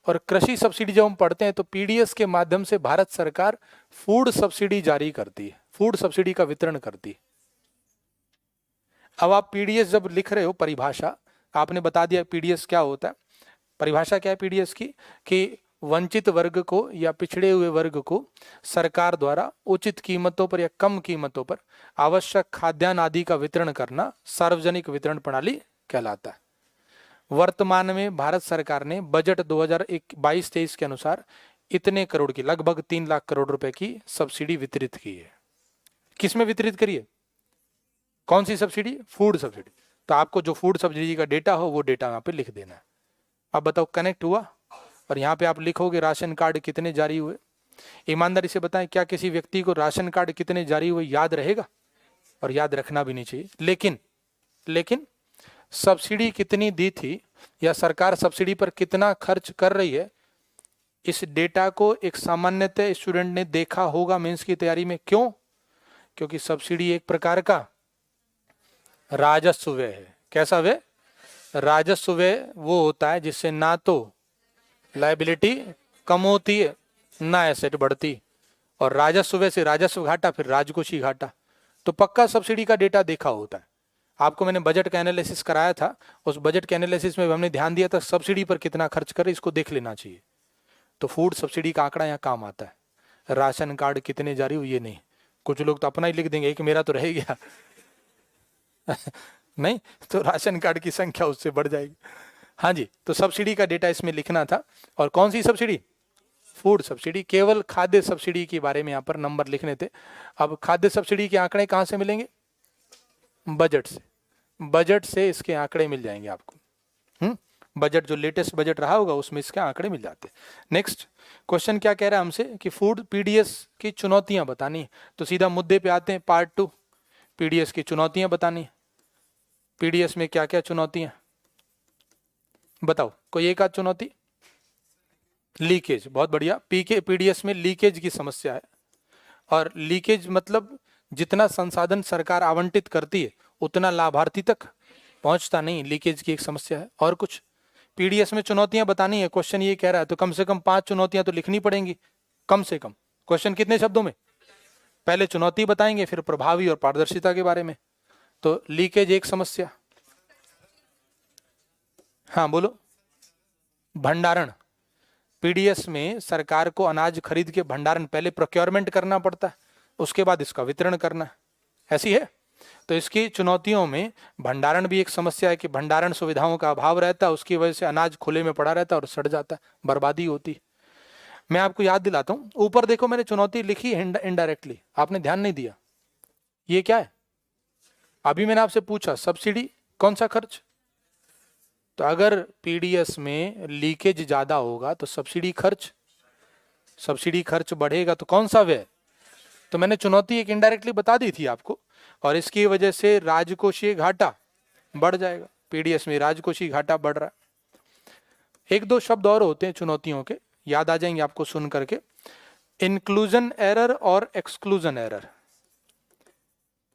[SPEAKER 1] और कृषि सब्सिडी जब हम पढ़ते हैं तो पीडीएस के माध्यम से भारत सरकार फूड सब्सिडी जारी करती है, फूड सब्सिडी का वितरण करती है। अब आप पीडीएस जब लिख रहे हो, परिभाषा आपने बता दिया पीडीएस क्या होता है। परिभाषा क्या है पीडीएस की, कि वंचित वर्ग को या पिछड़े हुए वर्ग को सरकार द्वारा उचित कीमतों पर या कम कीमतों पर आवश्यक खाद्यान्न आदि का वितरण करना सार्वजनिक वितरण प्रणाली कहलाता है। वर्तमान में भारत सरकार ने बजट 2022-23 के अनुसार इतने करोड़ की, लगभग 3 लाख करोड़ रुपए की सब्सिडी वितरित की है। किसमें वितरित करी है? कौन सी सब्सिडी? Food subsidy. तो आपको जो फूड सब्सिडी का डेटा हो वो डेटा यहाँ पे लिख देना है। अब बताओ कनेक्ट हुआ? और यहाँ पे आप लिखोगे राशन कार्ड कितने जारी हुए। ईमानदारी से बताएं, क्या किसी व्यक्ति को राशन कार्ड कितने जारी हुए याद रहेगा? और याद रखना भी नहीं चाहिए। लेकिन सब्सिडी कितनी दी थी या सरकार सब्सिडी पर कितना खर्च कर रही है, इस डेटा को एक सामान्यतः स्टूडेंट ने देखा होगा मेंस की तैयारी में। क्यों? क्योंकि सब्सिडी एक प्रकार का राजस्व व्यय है। कैसा व्यय? राजस्व व्यय वो होता है जिससे ना तो लायबिलिटी कम होती है ना एसेट बढ़ती, और राजस्व व्यय से राजस्व घाटा फिर राजकोषीय घाटा। तो पक्का सब्सिडी का डेटा देखा होता है। आपको मैंने बजट का एनालिसिस कराया था, उस बजट के एनालिसिस में हमने ध्यान दिया था सब्सिडी पर कितना खर्च करे, इसको देख लेना चाहिए। तो फूड सब्सिडी का आंकड़ा यहाँ काम आता है। राशन कार्ड कितने जारी हुए ये नहीं। कुछ लोग तो अपना ही लिख देंगे कि मेरा तो रह गया नहीं तो राशन कार्ड की संख्या उससे बढ़ जाएगी। हाँ जी, तो सब्सिडी का डेटा इसमें लिखना था। और कौन सी सब्सिडी? Food subsidy. केवल खाद्य सब्सिडी के बारे में यहाँ पर नंबर लिखने थे। अब खाद्य सब्सिडी के आंकड़े कहाँ से मिलेंगे? बजट से। बजट से इसके आंकड़े मिल जाएंगे आपको। बजट जो लेटेस्ट बजट रहा होगा उसमें इसके आंकड़े मिल जाते हैं। नेक्स्ट क्वेश्चन क्या कह रहा है हमसे कि फूड पीडीएस की चुनौतियां बतानी। तो सीधा मुद्दे पे आते हैं, पार्ट 2, पीडीएस की चुनौतियां बतानी। पीडीएस में क्या क्या चुनौतियां बताओ, कोई एक आध चुनौती? लीकेज, बहुत बढ़िया। पीडीएस में लीकेज की समस्या है। और लीकेज मतलब जितना संसाधन सरकार आवंटित करती है उतना लाभार्थी तक पहुंचता नहीं, लीकेज की एक समस्या है। और कुछ पीडीएस में चुनौतियां बतानी है, क्वेश्चन ये कह रहा है, तो कम से कम 5 चुनौतियां तो लिखनी पड़ेंगी कम से कम। क्वेश्चन कितने शब्दों में? पहले चुनौती बताएंगे, फिर प्रभावी और पारदर्शिता के बारे में। तो लीकेज एक समस्या। हाँ बोलो। भंडारण। पीडीएस में सरकार को अनाज खरीद के भंडारण, पहले प्रोक्योरमेंट करना पड़ता है, उसके बाद इसका वितरण करना है, ऐसी है। तो इसकी चुनौतियों में भंडारण भी एक समस्या है कि भंडारण सुविधाओं का अभाव रहता है, उसकी वजह से अनाज खुले में पड़ा रहता है और सड़ जाता है, बर्बादी होती है। मैं आपको याद दिलाता हूं, ऊपर देखो मैंने चुनौती लिखी है इनडायरेक्टली, आपने ध्यान नहीं दिया। ये क्या है? अभी मैंने आपसे पूछा सब्सिडी कौन सा खर्च? तो अगर पीडीएस में लीकेज ज्यादा होगा तो सब्सिडी खर्च बढ़ेगा तो कौन सा व्यय? तो मैंने चुनौती एक इनडायरेक्टली बता दी थी आपको, और इसकी वजह से राजकोषीय घाटा बढ़ जाएगा। पीडीएस में राजकोषीय घाटा बढ़ रहा है। एक दो शब्द और होते हैं चुनौतियों के, याद आ जाएंगे आपको सुन करके। इंक्लूजन एरर और एक्सक्लूजन एरर।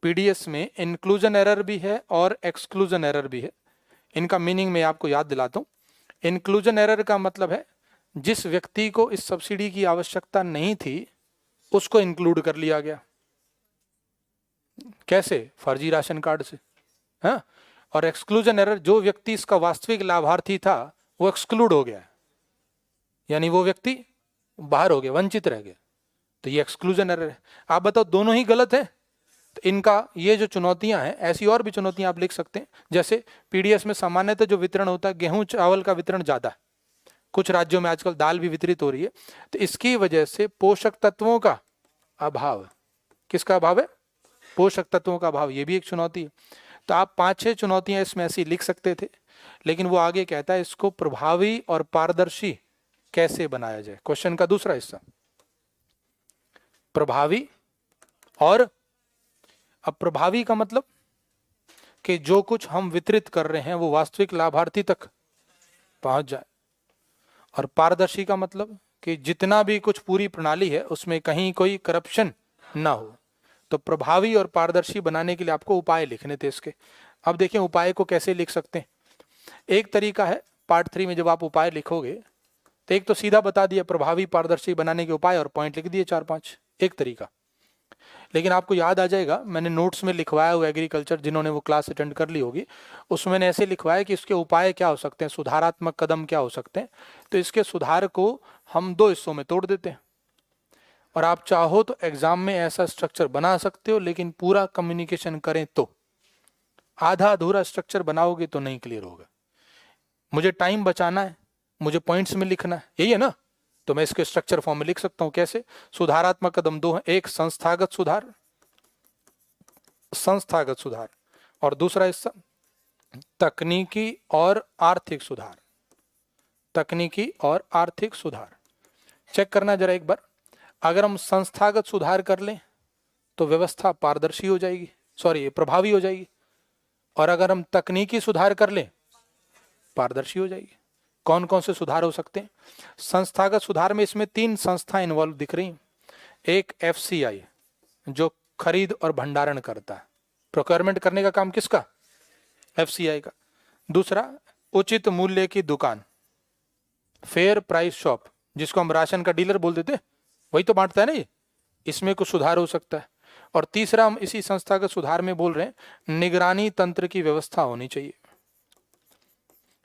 [SPEAKER 1] पीडीएस में इंक्लूजन एरर भी है और एक्सक्लूजन एरर भी है। इनका मीनिंग मैं आपको याद दिलाता हूं। इंक्लूजन एरर का मतलब है जिस व्यक्ति को इस सब्सिडी की आवश्यकता नहीं थी उसको इंक्लूड कर लिया गया। कैसे? फर्जी राशन कार्ड से। हाँ। और एक्सक्लूजन एरर, जो व्यक्ति इसका वास्तविक लाभार्थी था वो एक्सक्लूड हो गया, यानी वो व्यक्ति बाहर हो गया, वंचित रह गया, तो ये एक्सक्लूजन एरर है। आप बताओ दोनों ही गलत है? तो इनका ये जो चुनौतियां हैं, ऐसी और भी चुनौतियां आप लिख सकते हैं। जैसे पीडीएस में सामान्यतः जो वितरण होता है, गेहूं चावल का वितरण ज्यादा है, कुछ राज्यों में आजकल दाल भी वितरित हो रही है, तो इसकी वजह से पोषक तत्वों का अभाव। किसका अभाव है? पोषक तत्वों का अभाव। ये भी एक चुनौती है। तो आप 5-6 चुनौतियां इसमें ऐसी लिख सकते थे, लेकिन वो आगे कहता है इसको प्रभावी और पारदर्शी कैसे बनाया जाए। क्वेश्चन का दूसरा हिस्सा, प्रभावी और, अब प्रभावी का मतलब कि जो कुछ हम वितरित कर रहे हैं वो वास्तविक लाभार्थी तक पहुंच जाए, और पारदर्शी का मतलब कि जितना भी कुछ पूरी प्रणाली है उसमें कहीं कोई करप्शन ना हो। तो प्रभावी और पारदर्शी बनाने के लिए आपको उपाय लिखने थे इसके। अब देखें उपाय को कैसे लिख सकते हैं। एक तरीका है, पार्ट 3 में जब आप उपाय लिखोगे तो एक तो सीधा बता दिया प्रभावी पारदर्शी बनाने के उपाय और पॉइंट लिख दिए 4-5, एक तरीका। लेकिन आपको याद आ जाएगा, मैंने नोट्स में लिखवाया हुआ एग्रीकल्चर, जिन्होंने वो क्लास अटेंड कर ली होगी, उसमें मैंने ऐसे लिखवाया कि इसके उपाय क्या हो सकते हैं, सुधारात्मक कदम क्या हो सकते हैं। तो इसके सुधार को हम 2 हिस्सों में तोड़ देते हैं, और आप चाहो तो एग्जाम में ऐसा स्ट्रक्चर बना सकते हो, लेकिन पूरा कम्युनिकेशन करें तो। आधा अधूरा स्ट्रक्चर बनाओगे तो नहीं क्लियर होगा। मुझे टाइम बचाना है, मुझे पॉइंट्स में लिखना है, यही है ना, तो मैं इसके स्ट्रक्चर फॉर्म में लिख सकता हूं। कैसे? सुधारात्मक कदम 2 हैं, एक संस्थागत सुधार और दूसरा हिस्सा तकनीकी और आर्थिक सुधार। चेक करना जरा एक बार। अगर हम संस्थागत सुधार कर लें तो व्यवस्था पारदर्शी हो जाएगी, प्रभावी हो जाएगी, और अगर हम तकनीकी सुधार कर लें पारदर्शी हो जाएगी। कौन कौन से सुधार हो सकते हैं? संस्थागत सुधार में इसमें 3 संस्थाएं इन्वॉल्व दिख रही हैं। एक FCI जो खरीद और भंडारण करता है, प्रोक्योरमेंट करने का काम किसका? FCI का। दूसरा उचित मूल्य की दुकान, फेयर प्राइस शॉप, जिसको हम राशन का डीलर बोल देते, वही तो बांटता है ना ये, इसमें कुछ सुधार हो सकता है। और तीसरा हम इसी संस्थागत सुधार में बोल रहे हैं, निगरानी तंत्र की व्यवस्था होनी चाहिए।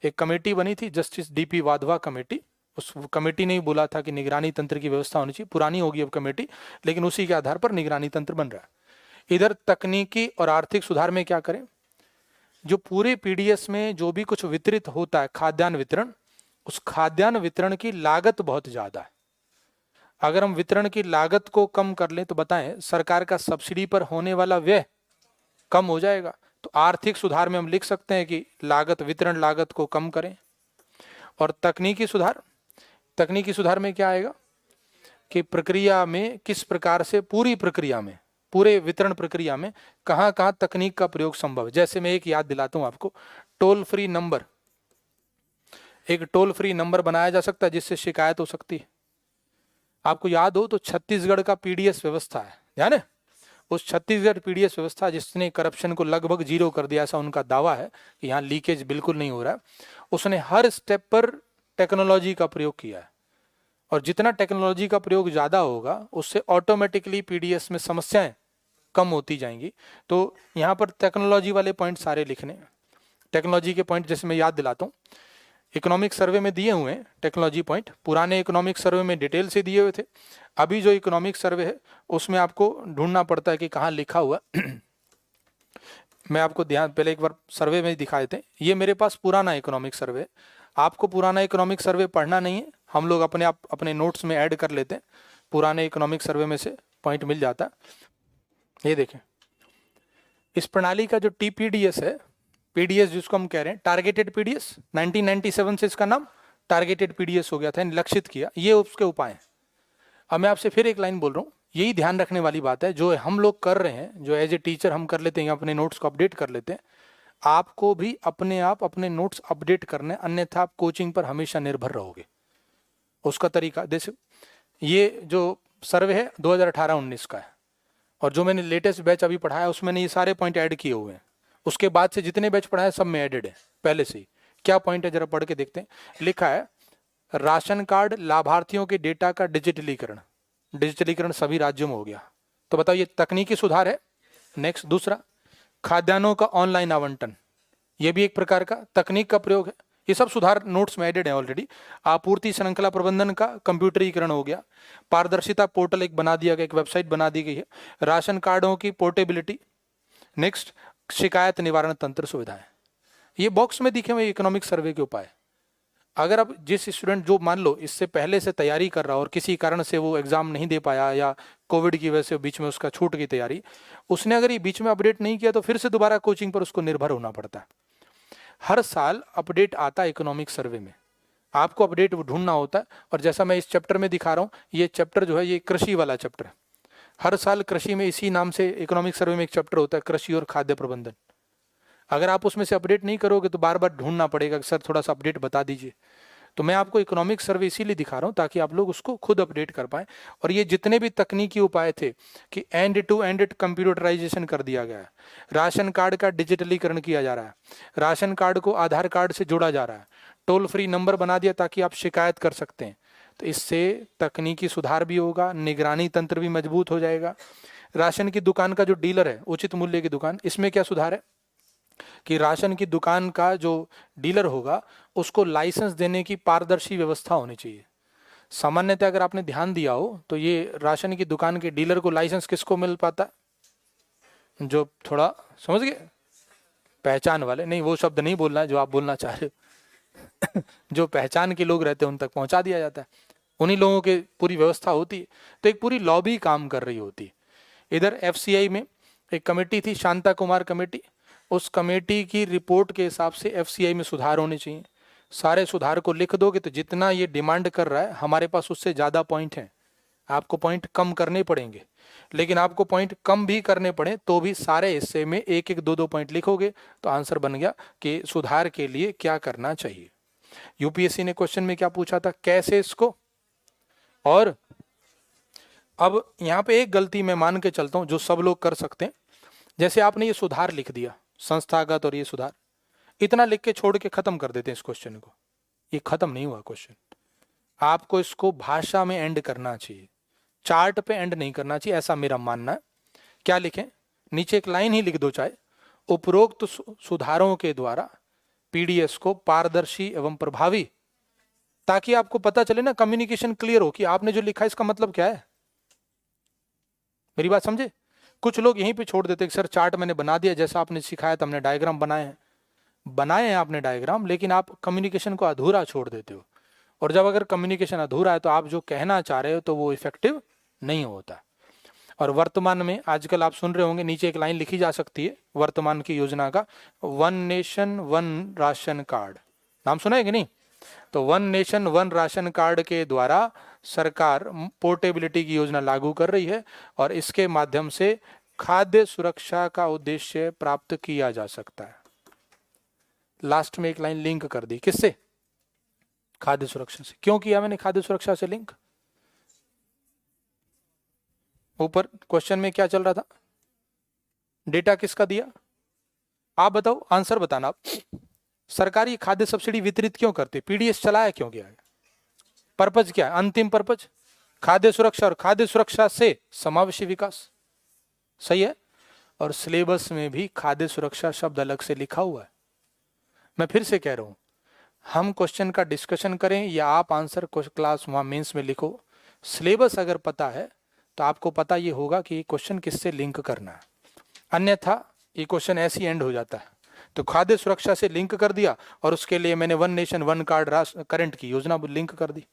[SPEAKER 1] एक कमेटी बनी थी, जस्टिस DP वाधवा कमेटी, उस कमेटी ने ही बोला था कि निगरानी तंत्र की व्यवस्था होनी चाहिए। पुरानी होगी अब कमेटी, लेकिन उसी के आधार पर निगरानी तंत्र बन रहा है। इधर तकनीकी और आर्थिक सुधार में क्या करें? जो पूरे PDS में जो भी कुछ वितरित होता है, खाद्यान्न वितरण, उस खाद्यान्न वितरण की लागत बहुत ज्यादा है। अगर हम वितरण की लागत को कम कर लें तो बताएं, सरकार का सब्सिडी पर होने वाला व्यय कम हो जाएगा। तो आर्थिक सुधार में हम लिख सकते हैं कि वितरण लागत को कम करें। और तकनीकी सुधार में क्या आएगा कि प्रक्रिया में किस प्रकार से पूरे वितरण प्रक्रिया में कहां कहां तकनीक का प्रयोग संभव है। जैसे मैं एक याद दिलाता हूं आपको, एक टोल फ्री नंबर बनाया जा सकता है जिससे शिकायत हो सकती है। आपको याद हो तो छत्तीसगढ़ का PDS व्यवस्था है, ध्यान है, उस छत्तीसगढ़ PDS व्यवस्था जिसने करप्शन को लगभग 0 कर दिया, ऐसा उनका दावा है कि यहाँ लीकेज बिल्कुल नहीं हो रहा है। उसने हर स्टेप पर टेक्नोलॉजी का प्रयोग किया है, और जितना टेक्नोलॉजी का प्रयोग ज्यादा होगा उससे ऑटोमेटिकली PDS में समस्याएं कम होती जाएंगी। तो यहाँ पर टेक्नोलॉजी वाले पॉइंट सारे लिखने। टेक्नोलॉजी के पॉइंट जैसे मैं याद दिलाता हूँ, इकोनॉमिक सर्वे में दिए हुए हैं टेक्नोलॉजी पॉइंट, पुराने इकोनॉमिक सर्वे में डिटेल से दिए हुए थे। अभी जो इकोनॉमिक सर्वे है उसमें आपको ढूंढना पड़ता है कि कहाँ लिखा हुआ। मैं आपको पहले एक बार सर्वे में दिखाए थे, ये मेरे पास पुराना इकोनॉमिक सर्वे। आपको पुराना इकोनॉमिक सर्वे पढ़ना नहीं है, हम लोग अपने नोट्स में ऐड कर लेते हैं, पुराने इकोनॉमिक सर्वे में से पॉइंट मिल जाता है। ये देखें, इस प्रणाली का जो TPDS है, PDS जिसको हम कह रहे हैं टारगेटेड PDS, 1997 से इसका नाम टारगेटेड PDS हो गया था, लक्षित किया, ये उसके उपाय हैं। अब मैं आपसे फिर एक लाइन बोल रहा हूँ, यही ध्यान रखने वाली बात है, जो हम लोग कर रहे हैं, जो एज ए टीचर हम कर लेते हैं, अपने नोट्स को अपडेट कर लेते हैं, आपको भी अपने नोट्स अपडेट करने, अन्यथा आप कोचिंग पर हमेशा निर्भर रहोगे। उसका तरीका देखो, ये जो सर्वे है 2018-19 का है, और जो मैंने लेटेस्ट बैच अभी पढ़ाया उसमें ये सारे पॉइंट ऐड किए हुए हैं। उसके बाद से जितने बैच पढ़ाए सब में एडेड है पहले से ही। क्या पॉइंट है जरा पढ़ के देखते हैं। लिखा है, राशन कार्ड लाभार्थियों के डेटा का डिजिटलीकरण सभी राज्यों में हो गया। तो बताओ ये तकनीकी सुधार है। नेक्स्ट, दूसरा, खाद्यान्नों का ऑनलाइन आवंटन, ये भी एक प्रकार का तकनीक का प्रयोग है। ये सब सुधार नोट्स में एडेड है ऑलरेडी। आपूर्ति श्रृंखला प्रबंधन का कंप्यूटरीकरण हो गया। पारदर्शिता पोर्टल एक बना दिया गया, एक वेबसाइट बना दी गई है। राशन कार्डों की पोर्टेबिलिटी। नेक्स्ट, शिकायत निवारण तंत्र सुविधाएं। ये बॉक्स में दिखे हुए इकोनॉमिक सर्वे के उपाय। अगर अब जिस स्टूडेंट जो मान लो इससे पहले से तैयारी कर रहा और किसी कारण से वो एग्जाम नहीं दे पाया, या कोविड की वजह से बीच में उसका छूट गई तैयारी, उसने अगर ये बीच में अपडेट नहीं किया तो फिर से दोबारा कोचिंग पर उसको निर्भर होना पड़ता है। हर साल अपडेट आता है इकोनॉमिक सर्वे में, आपको अपडेट ढूंढना होता है। और जैसा मैं इस चैप्टर में दिखा रहा हूँ, ये चैप्टर जो है ये कृषि वाला चैप्टर है। हर साल कृषि में इसी नाम से इकोनॉमिक सर्वे में एक चैप्टर होता है, कृषि और खाद्य प्रबंधन। अगर आप उसमें से अपडेट नहीं करोगे तो बार बार ढूंढना पड़ेगा कि सर थोड़ा सा अपडेट बता दीजिए। तो मैं आपको इकोनॉमिक सर्वे इसीलिए दिखा रहा हूं ताकि आप लोग उसको खुद अपडेट कर पाएं। और ये जितने भी तकनीकी उपाय थे कि एंड टू एंड कंप्यूटराइजेशन कर दिया गया है, राशन कार्ड का डिजिटलीकरण किया जा रहा है, राशन कार्ड को आधार कार्ड से जोड़ा जा रहा है, टोल फ्री नंबर बना दिया ताकि आप शिकायत कर सकते हैं। तो इससे तकनीकी सुधार भी होगा, निगरानी तंत्र भी मजबूत हो जाएगा। राशन की दुकान का जो डीलर है, उचित मूल्य की दुकान, इसमें क्या सुधार है कि राशन की दुकान का जो डीलर होगा उसको लाइसेंस देने की पारदर्शी व्यवस्था होनी चाहिए। सामान्यतः अगर आपने ध्यान दिया हो तो ये राशन की दुकान के डीलर को लाइसेंस किसको मिल पाता है? जो थोड़ा समझ गए, पहचान वाले, नहीं वो शब्द नहीं बोलना है जो आप बोलना चाह रहे हो जो पहचान के लोग रहते हैं उन तक पहुंचा दिया जाता है, उन्हीं लोगों के पूरी व्यवस्था होती है। तो एक पूरी लॉबी काम कर रही होती है। इधर एफसीआई में एक कमेटी थी, शांता कुमार कमेटी, उस कमेटी की रिपोर्ट के हिसाब से एफसीआई में सुधार होने चाहिए। सारे सुधार को लिख दोगे तो जितना ये डिमांड कर रहा है हमारे पास उससे ज़्यादा पॉइंट हैं, आपको पॉइंट कम करने पड़ेंगे। लेकिन आपको पॉइंट कम भी करने पड़े तो भी सारे हिस्से में एक एक दो दो पॉइंट लिखोगे तो आंसर बन गया कि सुधार के लिए क्या करना चाहिए। यूपीएससी ने क्वेश्चन में क्या पूछा था, कैसे इसको। और अब यहाँ पे एक गलती मैं मान के चलता हूँ जो सब लोग कर सकते हैं। जैसे आपने ये सुधार लिख दिया संस्थागत और ये सुधार, इतना लिख के छोड़ के खत्म कर देते हैं इस क्वेश्चन को। ये खत्म नहीं हुआ क्वेश्चन, आपको इसको भाषा में एंड करना चाहिए, चार्ट पे एंड नहीं करना चाहिए, ऐसा मेरा मानना है। क्या लिखें, नीचे एक लाइन ही लिख दो चाहे, उपरोक्त सुधारों के द्वारा पीडीएस को पारदर्शी एवं प्रभावी, ताकि आपको पता चले ना, कम्युनिकेशन क्लियर हो कि आपने जो लिखा है इसका मतलब क्या है। मेरी बात समझे। कुछ लोग यहीं पे छोड़ देते हैं, सर चार्ट मैंने बना दिया जैसा आपने सिखाया था, हमने डायग्राम बनाए हैं आपने डायग्राम, लेकिन आप कम्युनिकेशन को अधूरा छोड़ देते हो। और जब अगर कम्युनिकेशन अधूरा है तो आप जो कहना चाह रहे हो तो वो इफेक्टिव नहीं होता। और वर्तमान में आजकल आप सुन रहे होंगे, नीचे एक लाइन लिखी जा सकती है वर्तमान की योजना का, one nation one ration card, नाम सुना है कि नहीं। तो one nation one ration card के द्वारा सरकार पोर्टेबिलिटी की योजना लागू कर रही है और इसके माध्यम से खाद्य सुरक्षा का उद्देश्य प्राप्त किया जा सकता है। लास्ट में एक लाइन लिंक कर दी, किससे, खाद्य सुरक्षा से। क्यों किया मैंने खाद्य सुरक्षा से लिंक, ऊपर क्वेश्चन में क्या चल रहा था, डेटा किसका दिया, आप बताओ, आंसर बताना आप। सरकारी खाद्य सब्सिडी वितरित क्यों करती, पीडीएस चलाया क्यों गया, पर्पज क्या है, अंतिम पर्पज खाद्य सुरक्षा और खाद्य सुरक्षा से समावेशी विकास, सही है। और सिलेबस में भी खाद्य सुरक्षा शब्द अलग से लिखा हुआ है। मैं फिर से कह रहा हूं, हम क्वेश्चन का डिस्कशन करें या आप आंसर क्लास वहां मेंस में लिखो, सिलेबस अगर पता है तो आपको पता ये होगा कि क्वेश्चन किससे लिंक करना है, अन्यथा ये क्वेश्चन ऐसे ही एंड हो जाता है। तो खाद्य सुरक्षा से लिंक कर दिया और उसके लिए मैंने one nation one card current की योजना लिंक कर दी,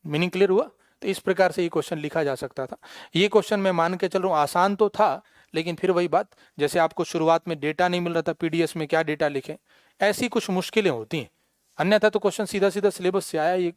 [SPEAKER 1] मीनिंग क्लियर हुआ। तो इस प्रकार से ये क्वेश्चन लिखा जा सकता था। ये क्वेश्चन मैं मान के चल रहा हूँ आसान तो था, लेकिन फिर वही बात, जैसे आपको शुरुआत में डेटा नहीं मिल रहा था पीडीएस में क्या डेटा लिखें, ऐसी कुछ मुश्किलें होती हैं, अन्यथा तो क्वेश्चन सीधा सीधा सिलेबस से आया, ये